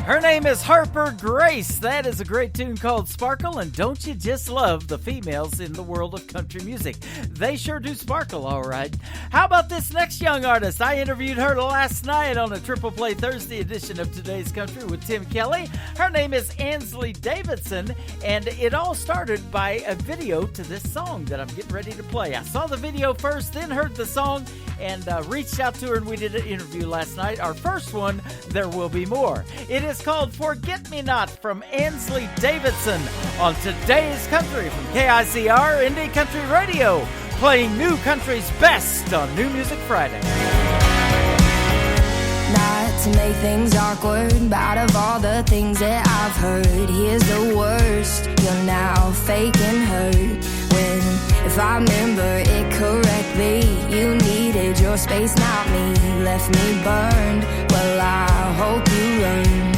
Her name is Harper Grace. That is a great tune called Sparkle, and don't you just love the females in the world of country music? They sure do sparkle, all right. How about this next young artist? I interviewed her last night on a Triple Play Thursday edition of Today's Country with Tim Kelly. Her name is Ansley Davidson, and it all started by a video to this song that I'm getting ready to play. I saw the video first, then heard the song, and reached out to her, and we did an interview last night. Our first one, There Will Be More. It is called Forget Me Not from Ansley Davidson on Today's Country from KICR Indie Country Radio, playing new country's best on New Music Friday. Not to make things awkward, but out of all the things that I've heard, here's the worst. You're now faking hurt when, if I remember it correctly, you needed your space, not me. Left me burned. Well, I hope you learned.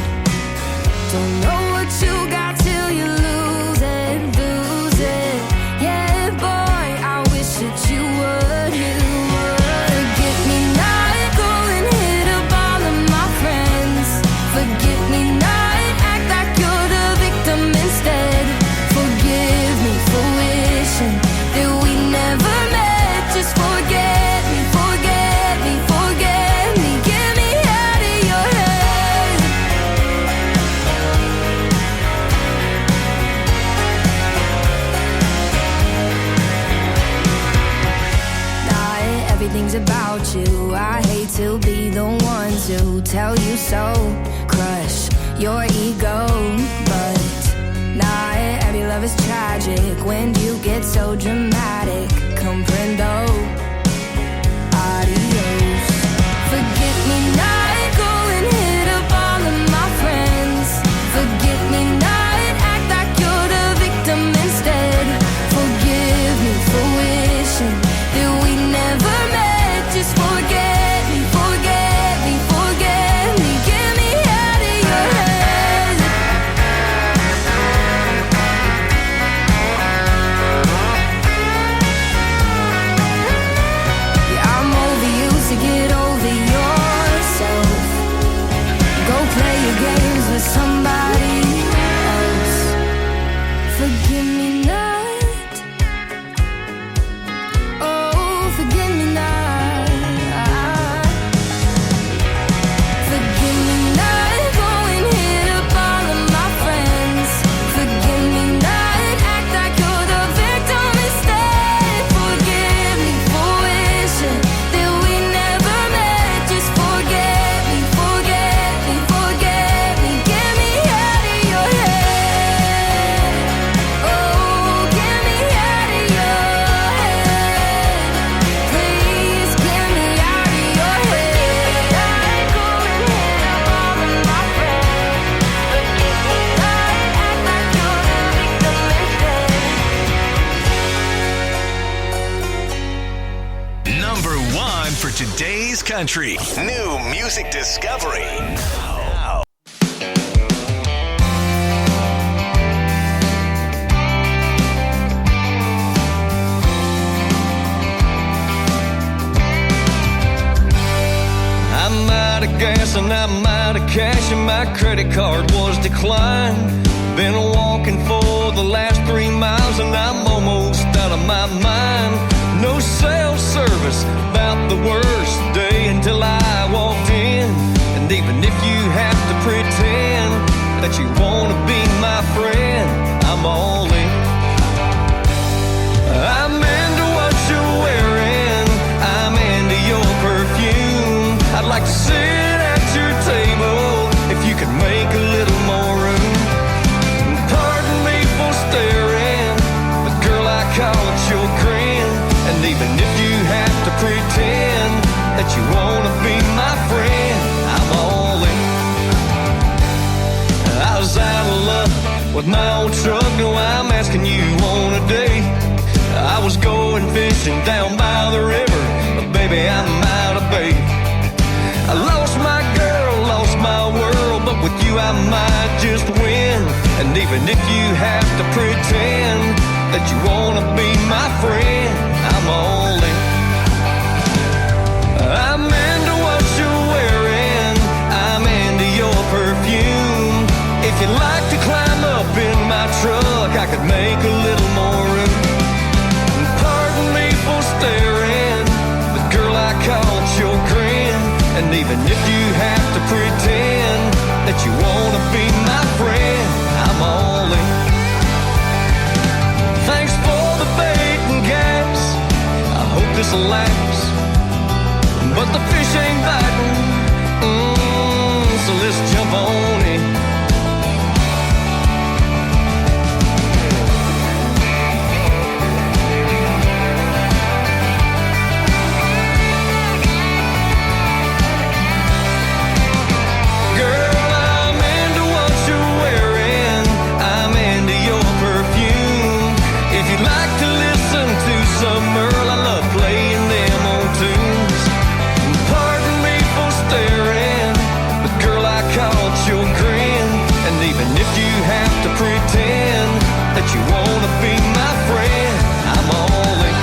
Don't know what you got till you lose it, lose it. Yeah, boy, I wish that you would, you would. Forget me not, go and hit up all of my friends. Forget me not, act like you're the victim instead. Forgive me for wishing that we never met. Just forget me, forget me, forget me. Get me out of your head. Not everything's about you. I hate to be the one to tell you so. Crush your ego, but not every love is tragic. When you get so dramatic, comprendo. Adios. Forget me not, go and hit up all of my friends. Forget me not, act like you're the victim instead. Forgive me for wishing that we never met. Just forget me, forget me, forget me. Get me out of your head. Today's Country. New music discovery. Now. I'm out of gas and I'm out of cash and my credit card was declined. Been walking for the last 3 miles and I'm almost out of my mind. No cell service, about the worst day until I walked in. And even if you have to pretend that you want to be my friend, I'm all in. I'm into what you're wearing, I'm into your perfume. I'd like to sit at your table if you could make a little more room. Pardon me for staring, but girl, I caught your grin. And even if you have to pretend that you wanna be my friend, I'm all in. I was out of luck with my old truck, no, I'm asking you on a date. I was going fishing down by the river, but baby, I'm out of bait. I lost my girl, lost my world, but with you I might just win. And even if you have to pretend that you wanna be my friend, I'm all in. I'm into what you're wearing, I'm into your perfume. If you'd like to climb up in my truck, I could make a little more room. Pardon me for staring, but girl, I caught your grin. And even if you have to pretend that you wanna be my friend, I'm all in. Thanks for the bait and gas, I hope this'll last. But the fish ain't biting, so let's jump on in. Some Earl, I love playing them old tunes. Pardon me for staring, but girl, I caught your grin. And even if you have to pretend that you wanna be my friend, I'm all in.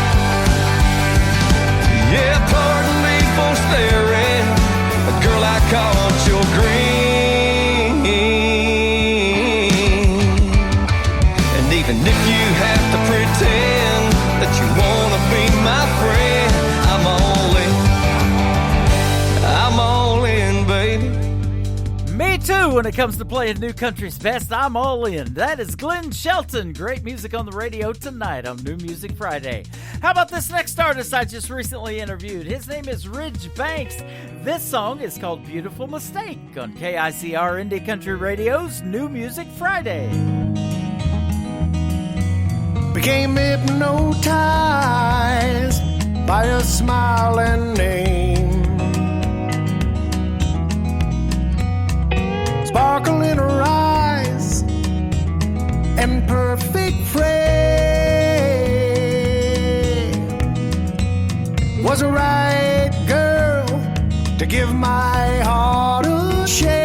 Yeah, pardon me for staring, but girl, I caught your grin. And even if you have to pretend that you wanna be my friend, I'm all in. I'm all in, baby. Me too, when it comes to playing New Country's best, I'm all in. That is Glenn Shelton. Great music on the radio tonight on New Music Friday. How about this next artist I just recently interviewed? His name is Ridge Banks. This song is called Beautiful Mistake on KICR Indie Country Radio's New Music Friday. Became hypnotized by a smile and name. Sparkle in her eyes and perfect frame. Was a right girl to give my heart a shake.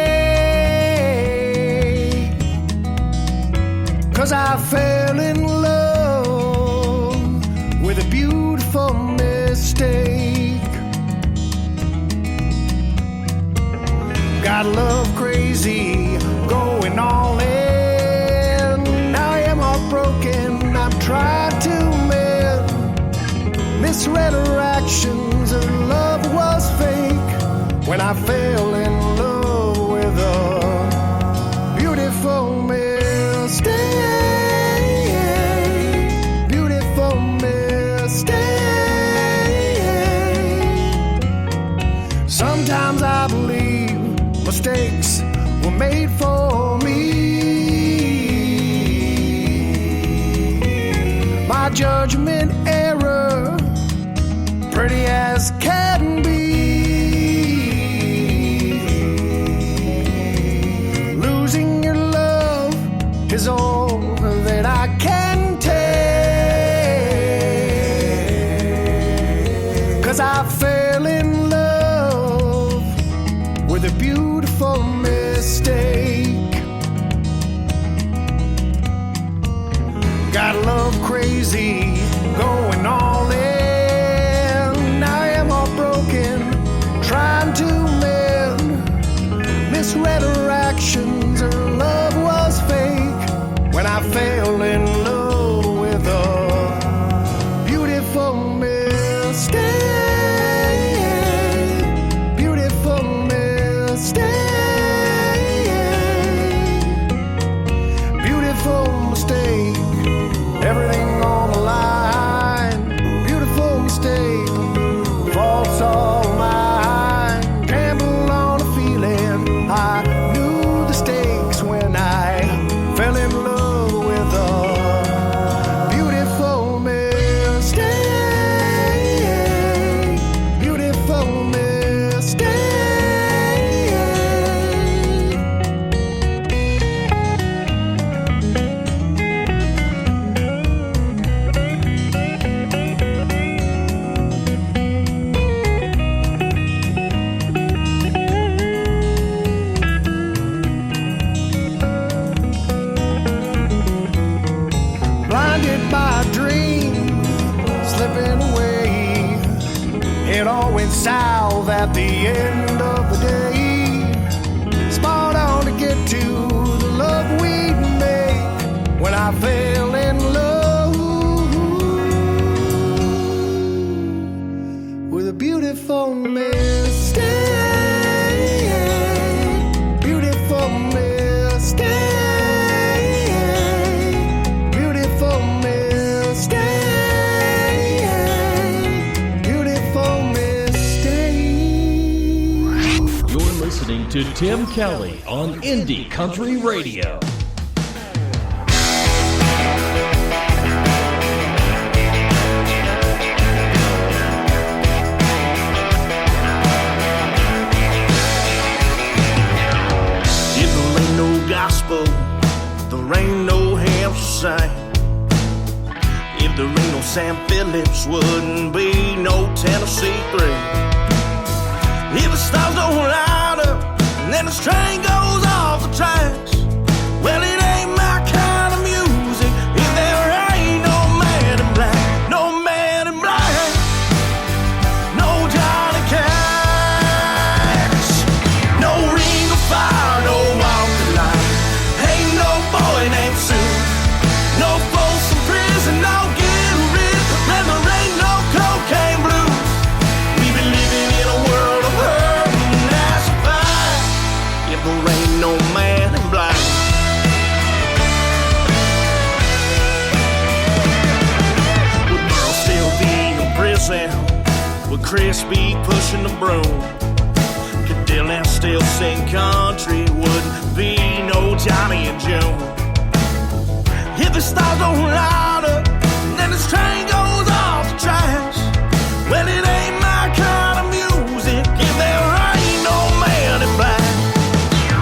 'Cause I fell in love with a beautiful mistake. Got love crazy going all in. I am heartbroken, I've tried to mend. Misread her actions, her love was fake. When I fell in love with a beautiful mistake. Sometimes I believe mistakes were made for me. My judgment error, pretty as can be. Losing your love is all that I can take. 'Cause I fell in love went south at the end of the day. Spot on to get to the love we made when I fell in love with a beautiful mistake. Beautiful mistake. Beautiful mistake. Beautiful mistake. You're listening to Tim Kelly on Indie Country Radio. If there ain't no gospel, there ain't no hymn to sing. If there ain't no Sam Phillips, wouldn't be no Tennessee 3. If the stars don't light up, and then this train goes off the tracks, well, it ain't my kind of music. If there ain't no man in black, no man in black, no Johnny Cash, no ring of fire, no walk of life, ain't no boy named Sue, no folks in prison, no getting rid, and there ain't no cocaine blues. We been living in a world of hurt, and that's fine if there ain't no man in black. Would Burl still be in prison? Would Chris be pushing the broom? Could Dylan still sing country? Wouldn't be no Johnny and June. If the stars don't light up, then this train goes off the tracks, well, it ain't my kind of music. If there ain't no man in black,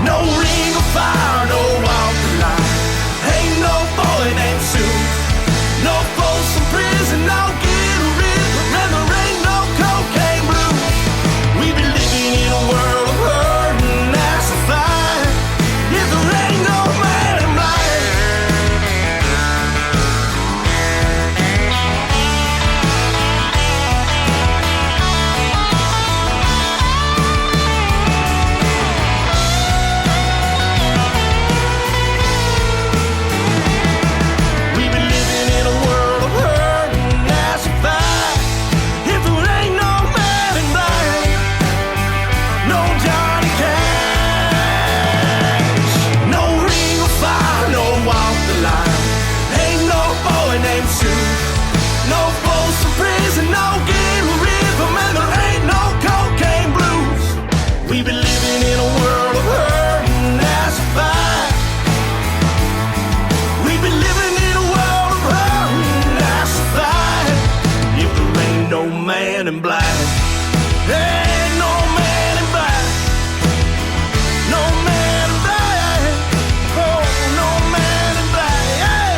no ring of fire, no walk of life, ain't no boy named Sue, no folks in prison, no getting rid, and there ain't no cocaine blues. We be living in a world of hurt, and that's a fact. If there ain't no man in black. We be living in a world of hurt, and that's a fact. If there ain't no man in black, no Johnny Cash, no ring of fire, no walk the line, ain't no boy named Sue, no folks in prison, no getting rid of 'em, and there ain't no cocaine blues. We be living in a world of hurt, and that's a fact. We be living in a world of hurt, and that's a fact. If there ain't no man in black, there ain't no man in black, no man in black, oh, no man in black, yeah.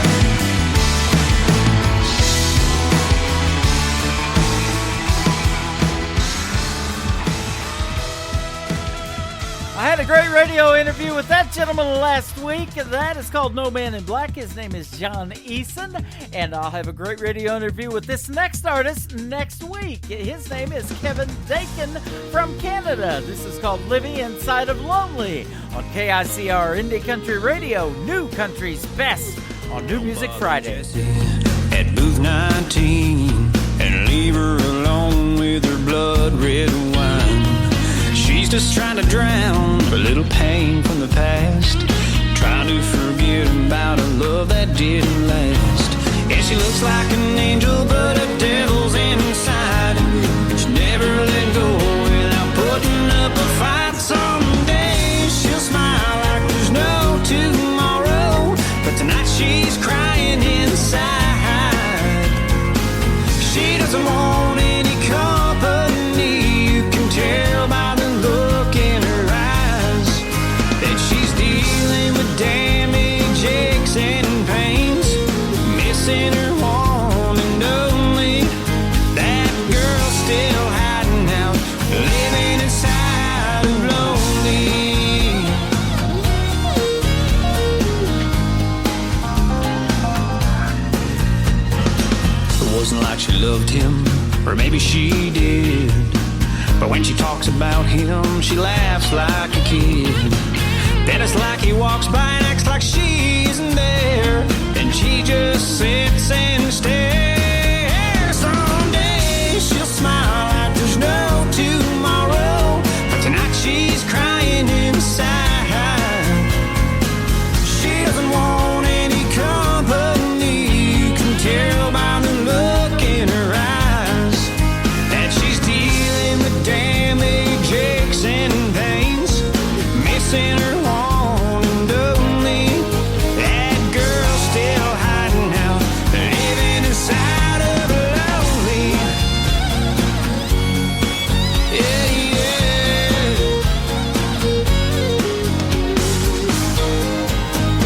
I had a great radio interview with that gentleman last week. That is called No Man in Black. His name is John Eason. And I'll have a great radio interview with this next artist next week. His name is Kevin Dakin from Canada. This is called Living Inside of Lonely on KICR Indie Country Radio, New Country's Best on New Music Friday. At booth 19 and leave her alone with her blood red wine. She's just trying to drown a little pain from the past, trying to forget about a love that didn't last. And she looks like an angel, but a devil's inside. She never let go without putting up a fight. Someday she'll smile like there's no tomorrow, but tonight she's crying inside. She doesn't want any company. You can tell by the look in her eyes that she's dealing with damage, aches, and pains, missing her one and only. That girl's still hiding out, living inside of lonely. It wasn't like she loved him, or maybe she did. But when she talks about him, she laughs like a kid. Then it's like he walks by and acts like she isn't there, and she just sits and stares. Someday she'll smile like there's no tomorrow, but tonight she's crying inside. She doesn't want any company. You can tell by the look in her eyes that she's dealing with damage, aches and veins, missing her one and only. That girl's still hiding out, living inside of lonely. Yeah, yeah.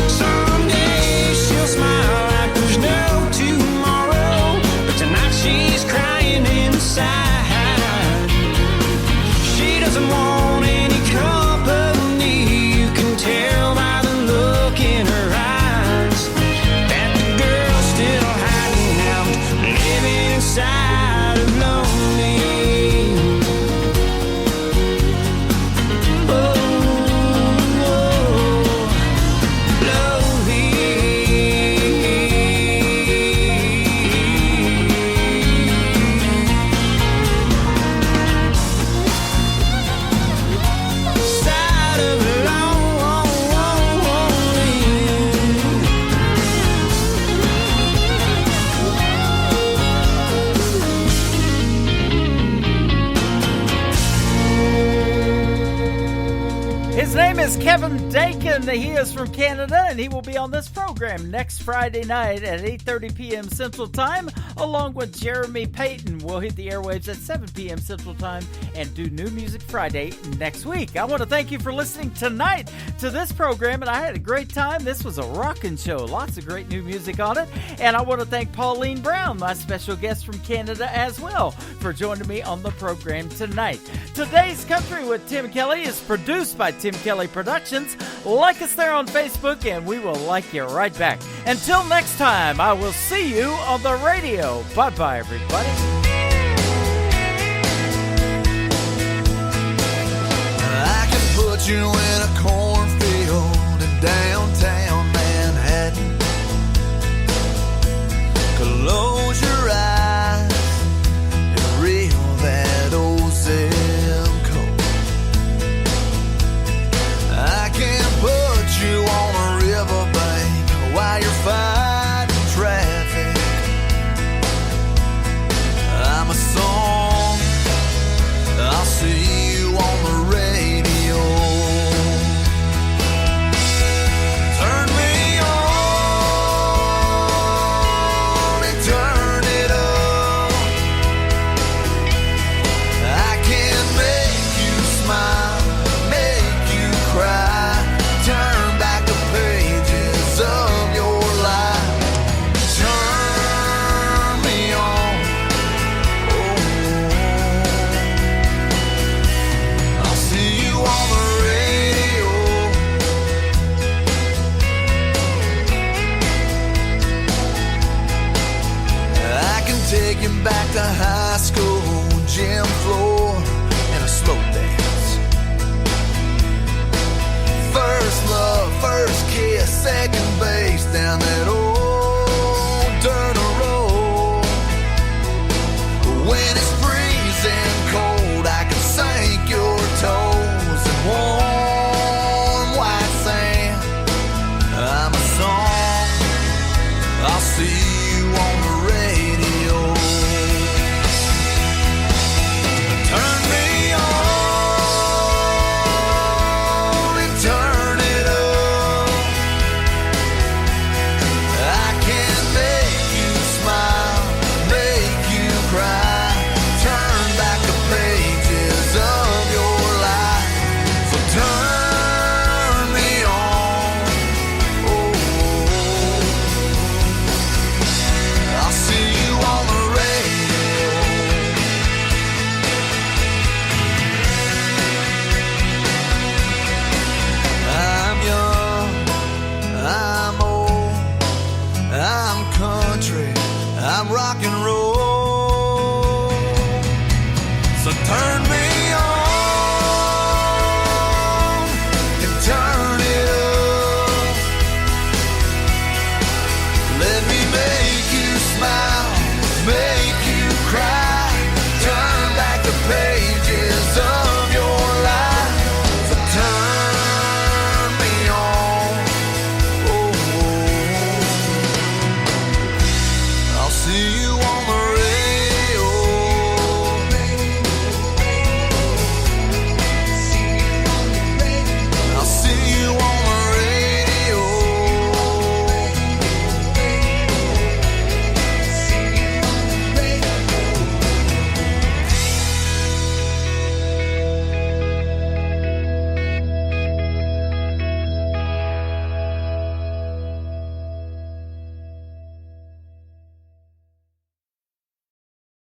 Someday she'll smile like there's no tomorrow, but tonight she's crying inside. She doesn't want any company. You can tell by the look in her eyes that the girl's still hiding out, living inside of lonely. Oh, side of His name is Kevin Dakin. He is from Canada, and he will be on this program next Friday night at 8:30 p.m. Central Time, along with Jeremy Payton. We'll hit the airwaves at 7 p.m. Central Time and do New Music Friday next week. I want to thank you for listening tonight to this program, and I had a great time. This was a rocking show. Lots of great new music on it. And I want to thank Pauline Brown, my special guest from Canada as well, for joining me on the program tonight. Today's Country with Tim Kelly is produced by Tim Kelly Productions. Like us there on Facebook, and we will like you right back. Until next time, I will see you on the radio. Bye-bye, everybody. I can put you in a cornfield in downtown Manhattan. Close your eyes and reel that old zip code. I can put you on a riverbank while you're fighting traffic. I'm a song, I'll see you on the radio. Turn me on and turn it up. I can make you smile, make you cry, turn back the pages of your life. Turn me on. I'll see you on the radio. I can take you back to high school, gym floor, and a slow dance. First love, first kiss, second base down that old